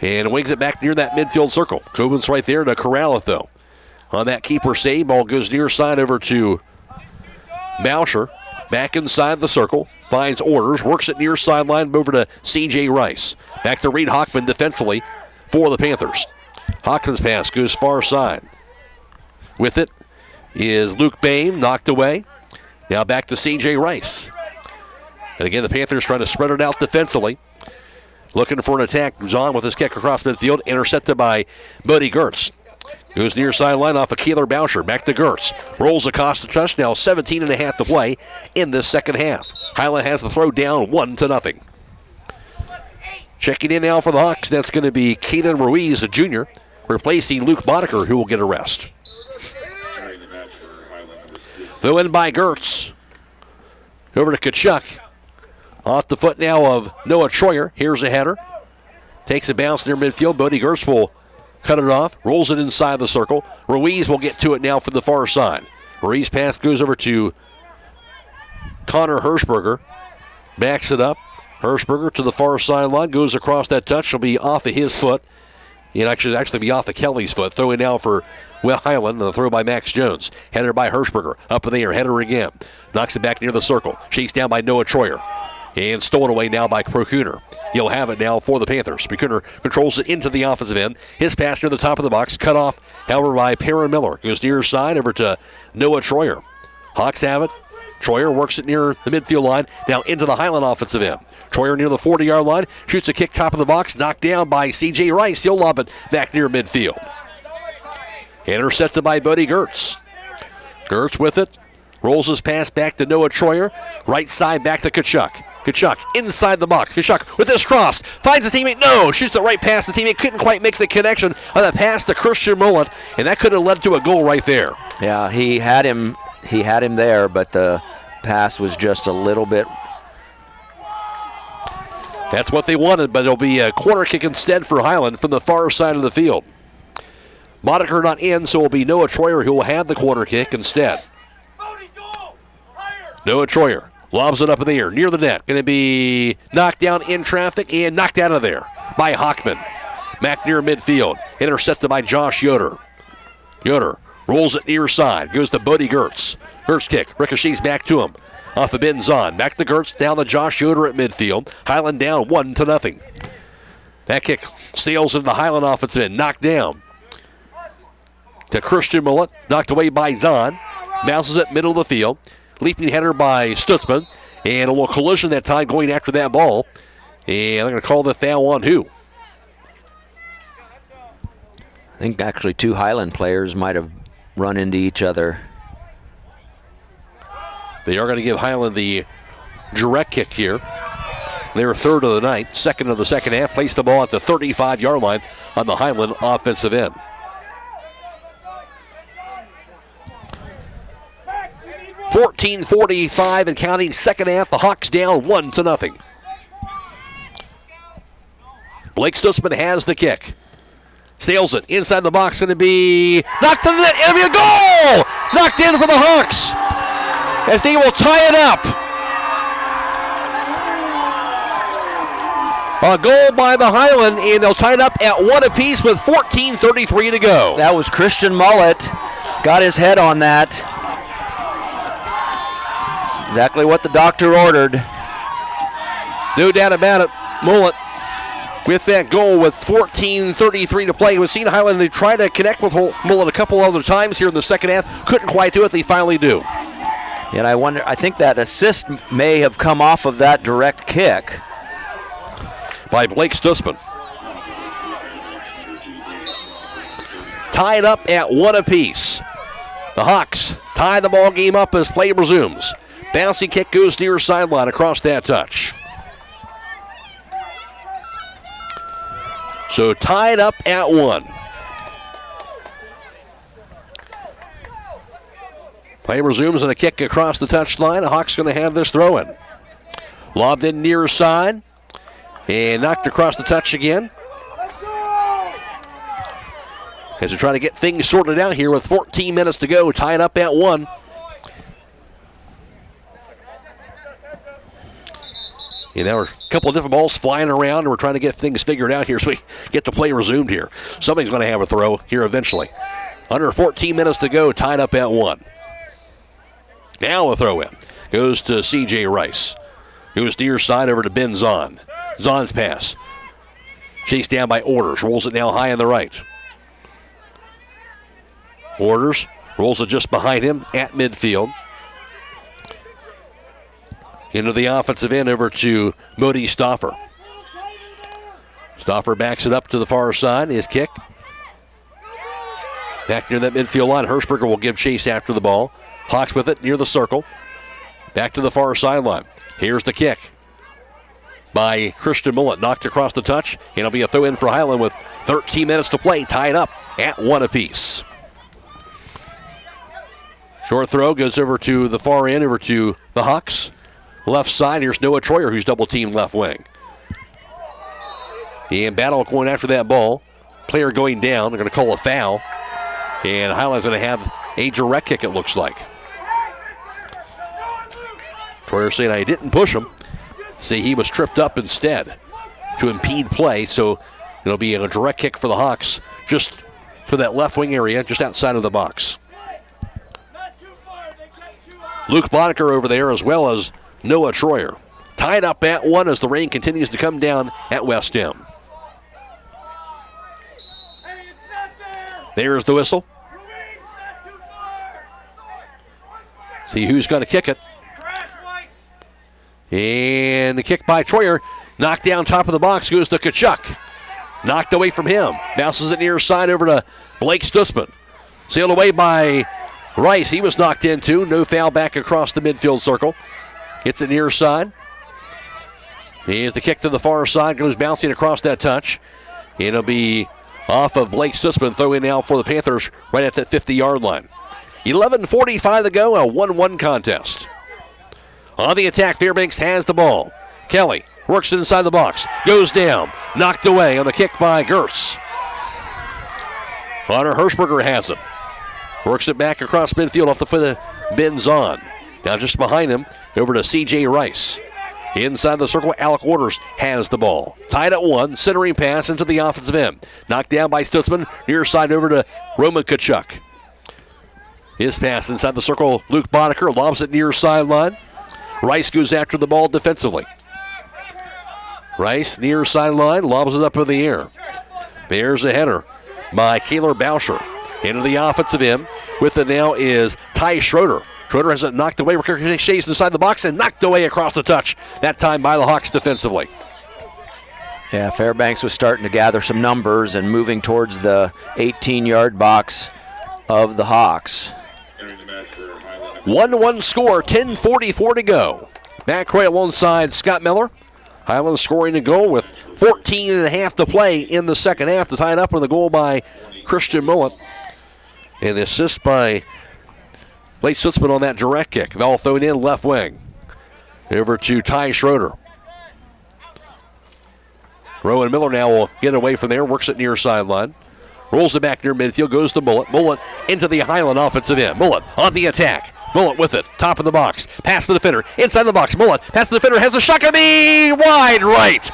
And wings it back near that midfield circle. Koblenz right there to corral it, though. On that keeper save, ball goes near side over to Bauscher. Back inside the circle. Finds Orders. Works it near sideline over to C.J. Rice. Back to Reed Hockman defensively for the Panthers. Hockman's pass goes far side. With it is Luke Boehm, knocked away. Now back to C.J. Rice. And again, the Panthers trying to spread it out defensively. Looking for an attack. Zahn with his kick across midfield. Intercepted by Buddy Gertz. Goes near sideline off of Kaylor Bauscher. Back to Gertz. Rolls across the touch. Now 17.5 to play in this second half. Hiland has the throw down 1-0. Checking in now for the Hawks. That's going to be Caden Ruiz, a junior, replacing Luke Boddicker, who will get a rest. Throw in by Gertz. Over to Kachuk. Off the foot now of Noah Troyer. Here's a header. Takes a bounce near midfield. Bodie Gertz will cut it off. Rolls it inside the circle. Ruiz will get to it now from the far side. Ruiz pass goes over to Connor Hirschberger. Backs it up. Hirschberger to the far sideline. Goes across that touch. It'll be off of his foot. It actually be off of Kelly's foot. Throwing now for Hiland, and the throw by Max Jones. Header by Hirschberger. Up in the air. Header again. Knocks it back near the circle. Chased down by Noah Troyer. And stolen away now by Procooner. He'll have it now for the Panthers. Procooner controls it into the offensive end. His pass near the top of the box. Cut off, however, by Perrin Miller. Goes near side over to Noah Troyer. Hawks have it. Troyer works it near the midfield line. Now into the Hiland offensive end. Troyer near the 40-yard line. Shoots a kick top of the box. Knocked down by C.J. Rice. He'll lob it back near midfield. Intercepted by Buddy Gertz. Gertz with it. Rolls his pass back to Noah Troyer. Right side back to Kachuk. Kachuk inside the box. Kachuk with his cross. Finds the teammate. No. Shoots it right past the teammate. Couldn't quite make the connection on the pass to Christian Mullet. And that could have led to a goal right there. Yeah, he had him there, but the pass was just a little bit. That's what they wanted, but it'll be a corner kick instead for Hiland from the far side of the field. Boddicker not in, so it'll be Noah Troyer who will have the corner kick instead. Noah Troyer lobs it up in the air near the net. Going to be knocked down in traffic and knocked out of there by Hockman. Back near midfield. Intercepted by Josh Yoder. Yoder rolls it near side. Goes to Buddy Gertz. Gertz kick. Ricochets back to him. Off of Ben Zahn. Back to Gertz. Down to Josh Yoder at midfield. Hiland down 1-0. That kick sails into the Hiland offensive end. Knocked down to Christian Mullet. Knocked away by Zahn. Bounces it middle of the field. Leaping header by Stutzman. And a little collision that time going after that ball. And they're going to call the foul on who? I think actually two Hiland players might have run into each other. They are going to give Hiland the direct kick here. They're third of the night, second of the second half. Place the ball at the 35-yard line on the Hiland offensive end. 14:45 and counting, second half. The Hawks down 1-0. Blake Stutzman has the kick. Sails it inside the box, going to be knocked to the net. It'll be a goal! Knocked in for the Hawks as they will tie it up. A goal by the Hiland, and they'll tie it up at 1 apiece with 14:33 to go. That was Christian Mullet. Got his head on that. Exactly what the doctor ordered. No doubt about it. Mullet with that goal with 14:33 to play. We've seen Hiland, they tried to connect with Mullet a couple other times here in the second half. Couldn't quite do it. They finally do. And I think that assist may have come off of that direct kick by Blake Stutzman. Tied up at 1 apiece. The Hawks tie the ball game up as play resumes. Bouncy kick goes near sideline across that touch. So tied up at 1. Play resumes and a kick across the touchline. The Hawks going to have this throw in. Lobbed in near side and knocked across the touch again. As they're trying to get things sorted out here with 14 minutes to go, tied up at 1. And there were a couple of different balls flying around, and we're trying to get things figured out here so we get the play resumed here. Somebody's going to have a throw here eventually. Under 14 minutes to go, tied up at 1. Now the throw in goes to C.J. Rice. Goes near side over to Ben Zahn. Zahn's pass. Chased down by Orders. Rolls it now high on the right. Orders rolls it just behind him at midfield. Into the offensive end over to Modi Stauffer. Stauffer backs it up to the far side. His kick. Back near that midfield line. Hershberger will give chase after the ball. Hawks with it near the circle. Back to the far sideline. Here's the kick by Christian Mullet. Knocked across the touch. And it'll be a throw in for Hiland with 13 minutes to play. Tied up at 1 apiece. Short throw goes over to the far end, over to the Hawks. Left side, here's Noah Troyer, who's double-teamed left wing. And battle going after that ball. Player going down. They're going to call a foul. And Highland's going to have a direct kick, it looks like. Troyer saying, I didn't push him. Say he was tripped up instead to impede play. So it'll be a direct kick for the Hawks just for that left wing area, just outside of the box. Luke Boddicker over there, as well as Noah Troyer. Tied up at 1 as the rain continues to come down at West M. There's the whistle. See who's going to kick it. And the kick by Troyer. Knocked down top of the box, goes to Kachuk. Knocked away from him. Bounces it near side over to Blake Stutzman. Sailed away by Rice. He was knocked into. No foul back across the midfield circle. Hits it near side. Here's the kick to the far side. Goes bouncing across that touch. It'll be off of Blake Stutzman. Throw in now for the Panthers right at that 50-yard line. 11:45 to go. A 1-1 contest. On the attack, Fairbanks has the ball. Kelly works it inside the box. Goes down. Knocked away on the kick by Gertz. Connor Hershberger has it. Works it back across midfield off the foot of Ben Zahn. Now just behind him, over to C.J. Rice. Inside the circle, Alec Orders has the ball. Tied at 1, centering pass into the offensive end. Knocked down by Stutzman, near side over to Roman Kachuk. His pass inside the circle, Luke Boddicker lobs it near sideline. Rice goes after the ball defensively. Rice near sideline, lobs it up in the air. There's a header by Kaylor Bauscher. Into the offensive end. With it now is Ty Schroeder. Schroeder has it knocked away. Ricochets inside the box and knocked away across the touch. That time by the Hawks defensively. Yeah, Fairbanks was starting to gather some numbers and moving towards the 18-yard box of the Hawks. 1-1 score, 10:44 to go. Matt Croy alongside Scott Miller. Hiland scoring a goal with 14.5 to play in the second half to tie it up with a goal by Christian Mullet. And the assist by Blake Stutzman on that direct kick. Ball thrown in left wing. Over to Ty Schroeder. Rowan Miller now will get away from there. Works it near sideline. Rolls it back near midfield. Goes to Mullet. Mullet into the Hiland offensive end. Mullet on the attack. Mullet with it. Top of the box. Pass the defender. Inside the box. Mullet. Pass the defender. Has a shot. Gonna be wide right.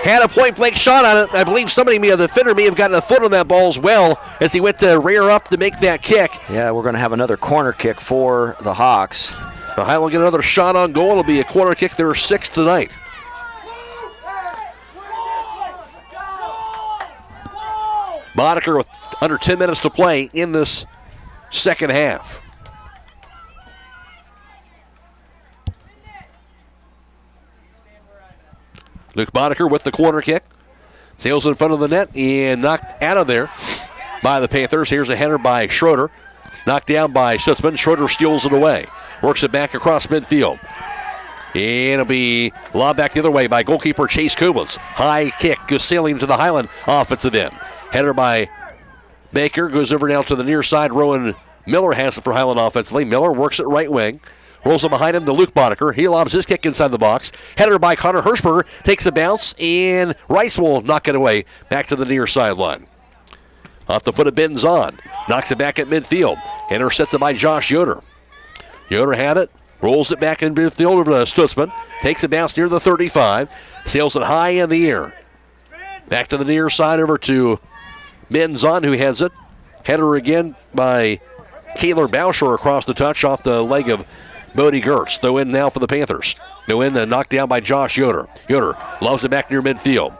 Had a point-blank shot on it. I believe the defender may have gotten a foot on that ball as well as he went to rear up to make that kick. Yeah, we're going to have another corner kick for the Hawks. The Highland will get another shot on goal. It'll be a corner kick. There are 6 tonight. Boddicker with under 10 minutes to play in this second half. Luke Boddicker with the corner kick. Sails in front of the net and knocked out of there by the Panthers. Here's a header by Schroeder. Knocked down by Stutzman. Schroeder steals it away. Works it back across midfield. And it'll be lobbed back the other way by goalkeeper Chase Kublitz. High kick goes sailing to the Highland offensive end. Header by Baker goes over now to the near side. Rowan Miller has it for Highland offensively. Miller works it right wing. Rolls it behind him to Luke Boddicker. He lobs his kick inside the box. Header by Connor Hirschberger. Takes a bounce, and Rice will knock it away back to the near sideline. Off the foot of Benzon. Knocks it back at midfield. Intercepted by Josh Yoder. Yoder had it. Rolls it back in midfield over to Stutzman. Takes a bounce near the 35. Sails it high in the air. Back to the near side over to Benzon, who heads it. Header again by Kaylor Boucher across the touch off the leg of Bodie Gertz. Throw in now for the Panthers. Go in and knocked down by Josh Yoder. Yoder loves it back near midfield.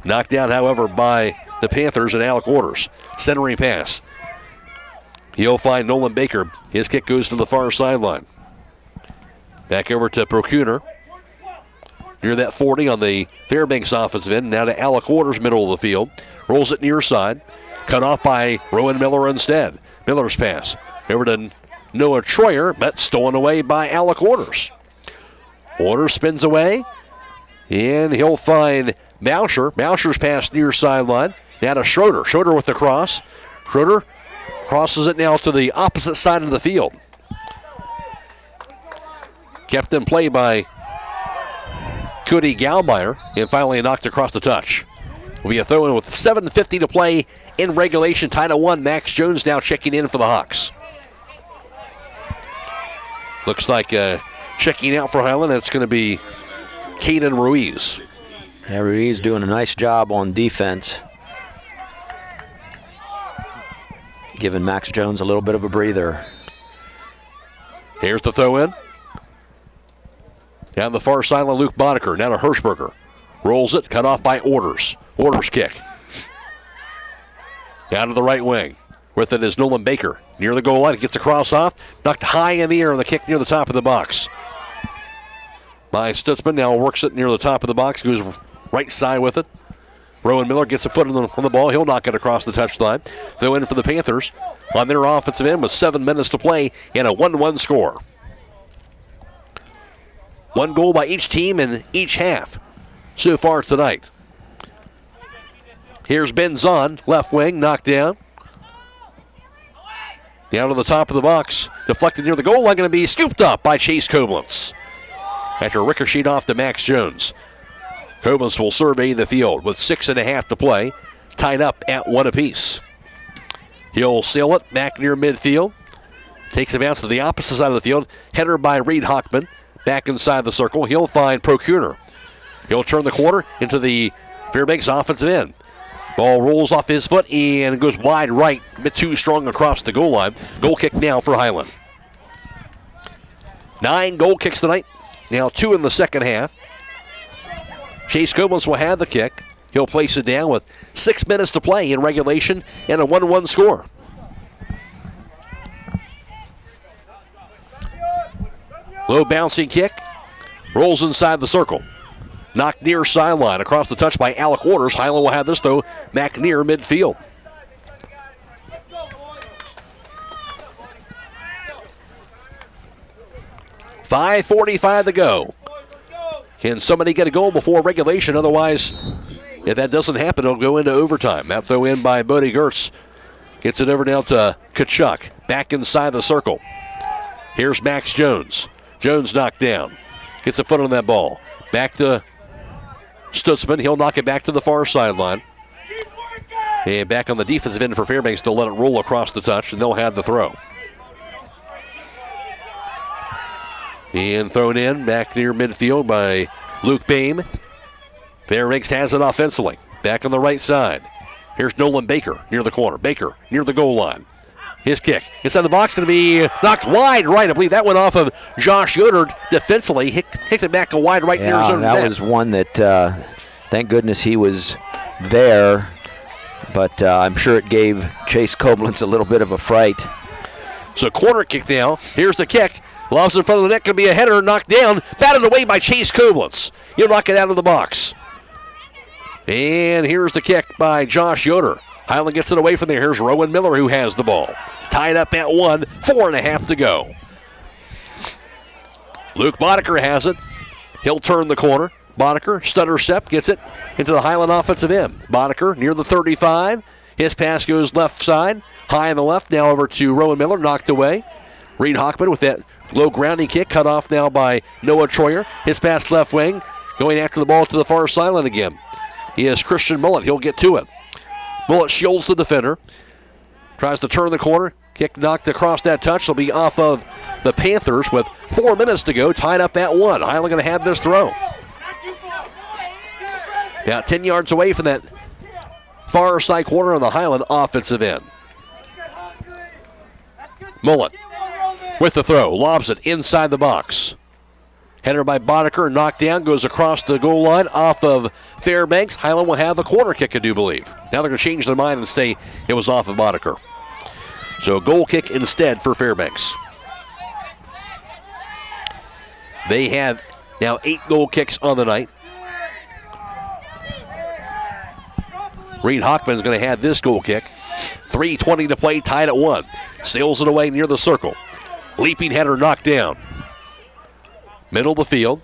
Knocked down, however, by the Panthers and Alec Orders. Centering pass. He'll find Nolan Baker. His kick goes to the far sideline. Back over to Procunor. Near that 40 on the Fairbanks offensive end. Now to Alec Orders, middle of the field. Rolls it near side. Cut off by Rowan Miller instead. Miller's pass. Over to Noah Troyer, but stolen away by Alec Orders. Orders spins away, and he'll find Boucher. Boucher's pass near sideline. Now to Schroeder. Schroeder with the cross. Schroeder crosses it now to the opposite side of the field. Kept in play by Cody Galmeyer, and finally knocked across the touch. Will be a throw in with 7:50 to play in regulation. Tied at 1. Max Jones now checking in for the Hawks. Looks like checking out for Highland. That's going to be Caden Ruiz. Yeah, Ruiz doing a nice job on defense. Giving Max Jones a little bit of a breather. Here's the throw in. Down the far sideline, Luke Boddicker. Now to Hirschberger. Rolls it, cut off by Orders. Orders kick. Down to the right wing. With it is Nolan Baker. Near the goal line, gets a cross off. Knocked high in the air on the kick near the top of the box. By Stutzman, now works it near the top of the box. Goes right side with it. Rowan Miller gets a foot on the ball. He'll knock it across the touchline. Throw in for the Panthers on their offensive end with 7 minutes to play and a 1-1 score. 1 goal by each team in each half so far tonight. Here's Benzon, left wing, knocked down. Down to the top of the box. Deflected near the goal line, going to be scooped up by Chase Koblentz. After ricocheted off to Max Jones. Koblentz will survey the field with 6.5 to play. Tied up at 1 apiece. He'll sail it back near midfield. Takes a bounce to the opposite side of the field. Header by Reed Hockman. Back inside the circle. He'll find Procunor. He'll turn the corner into the Fairbanks offensive end. Ball rolls off his foot and goes wide right. A bit too strong across the goal line. Goal kick now for Highland. 9 goal kicks tonight. Now 2 in the second half. Chase Koblentz will have the kick. He'll place it down with 6 minutes to play in regulation and a 1-1 score. Low bouncing kick. Rolls inside the circle. Knocked near sideline. Across the touch by Alec Orders. Highland will have this, though, back near midfield. .5:45 to go. Can somebody get a goal before regulation? Otherwise, if that doesn't happen, it'll go into overtime. That throw in by Bodie Gertz. Gets it over now to Kachuk. Back inside the circle. Here's Max Jones. Jones knocked down. Gets a foot on that ball. Back to Stutzman. He'll knock it back to the far sideline. And back on the defensive end for Fairbanks, they'll let it roll across the touch, and they'll have the throw. And thrown in back near midfield by Luke Boehm. Fairbanks has it offensively. Back on the right side. Here's Nolan Baker near the corner. Baker near the goal line. His kick inside the box going to be knocked wide right. I believe that went off of Josh Yoder defensively. Hit it back a wide right near his own net. That was one that, thank goodness he was there. But I'm sure it gave Chase Koblenz a little bit of a fright. So corner kick now. Here's the kick. Lobs in front of the net. Going to be a header knocked down. Batted away by Chase Koblenz. He'll knock it out of the box. And here's the kick by Josh Yoder. Hiland gets it away from there. Here's Rowan Miller who has the ball. Tied up at 1, 4.5 to go. Luke Boddicker has it. He'll turn the corner. Boddicker, stutter step, gets it into the Hiland offensive end. Boddicker near the 35. His pass goes left side. High on the left, now over to Rowan Miller, knocked away. Reed Hockman with that low grounding kick, cut off now by Noah Troyer. His pass left wing, going after the ball to the far sideline again. He is Christian Mullet. He'll get to it. Mullet shields the defender. Tries to turn the corner. Kick knocked across that touch. Will be off of the Panthers with 4 minutes to go. Tied up at 1. Hiland going to have this throw. About 10 yards away from that far side corner on the Hiland offensive end. Mullet with the throw. Lobs it inside the box. Header by Boddicker, knocked down, goes across the goal line off of Fairbanks. Hiland will have a corner kick, I do believe. Now they're going to change their mind and say it was off of Boddicker. So goal kick instead for Fairbanks. They have now 8 goal kicks on the night. Reed Hockman is going to have this goal kick. 3:20 to play, tied at 1. Sails it away near the circle. Leaping header knocked down. Middle of the field.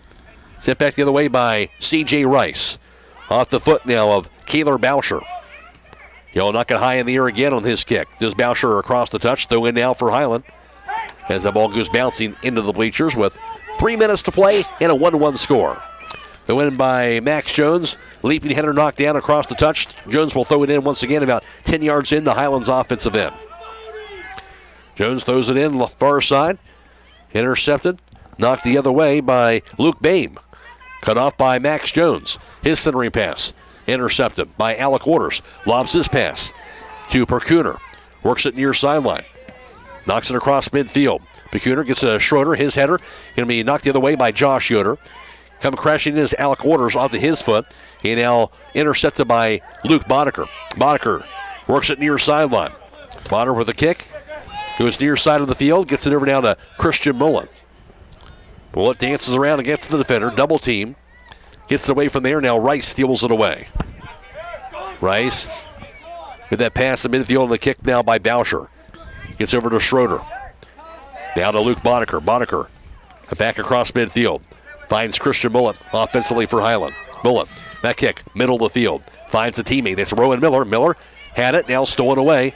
Sent back the other way by C.J. Rice. Off the foot now of Kaylor Boucher. He'll knock it high in the air again on his kick. Does Boucher across the touch. Throw in now for Hiland. As the ball goes bouncing into the bleachers with 3 minutes to play and a 1-1 score. The win by Max Jones. Leaping header knocked down across the touch. Jones will throw it in once again about 10 yards into Hiland's offensive end. Jones throws it in the far side. Intercepted. Knocked the other way by Luke Boehm. Cut off by Max Jones. His centering pass. Intercepted by Alec Waters. Lobs his pass to Perkuner. Works it near sideline. Knocks it across midfield. Perkuner gets a Schroeder. His header going to be knocked the other way by Josh Yoder. Come crashing in is Alec Waters off to his foot. He now intercepted by Luke Boddicker. Boddicker works it near sideline. Boddicker with a kick. Goes near side of the field. Gets it over now to Christian Mullen. Mullet dances around against the defender. Double team. Gets it away from there. Now Rice steals it away. Rice with that pass in midfield and the kick now by Boucher. Gets over to Schroeder. Now to Luke Boddicker. Boddicker back across midfield. Finds Christian Mullet offensively for Hiland. Mullet, that kick, middle of the field. Finds a teammate. It's Rowan Miller. Miller had it. Now stolen away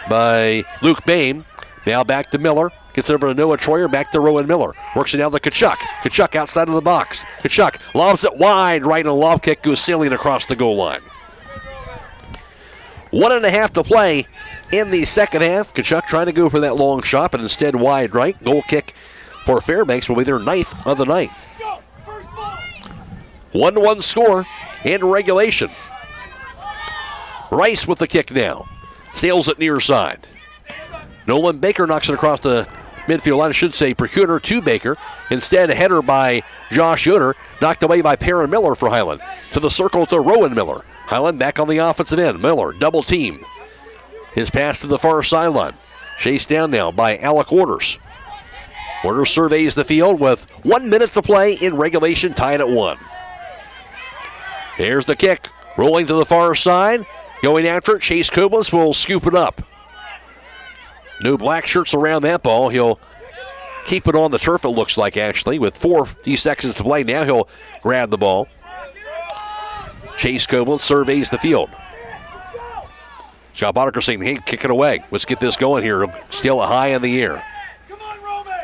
by Luke Boehm. Now back to Miller. Gets over to Noah Troyer, back to Rowan Miller. Works it down to Kachuk. Kachuk outside of the box. Kachuk lobs it wide right, and a lob kick goes sailing across the goal line. 1.5 to play in the second half. Kachuk trying to go for that long shot, but instead wide right. Goal kick for Fairbanks will be their 9th of the night. 1-1 score in regulation. Rice with the kick now. Sails it near side. Nolan Baker knocks it across the midfield line. I should say Perkuner to Baker. Instead, a header by Josh Yoder. Knocked away by Perrin Miller for Hiland. To the circle to Rowan Miller. Hiland back on the offensive end. Miller, double team. His pass to the far sideline. Chased down now by Alec Waters. Waters surveys the field with 1 minute to play in regulation, tied at 1. Here's the kick. Rolling to the far side. Going after it. Chase Koblenz will scoop it up. No black shirts around that ball. He'll keep it on the turf, it looks like, actually. With 40 seconds to play now, he'll grab the ball. Chase Koblenz surveys the field. Scott Boddicker saying, hey, kick it away. Let's get this going here. Still high in the air.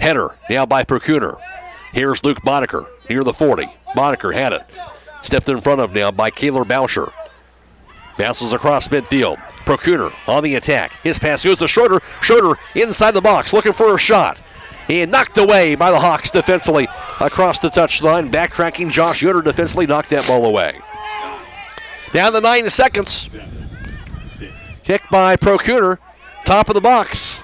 Header now by Procooner. Here's Luke Moniker near the 40. Moniker had it. Stepped in front of now by Kaylor Bousher. Bounces across midfield. Procooner on the attack. His pass goes to Schroeder. Schroeder inside the box looking for a shot. And knocked away by the Hawks defensively across the touchline. Backtracking Josh Yoder defensively knocked that ball away. Down to 9 seconds. Kick by Procooner. Top of the box.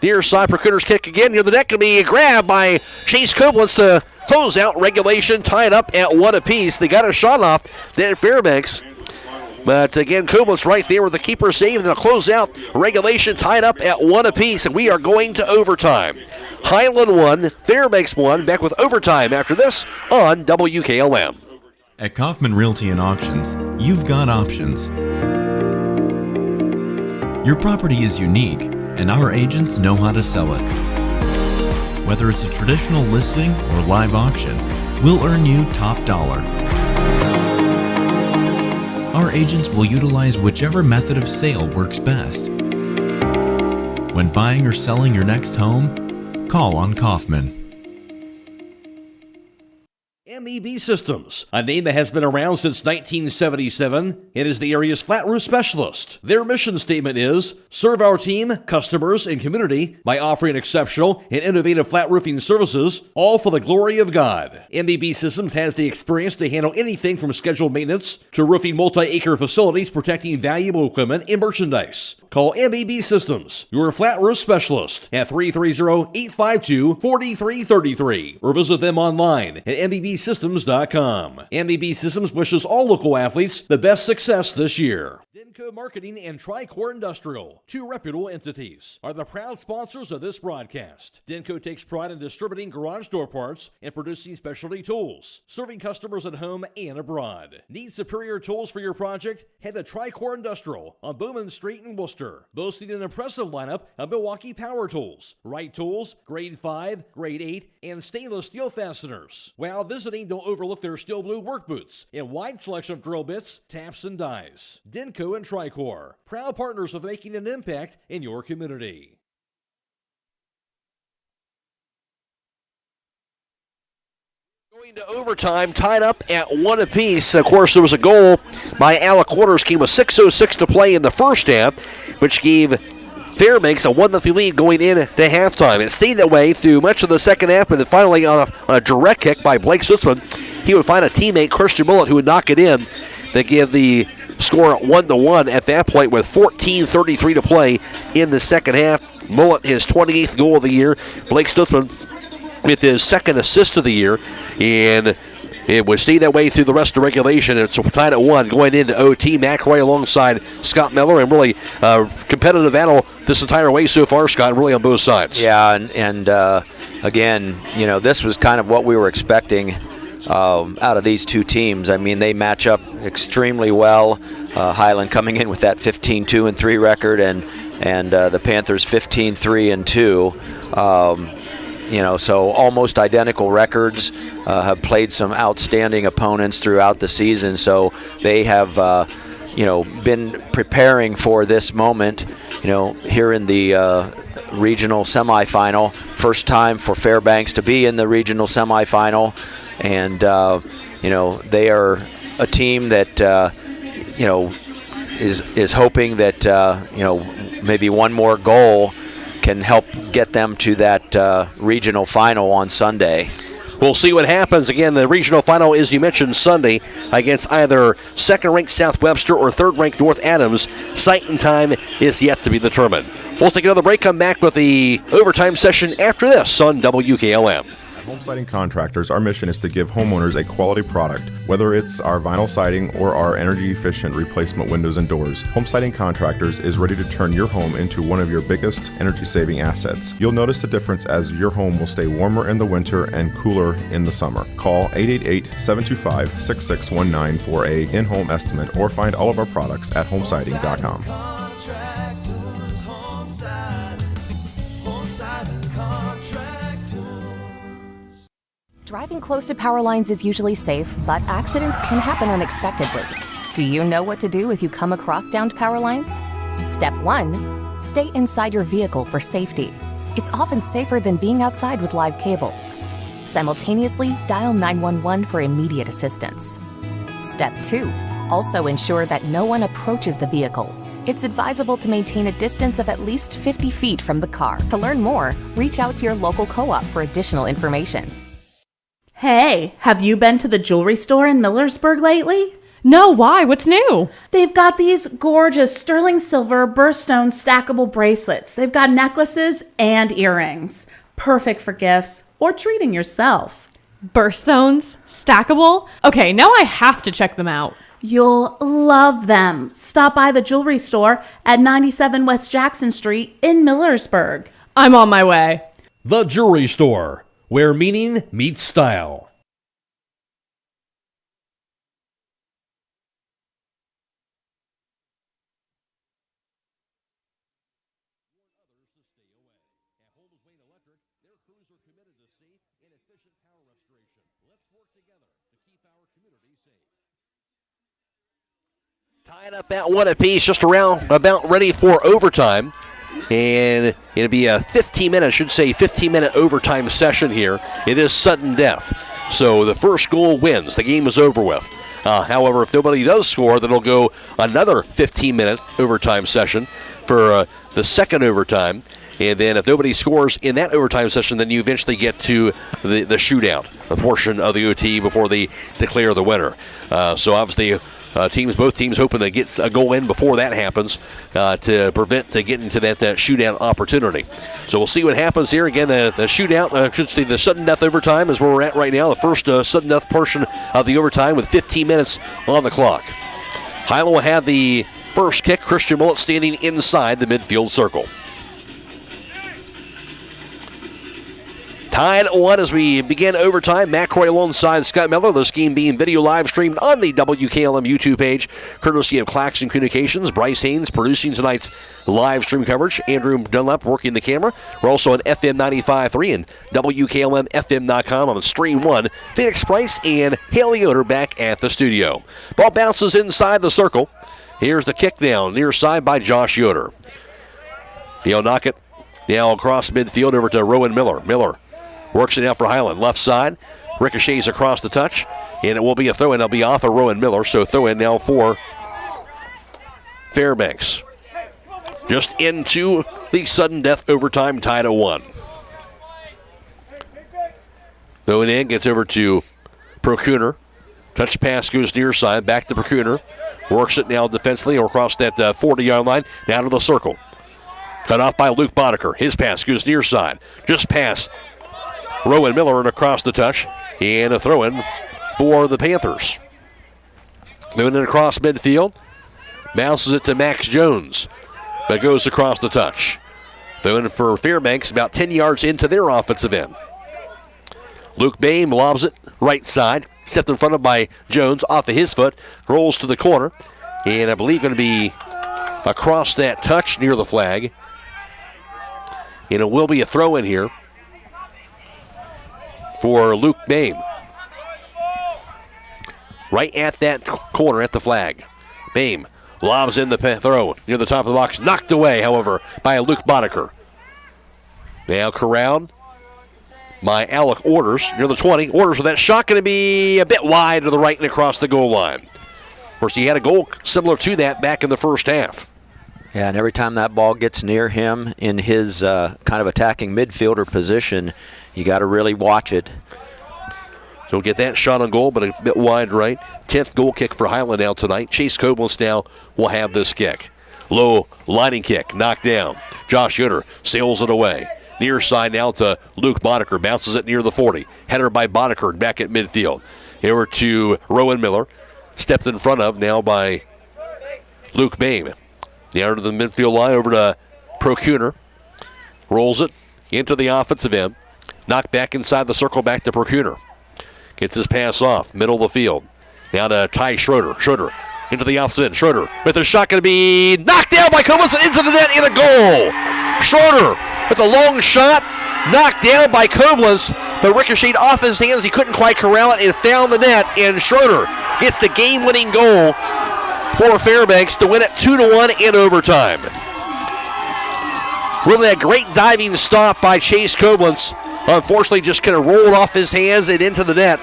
Near side, Procooner's kick again near the net. Going to be a grab by Chase Koblenz to close out regulation. Tied up at 1 apiece. They got a shot off then Fairbanks. But again, Koblenz right there with the keeper save. And they'll close out regulation tied up at 1 apiece. And we are going to overtime. Hiland 1, Fairbanks 1. Back with overtime after this on WKLM. At Kaufman Realty and Auctions, you've got options. Your property is unique, and our agents know how to sell it. Whether it's a traditional listing or live auction, we'll earn you top dollar. Our agents will utilize whichever method of sale works best. When buying or selling your next home, call on Kaufman. MEB Systems, a name that has been around since 1977 and is the area's flat roof specialist. Their mission statement is, serve our team, customers, and community by offering exceptional and innovative flat roofing services, all for the glory of God. MEB Systems has the experience to handle anything from scheduled maintenance to roofing multi-acre facilities protecting valuable equipment and merchandise. Call MEB Systems, your flat roof specialist, at 330-852-4333 or visit them online at MEBsystems.com. MEB Systems wishes all local athletes the best success this year. Denco Marketing and Tricor Industrial, two reputable entities, are the proud sponsors of this broadcast. Denco takes pride in distributing garage door parts and producing specialty tools, serving customers at home and abroad. Need superior tools for your project? Head to Tricor Industrial on Bowman Street in Worcester, boasting an impressive lineup of Milwaukee power tools, Wright tools, grade 5, grade 8, and stainless steel fasteners. While visiting, don't overlook their steel blue work boots and wide selection of drill bits, taps, and dies. Denco and Tricor, proud partners of making an impact in your community. Going to overtime, tied up at 1 apiece. Of course, there was a goal by Alec Waters. Came with 6:06 to play in the first half, which gave Fairbanks a 1-0 lead going into halftime. It stayed that way through much of the second half, but then finally on a direct kick by Blake Sussman, he would find a teammate, Christian Mullet, who would knock it in to give the score 1-1 at that point with 14:33 to play in the second half. Mullet, his 28th goal of the year. Blake Sussman with his second assist of the year. And it would stay that way through the rest of regulation. It's tied at 1 going into OT. McRae alongside Scott Miller, and really competitive battle this entire way so far, Scott, really on both sides. Yeah, and again, you know, this was kind of what we were expecting out of these two teams. I mean, they match up extremely well. Hiland coming in with that 15-2-3 record, and the Panthers 15-3-2. You know, so almost identical records. Have played some outstanding opponents throughout the season, so they have, you know, been preparing for this moment. You know, here in the regional semifinal, first time for Fairbanks to be in the regional semifinal, and you know, they are a team that you know is hoping that you know, maybe one more goal can help get them to that regional final on Sunday. We'll see what happens. Again, the regional final, as you mentioned, Sunday against either second-ranked South Webster or third-ranked North Adams. Site and time is yet to be determined. We'll take another break, come back with the overtime session after this on WKLM. Home Siding Contractors, our mission is to give homeowners a quality product, whether it's our vinyl siding or our energy-efficient replacement windows and doors. Home Siding Contractors is ready to turn your home into one of your biggest energy-saving assets. You'll notice the difference as your home will stay warmer in the winter and cooler in the summer. Call 888-725-6619 for a in-home estimate or find all of our products at homesiding.com. Driving close to power lines is usually safe, but accidents can happen unexpectedly. Do you know what to do if you come across downed power lines? Step 1, stay inside your vehicle for safety. It's often safer than being outside with live cables. Simultaneously, dial 911 for immediate assistance. Step 2. Also ensure that no one approaches the vehicle. It's advisable to maintain a distance of at least 50 feet from the car. To learn more, reach out to your local co-op for additional information. Hey, have you been to the jewelry store in Millersburg lately? No, why? What's new? They've got these gorgeous sterling silver birthstone stackable bracelets. They've got necklaces and earrings. Perfect for gifts or treating yourself. Birthstones? Stackable? Okay, now I have to check them out. You'll love them. Stop by the jewelry store at 97 West Jackson Street in Millersburg. I'm on my way. The Jewelry Store, where meaning meets style. Tied up at 1 apiece, just around about ready for overtime. And it'll be a 15-minute overtime session here. It is sudden death. So the first goal wins. The game is over with. However, if nobody does score, then it'll go another 15-minute overtime session for the second overtime. And then if nobody scores in that overtime session, then you eventually get to the shootout, a portion of the OT before they declare the winner. So obviously, both teams hoping to get a goal in before that happens to prevent getting to that shootout opportunity. So we'll see what happens here. Again, the shootout, the sudden death overtime is where we're at right now. The first sudden death portion of the overtime with 15 minutes on the clock. Hiland will have the first kick. Christian Mullet standing inside the midfield circle. Tied at 1 as we begin overtime. Matt Croy alongside Scott Miller. This game being video live streamed on the WKLM YouTube page, courtesy of Claxon Communications. Bryce Hains producing tonight's live stream coverage. Andrew Dunlap working the camera. We're also on FM 95.3 and WKLM-FM.com on Stream 1. Phoenix Bryce and Haley Yoder back at the studio. Ball bounces inside the circle. Here's the kick down near side by Josh Yoder. He'll knock it now across midfield over to Rowan Miller. Miller works it out for Hiland. Left side. Ricochets across the touch. And it will be a throw-in. It'll be off of Rowan Miller. So throw-in now for Fairbanks. Just into the sudden death overtime, tied at 1. Throwing in, gets over to Procooner. Touch pass goes near side. Back to Procooner. Works it now defensively across that 40-yard line. Down to the circle. Cut off by Luke Boddicker. His pass goes near side. Just pass Rowan Miller and across the touch. And a throw-in for the Panthers. Moving it across midfield. Bounces it to Max Jones. But goes across the touch. Throw-in for Fairbanks about 10 yards into their offensive end. Luke Bain lobs it right side. Stepped in front of by Jones off of his foot. Rolls to the corner. And I believe going to be across that touch near the flag. And it will be a throw-in here for Luke Bain. Right at that corner at the flag. Bain lobs in the throw near the top of the box. Knocked away, however, by Luke Boddicker. Now corralled by Alec Orders near the 20. Orders with that shot going to be a bit wide to the right and across the goal line. Of course, he had a goal similar to that back in the first half. Yeah, and every time that ball gets near him in his kind of attacking midfielder position, you got to really watch it. So we'll get that shot on goal, but a bit wide right. 10th goal kick for Hiland now tonight. Chase Koblenz now will have this kick. Low lining kick, knocked down. Josh Yoder sails it away. Near side now to Luke Boddicker. Bounces it near the 40. Header by Boddicker back at midfield. Over to Rowan Miller. Stepped in front of now by Luke Bain. Down to the midfield line over to Procooner. Rolls it into the offensive end. Knocked back inside the circle back to Procooner. Gets his pass off, middle of the field. Now to Ty Schroeder. Schroeder into the offensive end. Schroeder with a shot going to be knocked down by Koblenz into the net in a goal. Schroeder with a long shot, knocked down by Koblenz, but ricocheted off his hands. He couldn't quite corral it and found the net, and Schroeder gets the game-winning goal for Fairbanks to win it 2-1 in overtime. Really a great diving stop by Chase Koblenz. Unfortunately, just kind of rolled off his hands and into the net.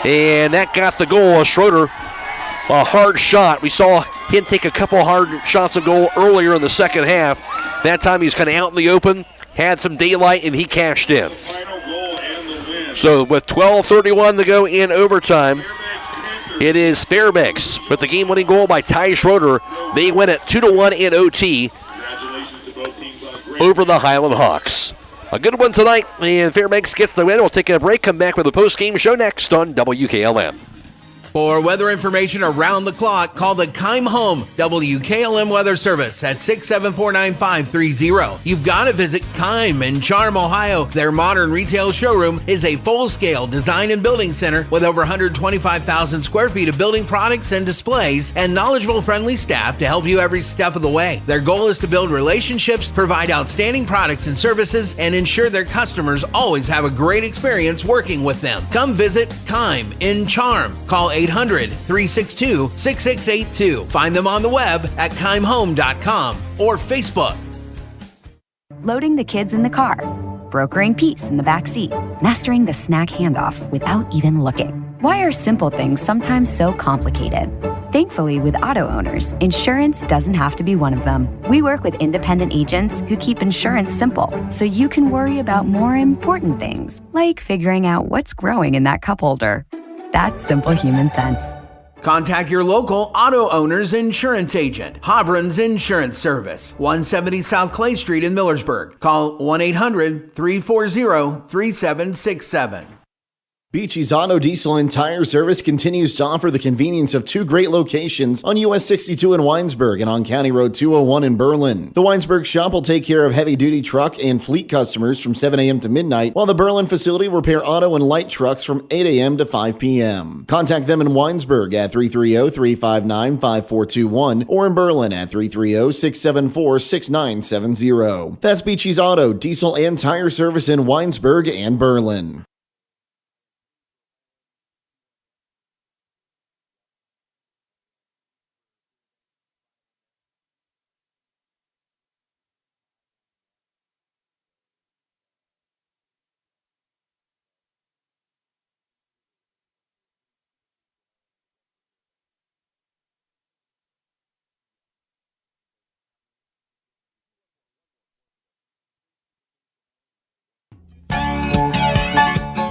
And that got the goal. Schroeder, a hard shot. We saw him take a couple hard shots of goal earlier in the second half. That time he was kind of out in the open, had some daylight, and he cashed in. So with 12:31 to go in overtime, it is Fairbanks with the game-winning goal by Ty Schroeder. They win it 2-1 in OT over the Hiland Hawks. A good one tonight, and Fairbanks gets the win. We'll take a break, come back with a post-game show next on WKLM. For weather information around the clock, call the Keim Home WKLM Weather Service at 674-9530. You've got to visit Keim in Charm, Ohio. Their modern retail showroom is a full-scale design and building center with over 125,000 square feet of building products and displays and knowledgeable, friendly staff to help you every step of the way. Their goal is to build relationships, provide outstanding products and services, and ensure their customers always have a great experience working with them. Come visit Keim in Charm. Call 800-362-6682. Find them on the web at keimhome.com or Facebook. Loading the kids in the car, brokering peace in the back seat, mastering the snack handoff without even looking. Why are simple things sometimes so complicated? Thankfully, with auto owners, insurance doesn't have to be one of them. We work with independent agents who keep insurance simple, so you can worry about more important things, like figuring out what's growing in that cup holder. That's simple human sense. Contact your local auto owner's insurance agent. Hobron's Insurance Service, 170 South Clay Street in Millersburg. Call 1-800-340-3767. Beachy's Auto, Diesel, and Tire Service continues to offer the convenience of two great locations on US 62 in Winesburg and on County Road 201 in Berlin. The Winesburg shop will take care of heavy-duty truck and fleet customers from 7 a.m. to midnight, while the Berlin facility will repair auto and light trucks from 8 a.m. to 5 p.m. Contact them in Winesburg at 330-359-5421 or in Berlin at 330-674-6970. That's Beachy's Auto, Diesel, and Tire Service in Winesburg and Berlin.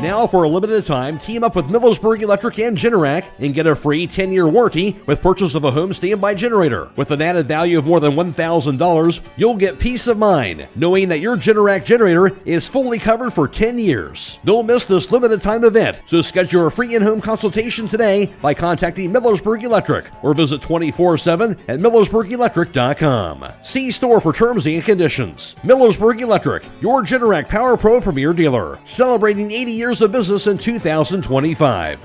Now, for a limited time, team up with Millersburg Electric and Generac and get a free 10-year warranty with purchase of a home standby generator. With an added value of more than $1,000, you'll get peace of mind knowing that your Generac generator is fully covered for 10 years. Don't miss this limited time event, so schedule a free in-home consultation today by contacting Millersburg Electric or visit 24/7 at millersburgelectric.com. See store for terms and conditions. Millersburg Electric, your Generac Power Pro Premier dealer, celebrating 80 years of business in 2025.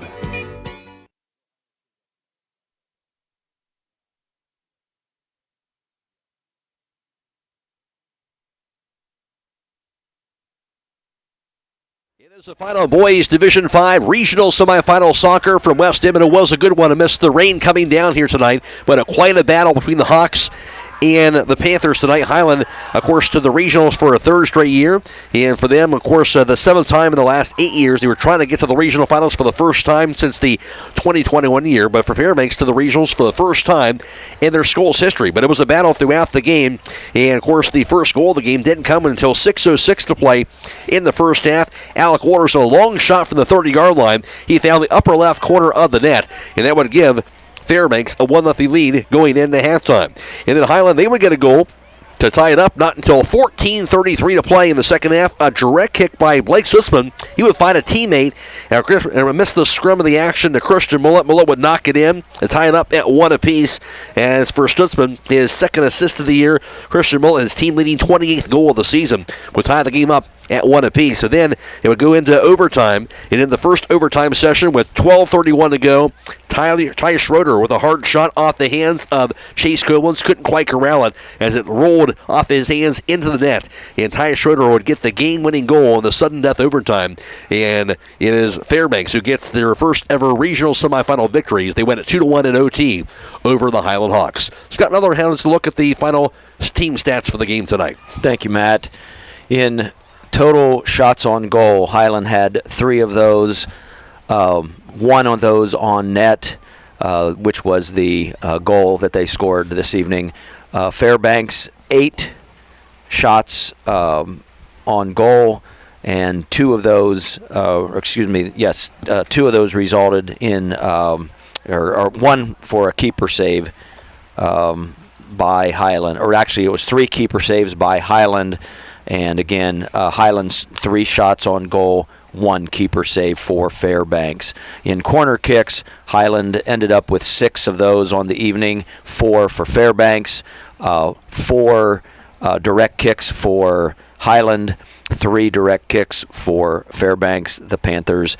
It is the final boys Division 5 regional semifinal soccer from West Edmonton. It was a good one amidst the rain coming down here tonight, but quite a battle between the Hawks and the Panthers tonight. Hiland, of course, to the regionals for a third straight year. And for them, of course, the seventh time in the last 8 years. They were trying to get to the regional finals for the first time since the 2021 year. But for Fairbanks, to the regionals for the first time in their school's history. But it was a battle throughout the game. And, of course, the first goal of the game didn't come until 6:06 to play in the first half. Alec Waters, a long shot from the 30-yard line. He found the upper left corner of the net. And that would give Fairbanks a 1-0 lead going into halftime. And then Hiland, they would get a goal to tie it up, not until 14:33 to play in the second half. A direct kick by Blake Sussman. He would find a teammate and miss the scrum of the action to Christian Mullet. Mullet would knock it in and tie it up at 1 apiece. As for Stutzman, his second assist of the year, Christian Mullet, his team leading 28th goal of the season, would tie the game up at 1 apiece. So then it would go into overtime. And in the first overtime session with 12:31 to go, Ty Schroeder with a hard shot off the hands of Chase Koblenz. Couldn't quite corral it as it rolled off his hands into the net. And Ty Schroeder would get the game-winning goal in the sudden death overtime. And it is Fairbanks who gets their first ever regional semifinal victories. They went at 2-1 in OT over the Hiland Hawks. Scott Miller has a look at the final team stats for the game tonight. Thank you, Matt. In total shots on goal, Hiland had 3 of those. 1 of those on net, which was the goal that they scored this evening. Fairbanks, 8 shots on goal, and 2 of those, 2 of those resulted in, or 1 for a keeper save by Hiland. Or actually, it was 3 keeper saves by Hiland, and again, Hiland's 3 shots on goal, 1 keeper save for Fairbanks. In corner kicks, Hiland ended up with 6 of those on the evening, 4 for Fairbanks, 4 direct kicks for Hiland, 3 direct kicks for Fairbanks, the Panthers.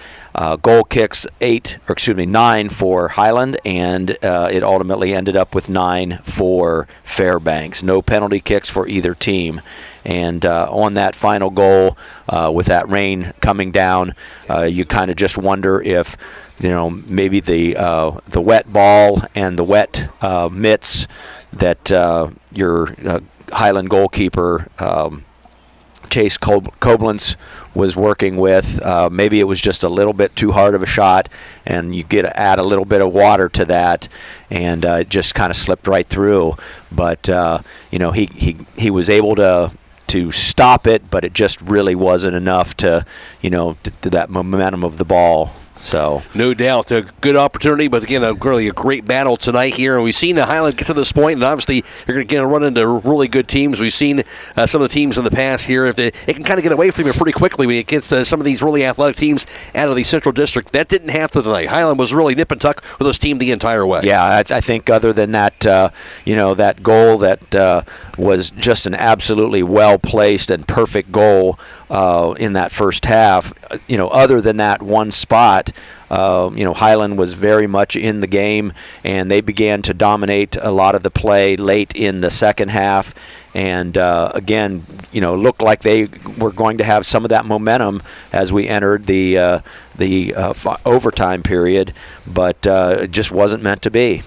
Goal kicks, 9 for Hiland, and it ultimately ended up with 9 for Fairbanks. No penalty kicks for either team. And on that final goal, with that rain coming down, you kind of just wonder if, maybe the wet ball and the wet mitts that your Hiland goalkeeper Chase Koblenz was working with. Maybe it was just a little bit too hard of a shot, and you add a little bit of water to that, and it just kind of slipped right through. But he was able to stop it, but it just really wasn't enough to that momentum of the ball. So no doubt, a good opportunity, but again, really a great battle tonight here. And we've seen the Hiland get to this point, and obviously you're going to run into really good teams. We've seen some of the teams in the past here. If it can kind of get away from you pretty quickly when it gets some of these really athletic teams out of the Central District. That didn't happen tonight. Hiland was really nip and tuck with this team the entire way. Yeah, I think other than that, that goal that was just an absolutely well-placed and perfect goal in that first half, other than that one spot, Hiland was very much in the game, and they began to dominate a lot of the play late in the second half. And again, looked like they were going to have some of that momentum as we entered the overtime period, but it just wasn't meant to be.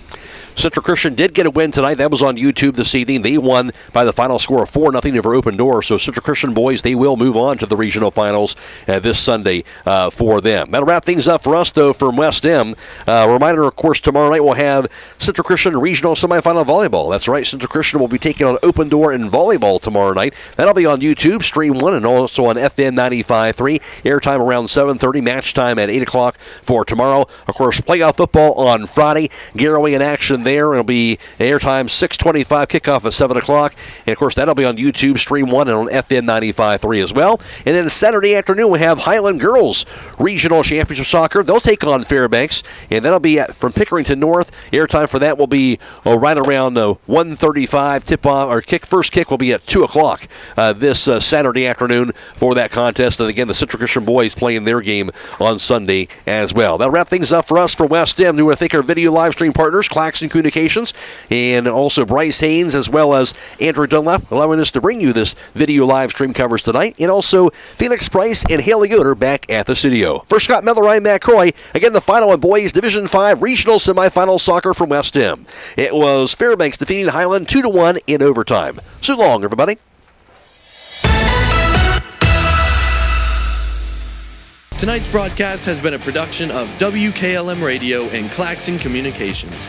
Central Christian did get a win tonight. That was on YouTube this evening. They won by the final score of 4-0 over Open Door. So Central Christian boys, they will move on to the regional finals this Sunday for them. That'll wrap things up for us, though, from West M. Reminder, of course, tomorrow night we'll have Central Christian regional semifinal volleyball. That's right, Central Christian will be taking on Open Door in volleyball tomorrow night. That'll be on YouTube, Stream 1, and also on FM 95.3. Airtime around 7:30, match time at 8 o'clock for tomorrow. Of course, playoff football on Friday. Garroway in action there. It'll be airtime 6:25, kickoff at 7 o'clock. And, of course, that'll be on YouTube, Stream 1, and on FM 95.3 as well. And then Saturday afternoon, we have Hiland Girls Regional Championship Soccer. They'll take on Fairbanks, and that'll be from Pickerington North. Airtime for that will be right around 1:35. Tip-off, or first kick will be at 2 o'clock this Saturday afternoon for that contest. And, again, the Central Christian boys playing their game on Sunday as well. That'll wrap things up for us for West M. We want to thank our video live stream partners, Claxon Communications, and also Bryce Hains, as well as Andrew Dunlap, allowing us to bring you this video live stream coverage tonight, and also Felix Price and Haley Yoder back at the studio. For Scott Miller, I'm Matt Croy. Again, the final on boys Division 5 regional semifinal soccer from West M. It was Fairbanks defeating Hiland 2-1 in overtime. So long, everybody. Tonight's broadcast has been a production of WKLM Radio and Claxon Communications.